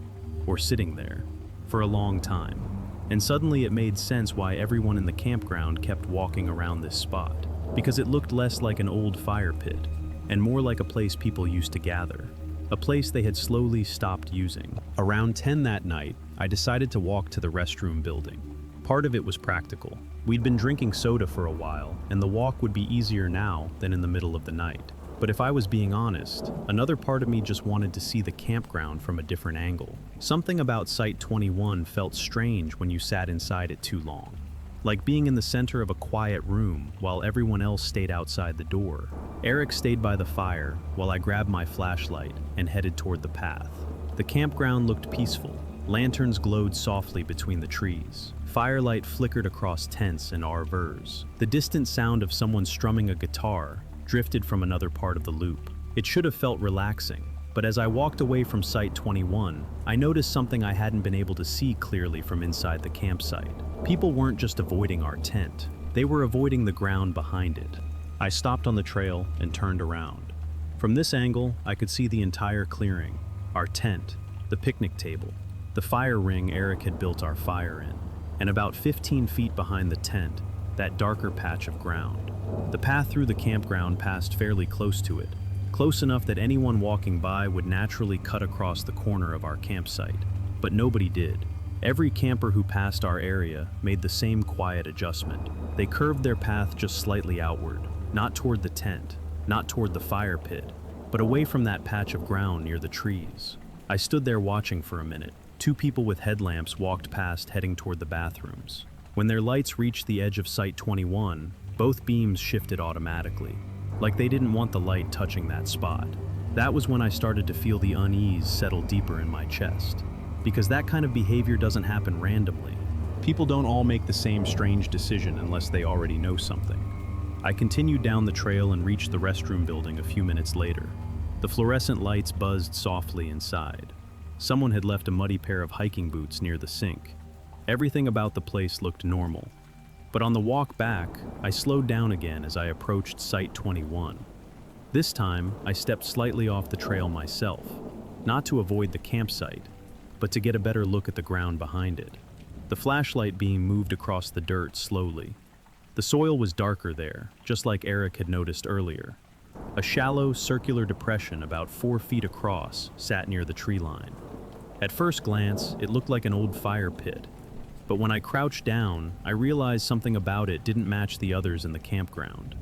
A: or sitting there, for a long time. And suddenly it made sense why everyone in the campground kept walking around this spot, because it looked less like an old fire pit, and more like a place people used to gather. A place they had slowly stopped using. Around 10 that night, I decided to walk to the restroom building. Part of it was practical. We'd been drinking soda for a while, and the walk would be easier now than in the middle of the night. But if I was being honest, another part of me just wanted to see the campground from a different angle. Something about Site 21 felt strange when you sat inside it too long. Like being in the center of a quiet room while everyone else stayed outside the door. Eric stayed by the fire while I grabbed my flashlight and headed toward the path. The campground looked peaceful. Lanterns glowed softly between the trees. Firelight flickered across tents and RVs. The distant sound of someone strumming a guitar drifted from another part of the loop. It should have felt relaxing, but as I walked away from Site 21, I noticed something I hadn't been able to see clearly from inside the campsite. People weren't just avoiding our tent, they were avoiding the ground behind it. I stopped on the trail and turned around. From this angle, I could see the entire clearing, our tent, the picnic table, the fire ring Eric had built our fire in, and about 15 feet behind the tent, that darker patch of ground. The path through the campground passed fairly close to it, close enough that anyone walking by would naturally cut across the corner of our campsite. But nobody did. Every camper who passed our area made the same quiet adjustment. They curved their path just slightly outward, not toward the tent, not toward the fire pit, but away from that patch of ground near the trees. I stood there watching for a minute. Two people with headlamps walked past heading toward the bathrooms. When their lights reached the edge of Site 21, both beams shifted automatically, like they didn't want the light touching that spot. That was when I started to feel the unease settle deeper in my chest, because that kind of behavior doesn't happen randomly. People don't all make the same strange decision unless they already know something. I continued down the trail and reached the restroom building a few minutes later. The fluorescent lights buzzed softly inside. Someone had left a muddy pair of hiking boots near the sink. Everything about the place looked normal. But on the walk back, I slowed down again as I approached Site 21. This time, I stepped slightly off the trail myself, not to avoid the campsite, but to get a better look at the ground behind it. The flashlight beam moved across the dirt slowly. The soil was darker there, just like Eric had noticed earlier. A shallow, circular depression about 4 feet across sat near the tree line. At first glance, it looked like an old fire pit. But when I crouched down, I realized something about it didn't match the others in the campground.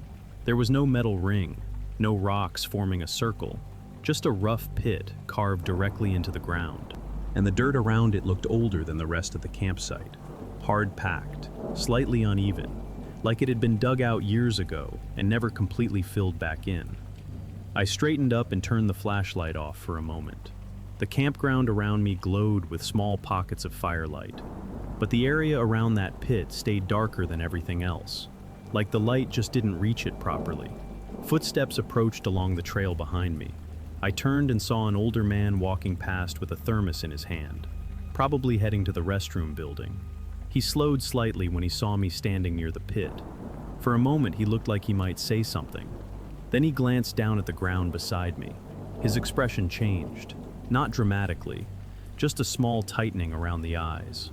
A: There was no metal ring, no rocks forming a circle, just a rough pit carved directly into the ground. And the dirt around it looked older than the rest of the campsite. Hard-packed, slightly uneven, like it had been dug out years ago and never completely filled back in. I straightened up and turned the flashlight off for a moment. The campground around me glowed with small pockets of firelight, but the area around that pit stayed darker than everything else, like the light just didn't reach it properly. Footsteps approached along the trail behind me. I turned and saw an older man walking past with a thermos in his hand, probably heading to the restroom building. He slowed slightly when he saw me standing near the pit. For a moment, he looked like he might say something. Then he glanced down at the ground beside me. His expression changed, not dramatically, just a small tightening around the eyes.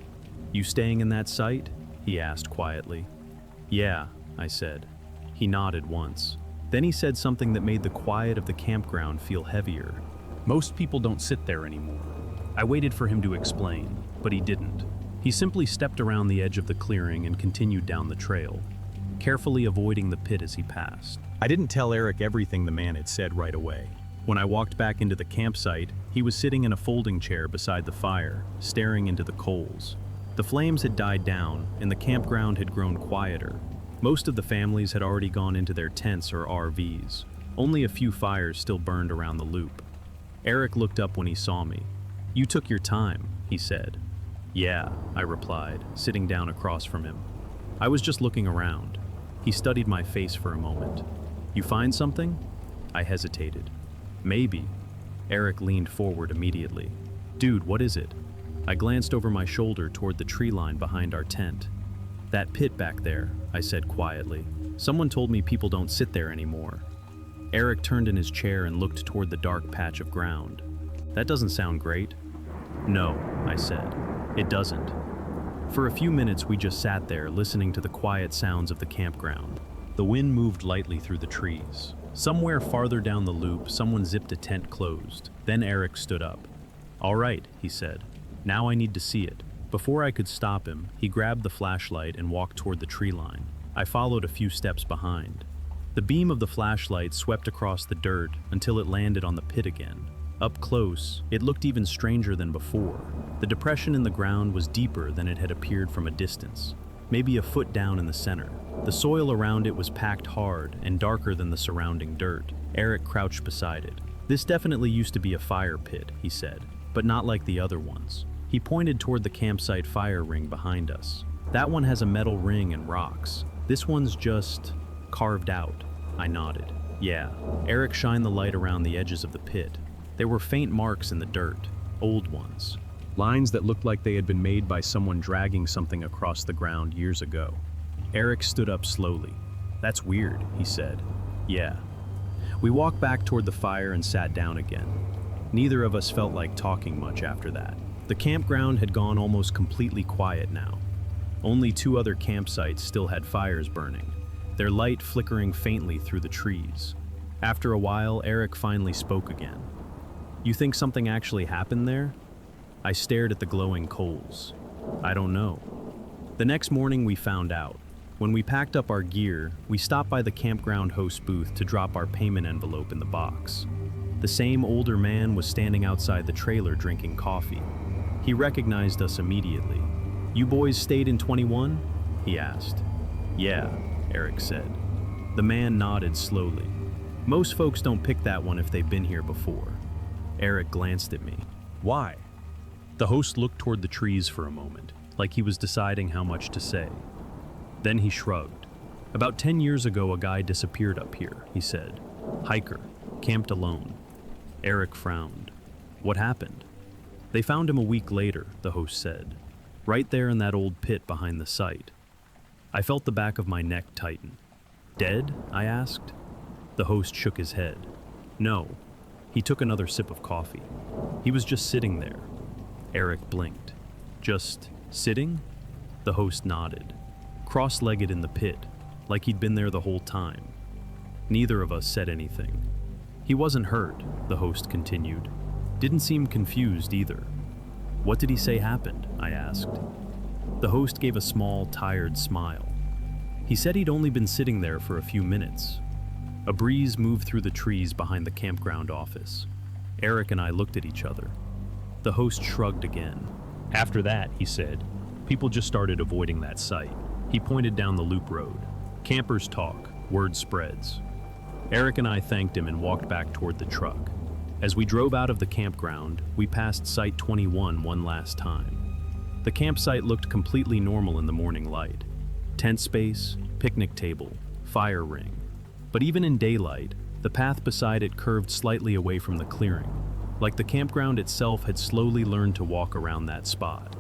A: "You staying in that site?" he asked quietly. "Yeah," I said. He nodded once. Then he said something that made the quiet of the campground feel heavier. "Most people don't sit there anymore." I waited for him to explain, but he didn't. He simply stepped around the edge of the clearing and continued down the trail, carefully avoiding the pit as he passed. I didn't tell Eric everything the man had said right away. When I walked back into the campsite, he was sitting in a folding chair beside the fire, staring into the coals. The flames had died down, and the campground had grown quieter. Most of the families had already gone into their tents or RVs. Only a few fires still burned around the loop. Eric looked up when he saw me. "You took your time," he said. "Yeah," I replied, sitting down across from him. "I was just looking around." He studied my face for a moment. "You find something?" I hesitated. "Maybe." Eric leaned forward immediately. "Dude, what is it?" I glanced over my shoulder toward the tree line behind our tent. "That pit back there," I said quietly. "Someone told me people don't sit there anymore." Eric turned in his chair and looked toward the dark patch of ground. "That doesn't sound great." "No," I said. "It doesn't." For a few minutes we just sat there listening to the quiet sounds of the campground. The wind moved lightly through the trees. Somewhere farther down the loop, someone zipped a tent closed. Then Eric stood up. "All right," he said. "Now I need to see it." Before I could stop him, he grabbed the flashlight and walked toward the tree line. I followed a few steps behind. The beam of the flashlight swept across the dirt until it landed on the pit again. Up close, it looked even stranger than before. The depression in the ground was deeper than it had appeared from a distance, maybe a foot down in the center. The soil around it was packed hard and darker than the surrounding dirt. Eric crouched beside it. "This definitely used to be a fire pit," he said, "but not like the other ones." He pointed toward the campsite fire ring behind us. "That one has a metal ring and rocks. This one's just carved out." I nodded. "Yeah." Eric shined the light around the edges of the pit. There were faint marks in the dirt, old ones. Lines that looked like they had been made by someone dragging something across the ground years ago. Eric stood up slowly. "That's weird," he said. "Yeah." We walked back toward the fire and sat down again. Neither of us felt like talking much after that. The campground had gone almost completely quiet now. Only 2 other campsites still had fires burning, their light flickering faintly through the trees. After a while, Eric finally spoke again. "You think something actually happened there?" I stared at the glowing coals. "I don't know." The next morning we found out. When we packed up our gear, we stopped by the campground host booth to drop our payment envelope in the box. The same older man was standing outside the trailer drinking coffee. He recognized us immediately. "You boys stayed in 21?" he asked. "Yeah," Eric said. The man nodded slowly. "Most folks don't pick that one if they've been here before." Eric glanced at me. "Why?" The host looked toward the trees for a moment, like he was deciding how much to say. Then he shrugged. "About 10 years ago, a guy disappeared up here," he said. "Hiker, camped alone. Eric frowned. What happened? They found him a week later, the host said. Right there in that old pit behind the site. I felt the back of my neck tighten. Dead? I asked. The host shook his head. No. He took another sip of coffee. He was just sitting there. Eric blinked. Just sitting? The host nodded. Cross-legged in the pit, like he'd been there the whole time. Neither of us said anything. He wasn't hurt, the host continued. Didn't seem confused either. What did he say happened? I asked. The host gave a small, tired smile. He said he'd only been sitting there for a few minutes. A breeze moved through the trees behind the campground office. Eric and I looked at each other. The host shrugged again. After that, he said, people just started avoiding that site. He pointed down the loop road. Campers talk, word spreads. Eric and I thanked him and walked back toward the truck. As we drove out of the campground, we passed Site 21 one last time. The campsite looked completely normal in the morning light. Tent space, picnic table, fire ring. But even in daylight, the path beside it curved slightly away from the clearing, like the campground itself had slowly learned to walk around that spot.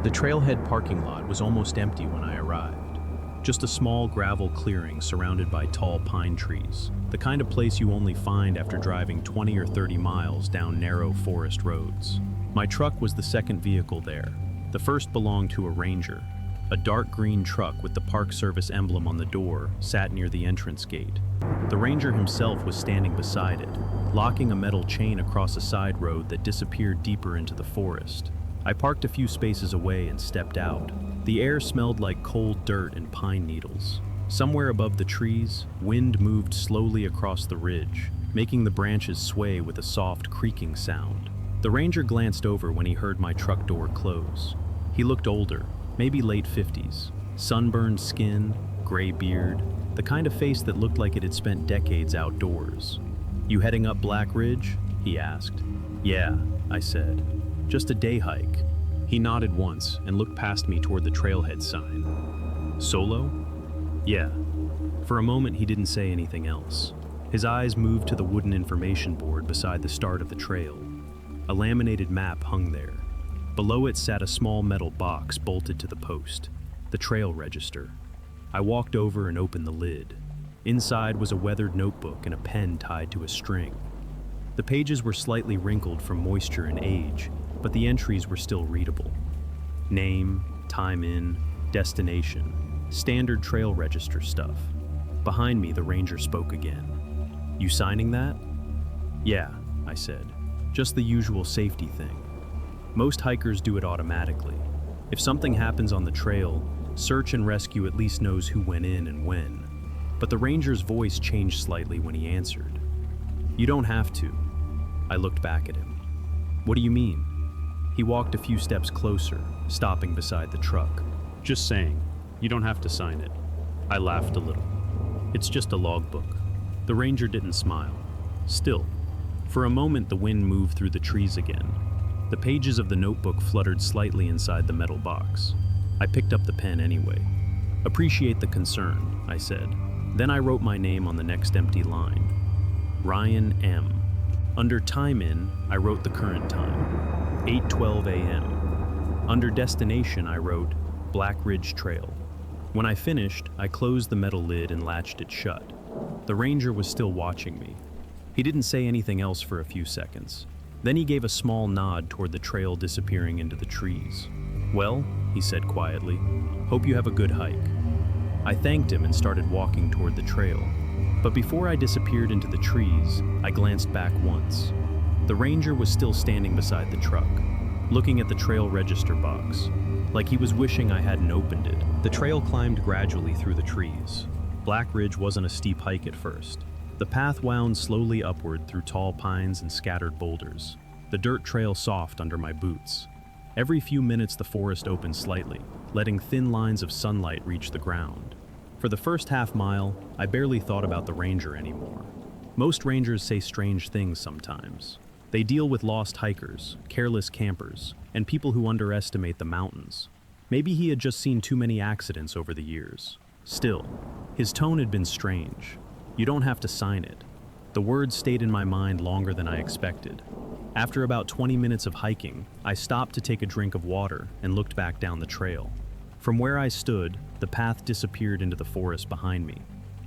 A: The trailhead parking lot was almost empty when I arrived. Just a small gravel clearing surrounded by tall pine trees, the kind of place you only find after driving 20 or 30 miles down narrow forest roads. My truck was the second vehicle there. The first belonged to a Ranger. A dark green truck with the Park Service emblem on the door sat near the entrance gate. The Ranger himself was standing beside it, locking a metal chain across a side road that disappeared deeper into the forest. I parked a few spaces away and stepped out. The air smelled like cold dirt and pine needles. Somewhere above the trees, wind moved slowly across the ridge, making the branches sway with a soft creaking sound. The Ranger glanced over when he heard my truck door close. He looked older, maybe late 50s. Sunburned skin, gray beard, the kind of face that looked like it had spent decades outdoors. You heading up Black Ridge? He asked. Yeah, I said. Just a day hike. He nodded once and looked past me toward the trailhead sign. Solo? Yeah. For a moment, he didn't say anything else. His eyes moved to the wooden information board beside the start of the trail. A laminated map hung there. Below it sat a small metal box bolted to the post, the trail register. I walked over and opened the lid. Inside was a weathered notebook and a pen tied to a string. The pages were slightly wrinkled from moisture and age, but the entries were still readable. Name, time in, destination, standard trail register stuff. Behind me, the Ranger spoke again. You signing that? Yeah, I said. Just the usual safety thing. Most hikers do it automatically. If something happens on the trail, search and rescue at least knows who went in and when. But the Ranger's voice changed slightly when he answered. You don't have to. I looked back at him. What do you mean? He walked a few steps closer, stopping beside the truck. Just saying, you don't have to sign it. I laughed a little. It's just a logbook. The Ranger didn't smile. Still, for a moment the wind moved through the trees again. The pages of the notebook fluttered slightly inside the metal box. I picked up the pen anyway. Appreciate the concern, I said. Then I wrote my name on the next empty line. Ryan M. Under time in, I wrote the current time. 8:12 a.m. Under destination, I wrote Black Ridge Trail. When I finished, I closed the metal lid and latched it shut. The Ranger was still watching me. He didn't say anything else for a few seconds. Then he gave a small nod toward the trail disappearing into the trees. Well, he said quietly, hope you have a good hike. I thanked him and started walking toward the trail. But before I disappeared into the trees, I glanced back once. The Ranger was still standing beside the truck, looking at the trail register box, like he was wishing I hadn't opened it. The trail climbed gradually through the trees. Black Ridge wasn't a steep hike at first. The path wound slowly upward through tall pines and scattered boulders, the dirt trail soft under my boots. Every few minutes the forest opened slightly, letting thin lines of sunlight reach the ground. For the first half mile, I barely thought about the Ranger anymore. Most Rangers say strange things sometimes. They deal with lost hikers, careless campers, and people who underestimate the mountains. Maybe he had just seen too many accidents over the years. Still, his tone had been strange. "You don't have to sign it." The words stayed in my mind longer than I expected. After about 20 minutes of hiking, I stopped to take a drink of water and looked back down the trail. From where I stood, the path disappeared into the forest behind me.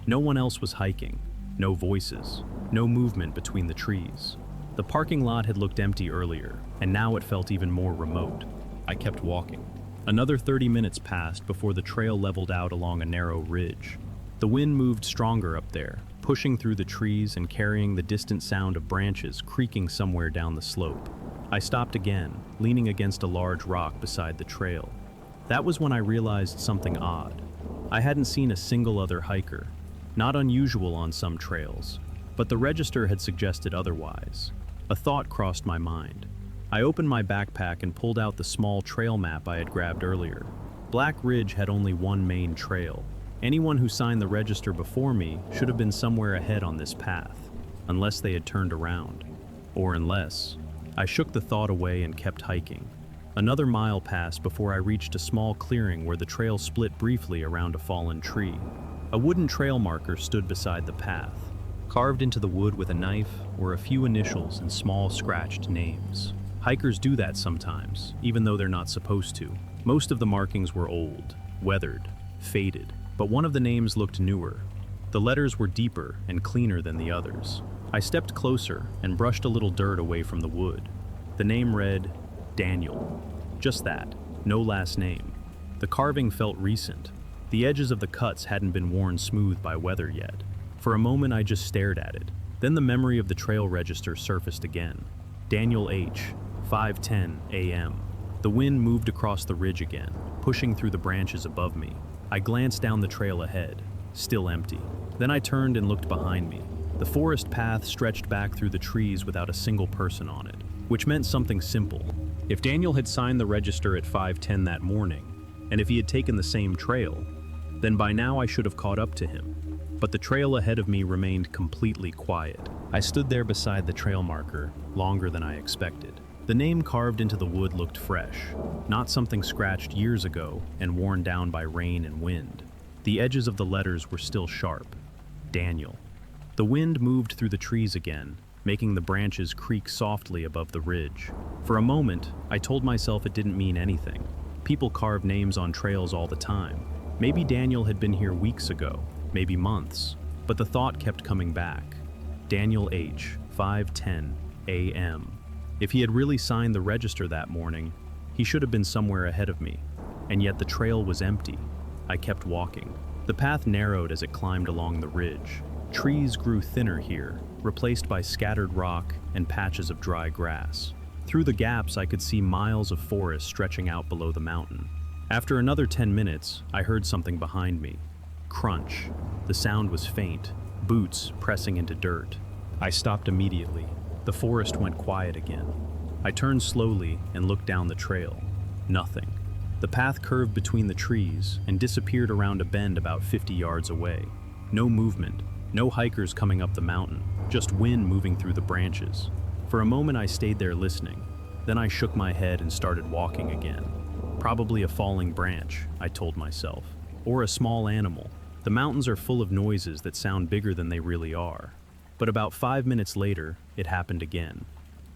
A: No one else was hiking. No voices. No movement between the trees. The parking lot had looked empty earlier, and now it felt even more remote. I kept walking. Another 30 minutes passed before the trail leveled out along a narrow ridge. The wind moved stronger up there, pushing through the trees and carrying the distant sound of branches creaking somewhere down the slope. I stopped again, leaning against a large rock beside the trail. That was when I realized something odd. I hadn't seen a single other hiker. Not unusual on some trails, but the register had suggested otherwise. A thought crossed my mind. I opened my backpack and pulled out the small trail map I had grabbed earlier. Black Ridge had only one main trail. Anyone who signed the register before me should have been somewhere ahead on this path, unless they had turned around. Or unless. I shook the thought away and kept hiking. Another mile passed before I reached a small clearing where the trail split briefly around a fallen tree. A wooden trail marker stood beside the path. Carved into the wood with a knife were a few initials and small scratched names. Hikers do that sometimes, even though they're not supposed to. Most of the markings were old, weathered, faded, but one of the names looked newer. The letters were deeper and cleaner than the others. I stepped closer and brushed a little dirt away from the wood. The name read, Daniel. Just that, no last name. The carving felt recent. The edges of the cuts hadn't been worn smooth by weather yet. For a moment I just stared at it. Then the memory of the trail register surfaced again. Daniel H., 5:10 a.m. The wind moved across the ridge again, pushing through the branches above me. I glanced down the trail ahead, still empty. Then I turned and looked behind me. The forest path stretched back through the trees without a single person on it, which meant something simple. If Daniel had signed the register at 5:10 that morning, and if he had taken the same trail, then by now I should have caught up to him. But the trail ahead of me remained completely quiet. I stood there beside the trail marker, longer than I expected. The name carved into the wood looked fresh, not something scratched years ago and worn down by rain and wind. The edges of the letters were still sharp. Daniel. The wind moved through the trees again, making the branches creak softly above the ridge. For a moment, I told myself it didn't mean anything. People carve names on trails all the time. Maybe Daniel had been here weeks ago, maybe months, but the thought kept coming back. Daniel H., 5:10 a.m. If he had really signed the register that morning, he should have been somewhere ahead of me, and yet the trail was empty. I kept walking. The path narrowed as it climbed along the ridge. Trees grew thinner here, replaced by scattered rock and patches of dry grass. Through the gaps, I could see miles of forest stretching out below the mountain. After another 10 minutes, I heard something behind me. Crunch. The sound was faint, boots pressing into dirt. I stopped immediately. The forest went quiet again. I turned slowly and looked down the trail. Nothing. The path curved between the trees and disappeared around a bend about 50 yards away. No movement, no hikers coming up the mountain, just wind moving through the branches. For a moment I stayed there listening. Then I shook my head and started walking again. Probably a falling branch, I told myself. Or a small animal. The mountains are full of noises that sound bigger than they really are. But about 5 minutes later, it happened again.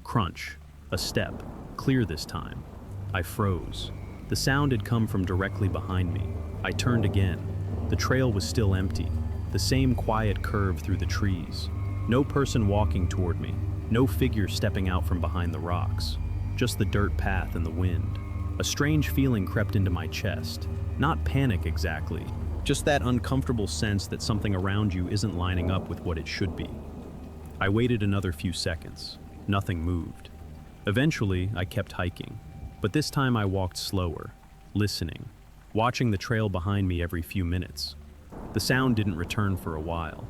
A: Crunch. A step. Clear this time. I froze. The sound had come from directly behind me. I turned again. The trail was still empty. The same quiet curve through the trees. No person walking toward me. No figure stepping out from behind the rocks. Just the dirt path and the wind. A strange feeling crept into my chest. Not panic exactly. Just that uncomfortable sense that something around you isn't lining up with what it should be. I waited another few seconds. Nothing moved. Eventually, I kept hiking. But this time I walked slower, listening, watching the trail behind me every few minutes. The sound didn't return for a while.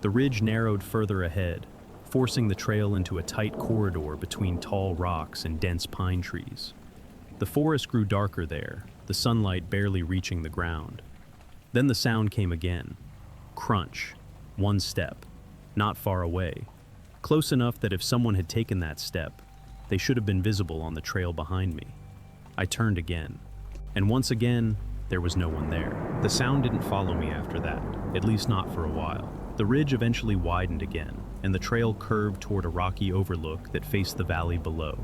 A: The ridge narrowed further ahead, forcing the trail into a tight corridor between tall rocks and dense pine trees. The forest grew darker there, the sunlight barely reaching the ground. Then the sound came again. Crunch. One step. Not far away. Close enough that if someone had taken that step, they should have been visible on the trail behind me. I turned again. And once again, there was no one there. The sound didn't follow me after that, at least not for a while. The ridge eventually widened again, and the trail curved toward a rocky overlook that faced the valley below.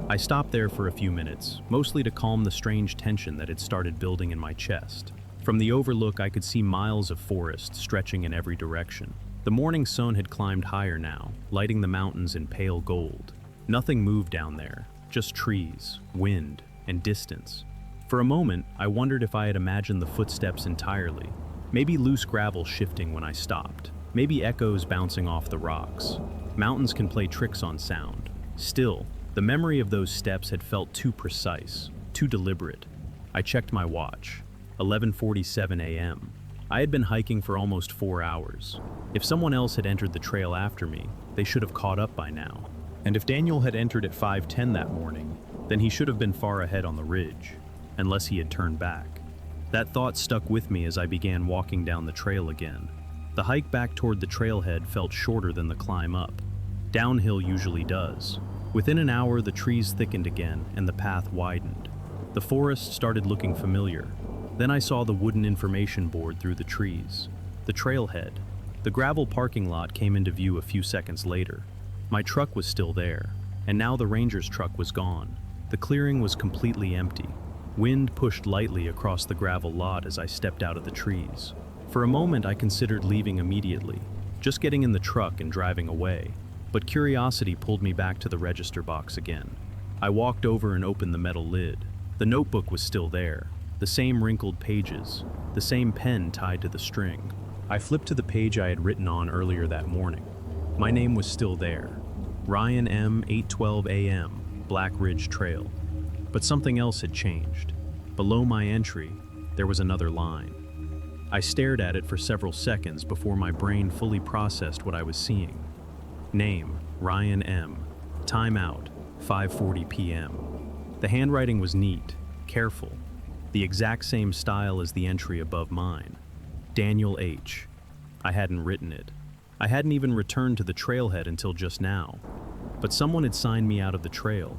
A: I stopped there for a few minutes, mostly to calm the strange tension that had started building in my chest. From the overlook, I could see miles of forest stretching in every direction. The morning sun had climbed higher now, lighting the mountains in pale gold. Nothing moved down there, just trees, wind, and distance. For a moment, I wondered if I had imagined the footsteps entirely. Maybe loose gravel shifting when I stopped. Maybe echoes bouncing off the rocks. Mountains can play tricks on sound. Still, the memory of those steps had felt too precise, too deliberate. I checked my watch. 11:47 a.m. I had been hiking for almost 4 hours. If someone else had entered the trail after me, they should have caught up by now. And if Daniel had entered at 5:10 that morning, then he should have been far ahead on the ridge, unless he had turned back. That thought stuck with me as I began walking down the trail again. The hike back toward the trailhead felt shorter than the climb up. Downhill usually does. Within an hour, the trees thickened again and the path widened. The forest started looking familiar. Then I saw the wooden information board through the trees. The trailhead. The gravel parking lot came into view a few seconds later. My truck was still there, and now the ranger's truck was gone. The clearing was completely empty. Wind pushed lightly across the gravel lot as I stepped out of the trees. For a moment, I considered leaving immediately, just getting in the truck and driving away. But curiosity pulled me back to the register box again. I walked over and opened the metal lid. The notebook was still there, the same wrinkled pages, the same pen tied to the string. I flipped to the page I had written on earlier that morning. My name was still there. Ryan M. 8:12 a.m., Black Ridge Trail. But something else had changed. Below my entry, there was another line. I stared at it for several seconds before my brain fully processed what I was seeing. Name, Ryan M. Time out, 5:40 p.m. The handwriting was neat, careful, the exact same style as the entry above mine. Daniel H. I hadn't written it. I hadn't even returned to the trailhead until just now. But someone had signed me out of the trail,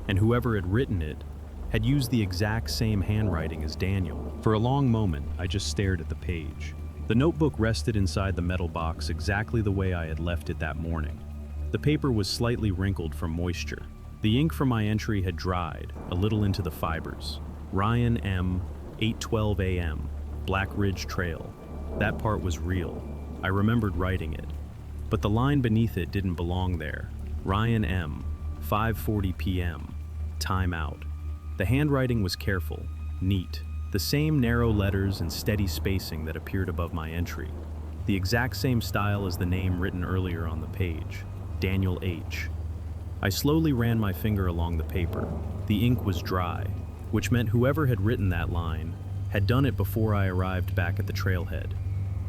A: and whoever had written it had used the exact same handwriting as Daniel. For a long moment, I just stared at the page. The notebook rested inside the metal box exactly the way I had left it that morning. The paper was slightly wrinkled from moisture. The ink from my entry had dried, a little into the fibers. Ryan M. 8:12 a.m., Black Ridge Trail. That part was real. I remembered writing it. But the line beneath it didn't belong there. Ryan M. 5:40 p.m. Time out. The handwriting was careful, neat, the same narrow letters and steady spacing that appeared above my entry. The exact same style as the name written earlier on the page, Daniel H. I slowly ran my finger along the paper. The ink was dry, which meant whoever had written that line had done it before I arrived back at the trailhead.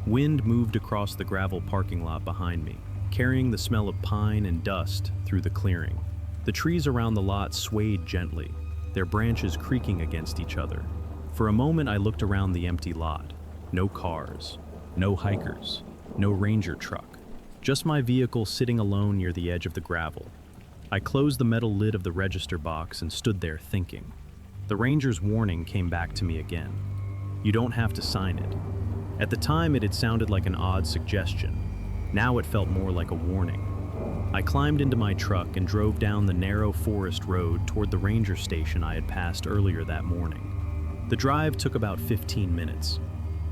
A: Wind moved across the gravel parking lot behind me, carrying the smell of pine and dust through the clearing. The trees around the lot swayed gently, their branches creaking against each other. For a moment, I looked around the empty lot. No cars, no hikers, no ranger truck. Just my vehicle sitting alone near the edge of the gravel. I closed the metal lid of the register box and stood there thinking. The ranger's warning came back to me again. You don't have to sign it. At the time, it had sounded like an odd suggestion. Now it felt more like a warning. I climbed into my truck and drove down the narrow forest road toward the ranger station I had passed earlier that morning. The drive took about 15 minutes.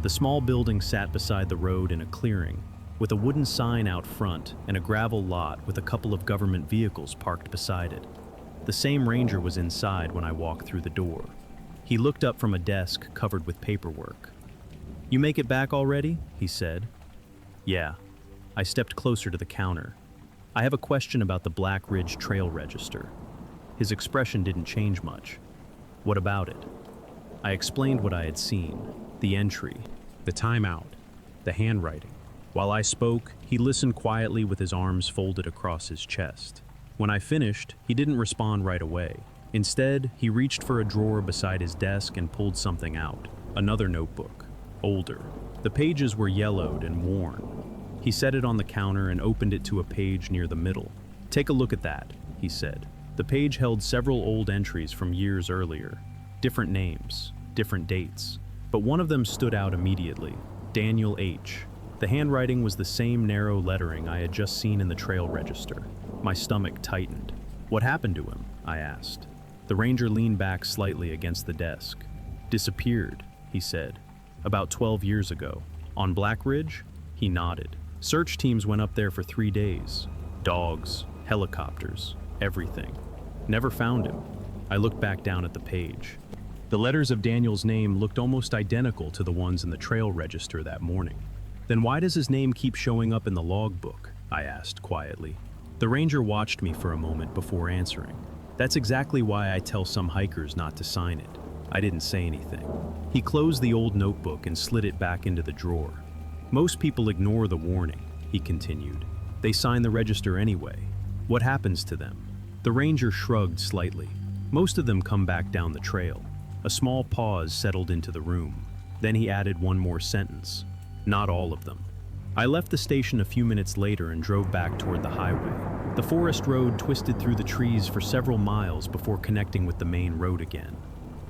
A: The small building sat beside the road in a clearing, with a wooden sign out front and a gravel lot with a couple of government vehicles parked beside it. The same ranger was inside when I walked through the door. He looked up from a desk covered with paperwork. "You make it back already?" he said. "Yeah." I stepped closer to the counter. "I have a question about the Black Ridge Trail Register." His expression didn't change much. "What about it?" I explained what I had seen, the entry, the timeout, the handwriting. While I spoke, he listened quietly with his arms folded across his chest. When I finished, he didn't respond right away. Instead, he reached for a drawer beside his desk and pulled something out, another notebook, older. The pages were yellowed and worn. He set it on the counter and opened it to a page near the middle. "Take a look at that," he said. The page held several old entries from years earlier. Different names, different dates. But one of them stood out immediately, Daniel H. The handwriting was the same narrow lettering I had just seen in the trail register. My stomach tightened. "What happened to him?" I asked. The ranger leaned back slightly against the desk. "Disappeared," he said. "About 12 years ago. On Black Ridge?" He nodded. "Search teams went up there for 3 days. Dogs, helicopters, everything. Never found him." I looked back down at the page. The letters of Daniel's name looked almost identical to the ones in the trail register that morning. "Then why does his name keep showing up in the logbook?" I asked quietly. The ranger watched me for a moment before answering. "That's exactly why I tell some hikers not to sign it." I didn't say anything. He closed the old notebook and slid it back into the drawer. "Most people ignore the warning," he continued. "They sign the register anyway. What happens to them?" The ranger shrugged slightly. "Most of them come back down the trail." A small pause settled into the room. Then he added one more sentence. "Not all of them." I left the station a few minutes later and drove back toward the highway. The forest road twisted through the trees for several miles before connecting with the main road again.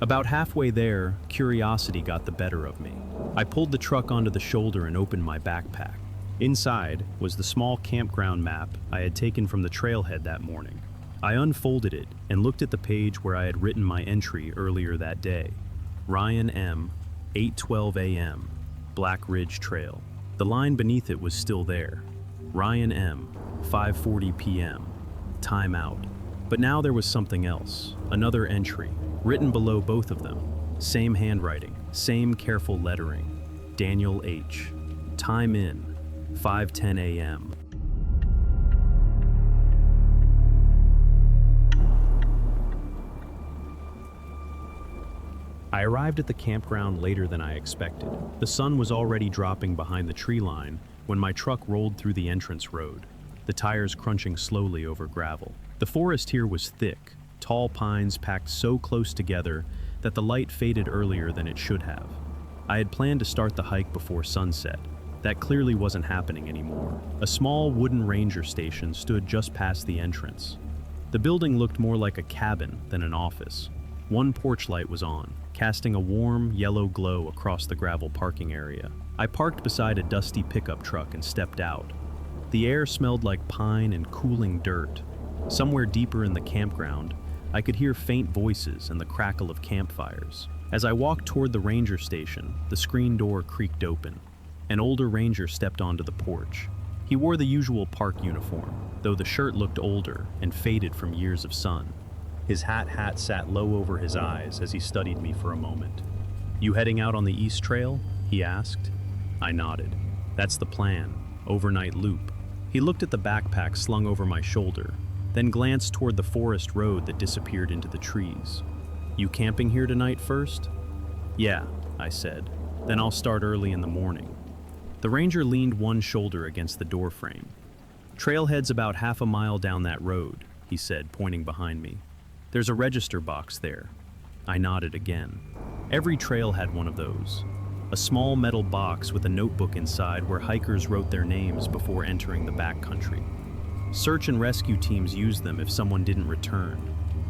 A: About halfway there, curiosity got the better of me. I pulled the truck onto the shoulder and opened my backpack. Inside was the small campground map I had taken from the trailhead that morning. I unfolded it and looked at the page where I had written my entry earlier that day. Ryan M., 8:12 a.m., Black Ridge Trail. The line beneath it was still there. Ryan M., 5:40 p.m., time out. But now there was something else, another entry, written below both of them. Same handwriting, same careful lettering. Daniel H., time in, 5:10 a.m. I arrived at the campground later than I expected. The sun was already dropping behind the tree line when my truck rolled through the entrance road, the tires crunching slowly over gravel. The forest here was thick, tall pines packed so close together that the light faded earlier than it should have. I had planned to start the hike before sunset. That clearly wasn't happening anymore. A small wooden ranger station stood just past the entrance. The building looked more like a cabin than an office. One porch light was on, casting a warm, yellow glow across the gravel parking area. I parked beside a dusty pickup truck and stepped out. The air smelled like pine and cooling dirt. Somewhere deeper in the campground, I could hear faint voices and the crackle of campfires. As I walked toward the ranger station, the screen door creaked open. An older ranger stepped onto the porch. He wore the usual park uniform, though the shirt looked older and faded from years of sun. His hat sat low over his eyes as he studied me for a moment. "You heading out on the East Trail?" he asked. I nodded. "That's the plan. Overnight loop." He looked at the backpack slung over my shoulder, then glanced toward the forest road that disappeared into the trees. "You camping here tonight first?" "Yeah," I said. "Then I'll start early in the morning." The ranger leaned one shoulder against the doorframe. "Trailhead's about half a mile down that road," he said, pointing behind me. "There's a register box there." I nodded again. Every trail had one of those. A small metal box with a notebook inside where hikers wrote their names before entering the backcountry. Search and rescue teams used them if someone didn't return.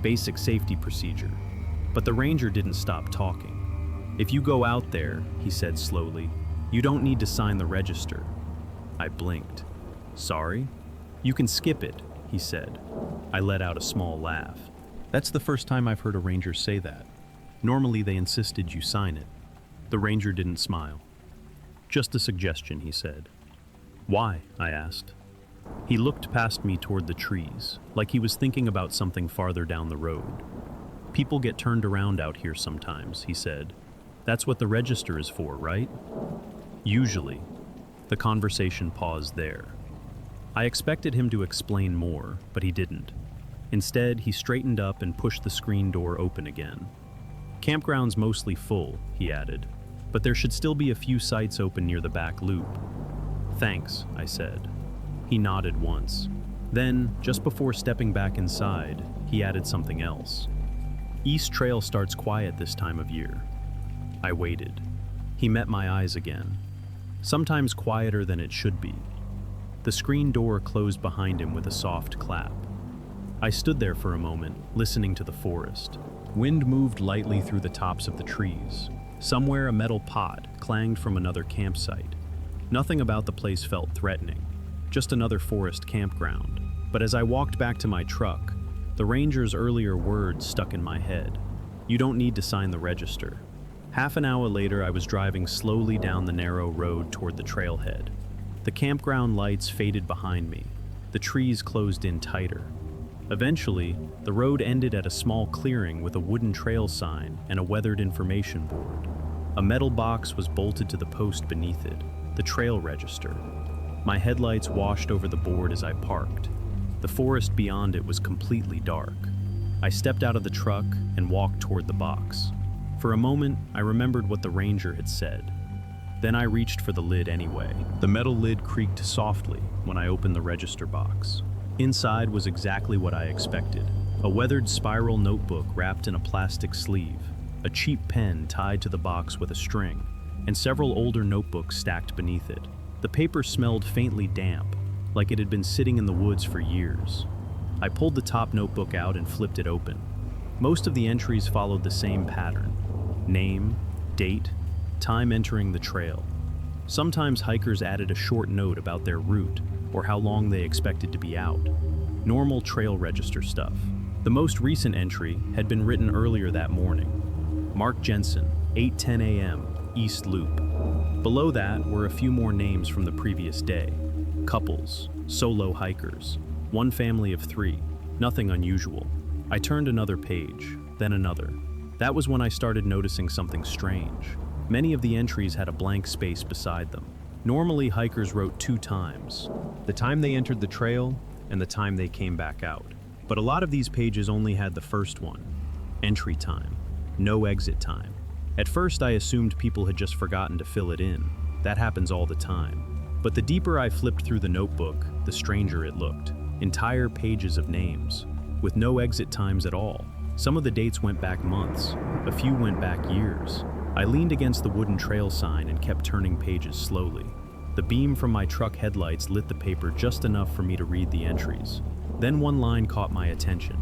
A: Basic safety procedure. But the ranger didn't stop talking. "If you go out there," he said slowly, "you don't need to sign the register." I blinked. "Sorry?" "You can skip it," he said. I let out a small laugh. That's the first time I've heard a ranger say that. Normally they insisted you sign it. The ranger didn't smile. "Just a suggestion," he said. "Why?" I asked. He looked past me toward the trees, like he was thinking about something farther down the road. "People get turned around out here sometimes," he said. "That's what the register is for, right?" "Usually." The conversation paused there. I expected him to explain more, but he didn't. Instead, he straightened up and pushed the screen door open again. "Campground's mostly full," he added, "but there should still be a few sites open near the back loop." "Thanks," I said. He nodded once. Then, just before stepping back inside, he added something else. "East Trail starts quiet this time of year." I waited. He met my eyes again. Sometimes quieter than it should be. The screen door closed behind him with a soft clap. I stood there for a moment, listening to the forest. Wind moved lightly through the tops of the trees. Somewhere a metal pot clanged from another campsite. Nothing about the place felt threatening, just another forest campground. But as I walked back to my truck, the ranger's earlier words stuck in my head. You don't need to sign the register. Half an hour later, I was driving slowly down the narrow road toward the trailhead. The campground lights faded behind me. The trees closed in tighter. Eventually, the road ended at a small clearing with a wooden trail sign and a weathered information board. A metal box was bolted to the post beneath it, the trail register. My headlights washed over the board as I parked. The forest beyond it was completely dark. I stepped out of the truck and walked toward the box. For a moment, I remembered what the ranger had said. Then I reached for the lid anyway. The metal lid creaked softly when I opened the register box. Inside was exactly what I expected. A weathered spiral notebook wrapped in a plastic sleeve, a cheap pen tied to the box with a string, and several older notebooks stacked beneath it. The paper smelled faintly damp, like it had been sitting in the woods for years. I pulled the top notebook out and flipped it open. Most of the entries followed the same pattern: name, date, time entering the trail. Sometimes hikers added a short note about their route or how long they expected to be out. Normal trail register stuff. The most recent entry had been written earlier that morning. Mark Jensen, 8:10 a.m., East Loop. Below that were a few more names from the previous day. Couples, solo hikers, one family of 3, nothing unusual. I turned another page, then another. That was when I started noticing something strange. Many of the entries had a blank space beside them. Normally, hikers wrote 2 times: the time they entered the trail and the time they came back out. But a lot of these pages only had the first one: entry time, no exit time. At first, I assumed people had just forgotten to fill it in. That happens all the time. But the deeper I flipped through the notebook, the stranger it looked. Entire pages of names, with no exit times at all. Some of the dates went back months, a few went back years. I leaned against the wooden trail sign and kept turning pages slowly. The beam from my truck headlights lit the paper just enough for me to read the entries. Then one line caught my attention: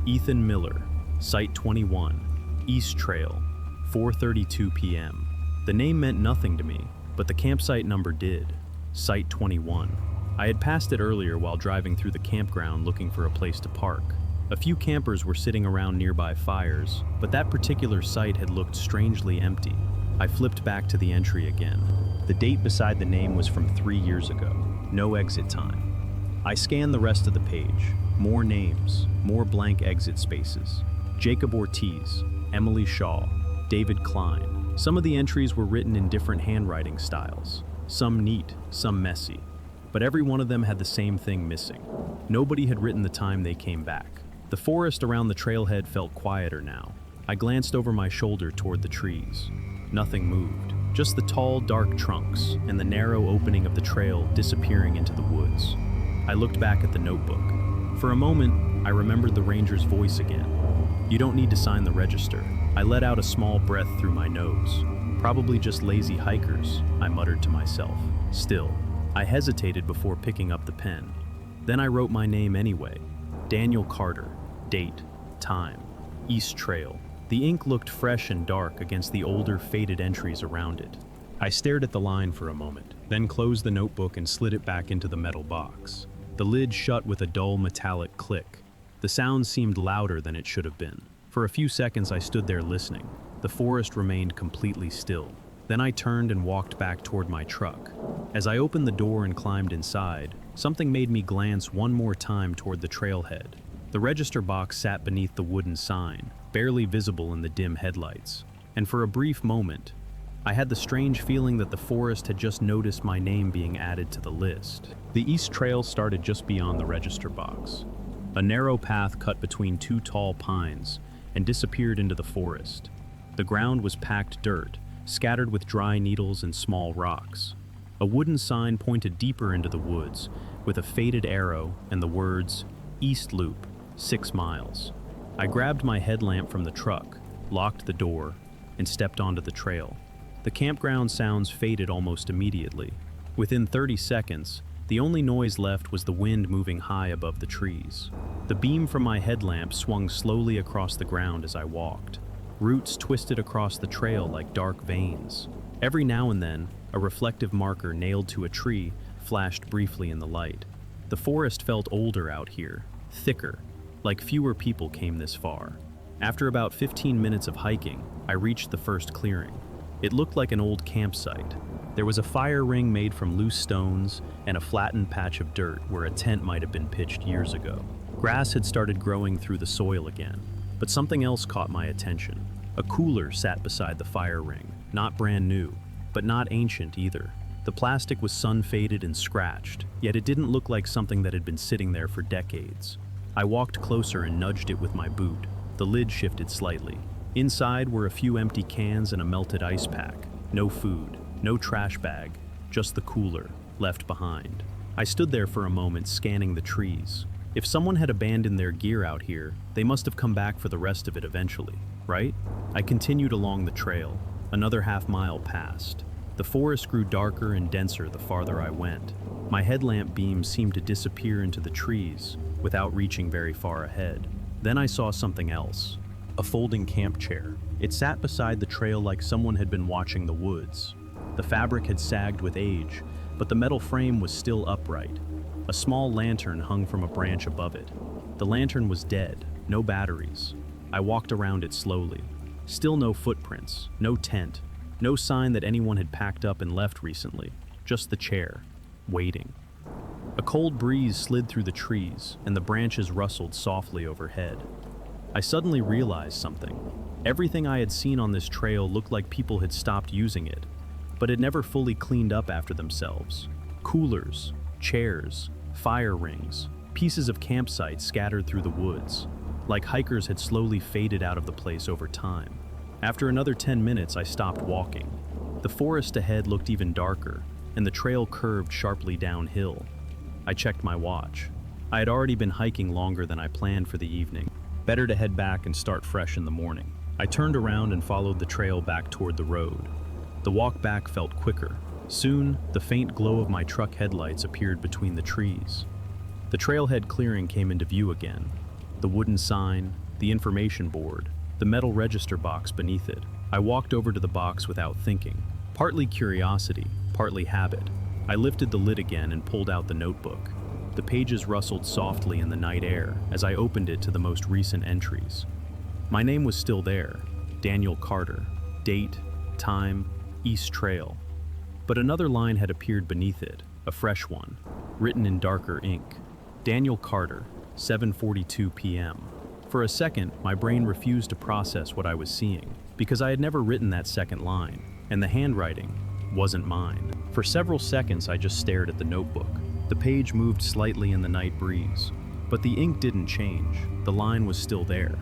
A: Ethan Miller, Site 21, East Trail, 4:32 p.m. The name meant nothing to me, but the campsite number did: Site 21. I had passed it earlier while driving through the campground looking for a place to park. A few campers were sitting around nearby fires, but that particular site had looked strangely empty. I flipped back to the entry again. The date beside the name was from 3 years ago. No exit time. I scanned the rest of the page. More names, more blank exit spaces. Jacob Ortiz, Emily Shaw, David Klein. Some of the entries were written in different handwriting styles. Some neat, some messy. But every one of them had the same thing missing. Nobody had written the time they came back. The forest around the trailhead felt quieter now. I glanced over my shoulder toward the trees. Nothing moved, just the tall, dark trunks and the narrow opening of the trail disappearing into the woods. I looked back at the notebook. For a moment, I remembered the ranger's voice again. You don't need to sign the register. I let out a small breath through my nose. Probably just lazy hikers, I muttered to myself. Still, I hesitated before picking up the pen. Then I wrote my name anyway. Daniel Carter, date, time, East Trail. The ink looked fresh and dark against the older, faded entries around it. I stared at the line for a moment, then closed the notebook and slid it back into the metal box. The lid shut with a dull metallic click. The sound seemed louder than it should have been. For a few seconds I stood there listening. The forest remained completely still. Then I turned and walked back toward my truck. As I opened the door and climbed inside, something made me glance one more time toward the trailhead. The register box sat beneath the wooden sign, barely visible in the dim headlights. And for a brief moment, I had the strange feeling that the forest had just noticed my name being added to the list. The East Trail started just beyond the register box. A narrow path cut between 2 tall pines and disappeared into the forest. The ground was packed dirt, scattered with dry needles and small rocks. A wooden sign pointed deeper into the woods, with a faded arrow and the words, East Loop, 6 miles. I grabbed my headlamp from the truck, locked the door, and stepped onto the trail. The campground sounds faded almost immediately. Within 30 seconds, The only noise left was the wind moving high above the trees. The beam from my headlamp swung slowly across the ground as I walked. Roots twisted across the trail like dark veins. Every now and then, a reflective marker nailed to a tree flashed briefly in the light. The forest felt older out here, thicker, like fewer people came this far. After about 15 minutes of hiking, I reached the first clearing. It looked like an old campsite. There was a fire ring made from loose stones and a flattened patch of dirt where a tent might have been pitched years ago. Grass had started growing through the soil again, but something else caught my attention. A cooler sat beside the fire ring, not brand new, but not ancient either. The plastic was sun-faded and scratched, yet it didn't look like something that had been sitting there for decades. I walked closer and nudged it with my boot. The lid shifted slightly. Inside were a few empty cans and a melted ice pack. No food, no trash bag, just the cooler, left behind. I stood there for a moment scanning the trees. If someone had abandoned their gear out here, they must have come back for the rest of it eventually, right? I continued along the trail. Another half-mile passed. The forest grew darker and denser the farther I went. My headlamp beam seemed to disappear into the trees without reaching very far ahead. Then I saw something else. A folding camp chair. It sat beside the trail like someone had been watching the woods. The fabric had sagged with age, but the metal frame was still upright. A small lantern hung from a branch above it. The lantern was dead, no batteries. I walked around it slowly. Still no footprints, no tent, no sign that anyone had packed up and left recently. Just the chair, waiting. A cold breeze slid through the trees, and the branches rustled softly overhead. I suddenly realized something. Everything I had seen on this trail looked like people had stopped using it, but had never fully cleaned up after themselves. Coolers, chairs, fire rings, pieces of campsites scattered through the woods, like hikers had slowly faded out of the place over time. After another 10 minutes, I stopped walking. The forest ahead looked even darker, and the trail curved sharply downhill. I checked my watch. I had already been hiking longer than I planned for the evening. Better to head back and start fresh in the morning. I turned around and followed the trail back toward the road. The walk back felt quicker. Soon, the faint glow of my truck headlights appeared between the trees. The trailhead clearing came into view again. The wooden sign, the information board, the metal register box beneath it. I walked over to the box without thinking. Partly curiosity, partly habit. I lifted the lid again and pulled out the notebook. The pages rustled softly in the night air as I opened it to the most recent entries. My name was still there, Daniel Carter. Date, time, East Trail. But another line had appeared beneath it, a fresh one, written in darker ink. Daniel Carter, 7:42 p.m. For a second, my brain refused to process what I was seeing, because I had never written that second line, and the handwriting wasn't mine. For several seconds, I just stared at the notebook. The page moved slightly in the night breeze, but the ink didn't change. The line was still there.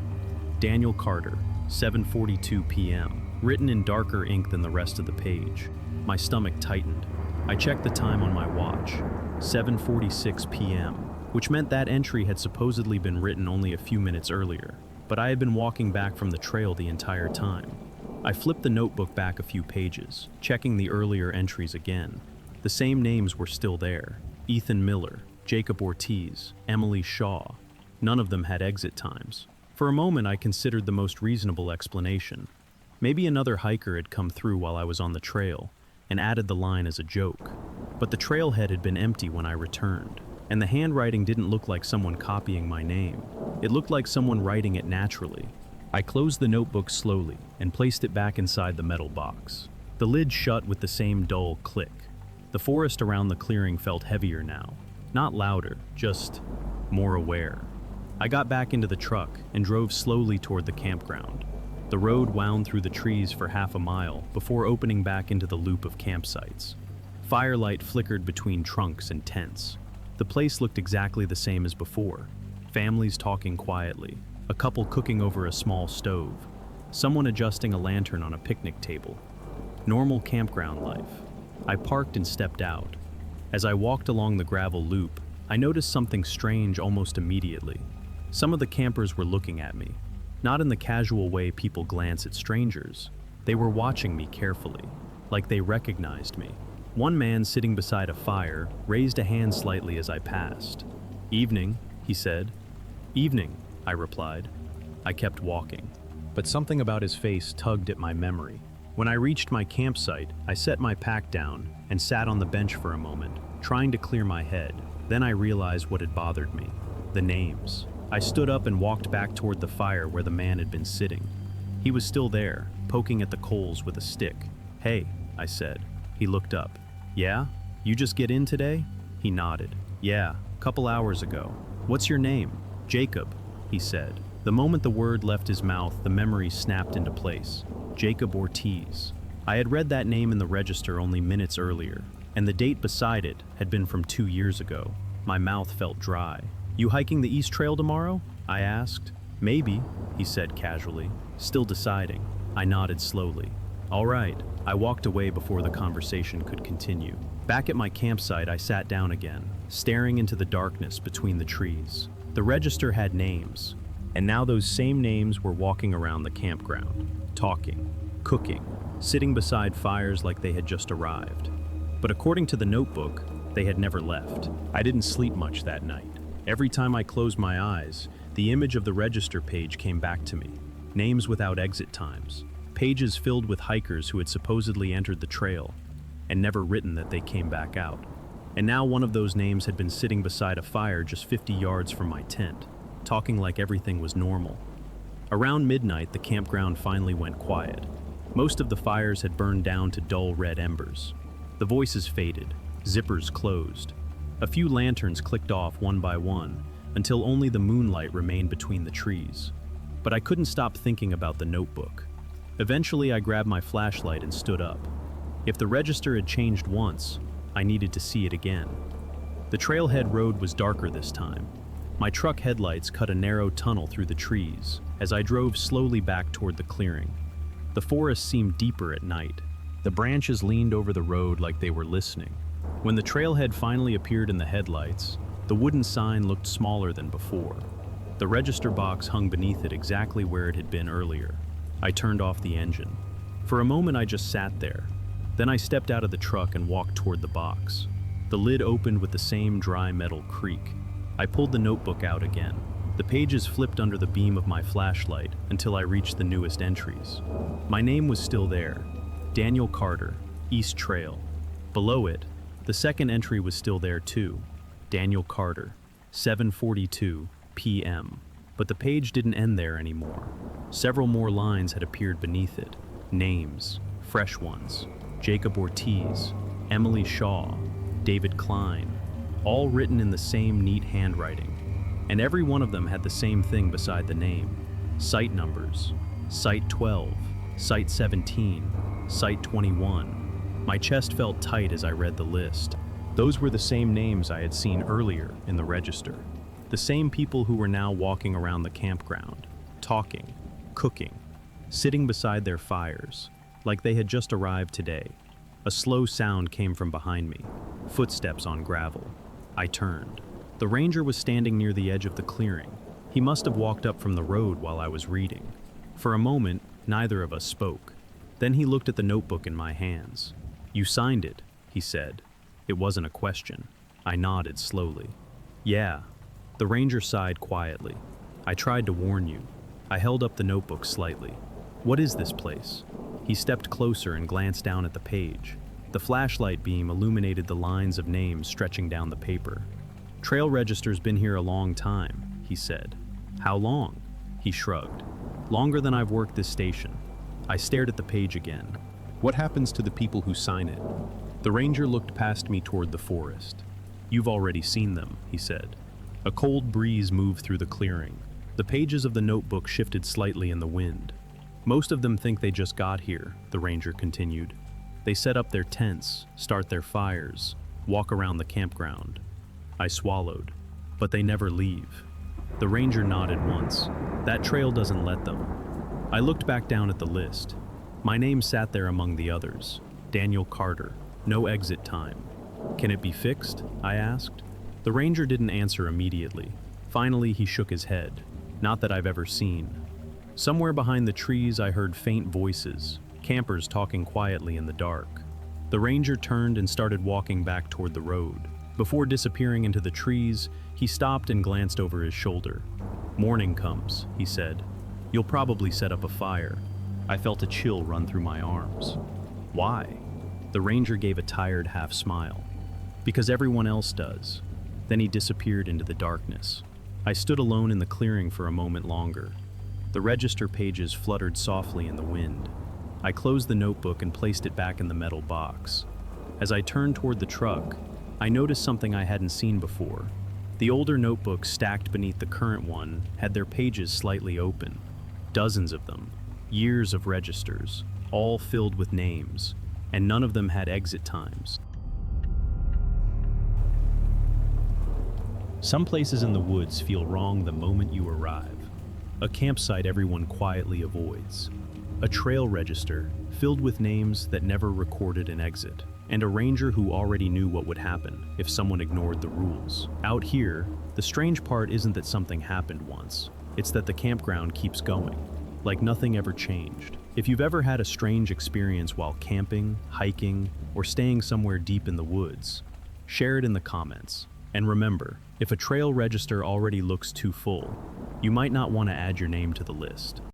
A: Daniel Carter, 7:42 p.m., written in darker ink than the rest of the page. My stomach tightened. I checked the time on my watch, 7:46 p.m., which meant that entry had supposedly been written only a few minutes earlier, but I had been walking back from the trail the entire time. I flipped the notebook back a few pages, checking the earlier entries again. The same names were still there: Ethan Miller, Jacob Ortiz, Emily Shaw. None of them had exit times. For a moment, I considered the most reasonable explanation. Maybe another hiker had come through while I was on the trail and added the line as a joke. But the trailhead had been empty when I returned, and the handwriting didn't look like someone copying my name. It looked like someone writing it naturally. I closed the notebook slowly and placed it back inside the metal box. The lid shut with the same dull click. The forest around the clearing felt heavier now. Not louder, just more aware. I got back into the truck and drove slowly toward the campground. The road wound through the trees for half a mile before opening back into the loop of campsites. Firelight flickered between trunks and tents. The place looked exactly the same as before. Families talking quietly, a couple cooking over a small stove, someone adjusting a lantern on a picnic table. Normal campground life. I parked and stepped out. As I walked along the gravel loop, I noticed something strange almost immediately. Some of the campers were looking at me, not in the casual way people glance at strangers. They were watching me carefully, like they recognized me. One man sitting beside a fire raised a hand slightly as I passed. "Evening," he said. "Evening," I replied. I kept walking, but something about his face tugged at my memory. When I reached my campsite, I set my pack down and sat on the bench for a moment, trying to clear my head. Then I realized what had bothered me: the names. I stood up and walked back toward the fire where the man had been sitting. He was still there, poking at the coals with a stick. "Hey," I said. He looked up. "Yeah? You just get in today?" He nodded. "Yeah, couple hours ago." "What's your name?" "Jacob," he said. The moment the word left his mouth, the memory snapped into place. Jacob Ortiz. I had read that name in the register only minutes earlier, and the date beside it had been from 2 years ago. My mouth felt dry. "You hiking the East Trail tomorrow?" I asked. "Maybe," he said casually, still deciding. I nodded slowly. "All right." I walked away before the conversation could continue. Back at my campsite, I sat down again, staring into the darkness between the trees. The register had names, and now those same names were walking around the campground, talking, cooking, sitting beside fires like they had just arrived. But according to the notebook, they had never left. I didn't sleep much that night. Every time I closed my eyes, the image of the register page came back to me. Names without exit times. Pages filled with hikers who had supposedly entered the trail and never written that they came back out. And now one of those names had been sitting beside a fire just 50 yards from my tent, talking like everything was normal. Around midnight, the campground finally went quiet. Most of the fires had burned down to dull red embers. The voices faded, zippers closed. A few lanterns clicked off one by one, until only the moonlight remained between the trees. But I couldn't stop thinking about the notebook. Eventually, I grabbed my flashlight and stood up. If the register had changed once, I needed to see it again. The trailhead road was darker this time. My truck headlights cut a narrow tunnel through the trees as I drove slowly back toward the clearing. The forest seemed deeper at night. The branches leaned over the road like they were listening. When the trailhead finally appeared in the headlights, the wooden sign looked smaller than before. The register box hung beneath it exactly where it had been earlier. I turned off the engine. For a moment, I just sat there. Then I stepped out of the truck and walked toward the box. The lid opened with the same dry metal creak. I pulled the notebook out again. The pages flipped under the beam of my flashlight until I reached the newest entries. My name was still there: Daniel Carter, East Trail. Below it, the second entry was still there too: Daniel Carter, 7:42 p.m. But the page didn't end there anymore. Several more lines had appeared beneath it. Names, fresh ones: Jacob Ortiz, Emily Shaw, David Klein, all written in the same neat handwriting. And every one of them had the same thing beside the name: site numbers, Site 12, Site 17, Site 21. My chest felt tight as I read the list. Those were the same names I had seen earlier in the register. The same people who were now walking around the campground, talking, cooking, sitting beside their fires, like they had just arrived today. A slow sound came from behind me, footsteps on gravel. I turned. The ranger was standing near the edge of the clearing. He must have walked up from the road while I was reading. For a moment, neither of us spoke. Then he looked at the notebook in my hands. "You signed it," he said. It wasn't a question. I nodded slowly. "Yeah." The ranger sighed quietly. "I tried to warn you." I held up the notebook slightly. "What is this place?" He stepped closer and glanced down at the page. The flashlight beam illuminated the lines of names stretching down the paper. "Trail register's been here a long time," he said. "How long?" He shrugged. "Longer than I've worked this station." I stared at the page again. "What happens to the people who sign it?" The ranger looked past me toward the forest. "You've already seen them," he said. A cold breeze moved through the clearing. The pages of the notebook shifted slightly in the wind. "Most of them think they just got here," the ranger continued. "They set up their tents, start their fires, walk around the campground." I swallowed. "But they never leave." The ranger nodded once. "That trail doesn't let them." I looked back down at the list. My name sat there among the others: Daniel Carter, no exit time. "Can it be fixed?" I asked. The ranger didn't answer immediately. Finally, he shook his head. "Not that I've ever seen." Somewhere behind the trees, I heard faint voices, campers talking quietly in the dark. The ranger turned and started walking back toward the road. Before disappearing into the trees, he stopped and glanced over his shoulder. "Morning comes," he said. "You'll probably set up a fire." I felt a chill run through my arms. "Why?" The ranger gave a tired half smile. "Because everyone else does." Then he disappeared into the darkness. I stood alone in the clearing for a moment longer. The register pages fluttered softly in the wind. I closed the notebook and placed it back in the metal box. As I turned toward the truck, I noticed something I hadn't seen before. The older notebooks stacked beneath the current one had their pages slightly open. Dozens of them, years of registers, all filled with names, and none of them had exit times. Some places in the woods feel wrong the moment you arrive. A campsite everyone quietly avoids. A trail register filled with names that never recorded an exit. And a ranger who already knew what would happen if someone ignored the rules. Out here, the strange part isn't that something happened once. It's that the campground keeps going, like nothing ever changed. If you've ever had a strange experience while camping, hiking, or staying somewhere deep in the woods, share it in the comments. And remember, if a trail register already looks too full, you might not want to add your name to the list.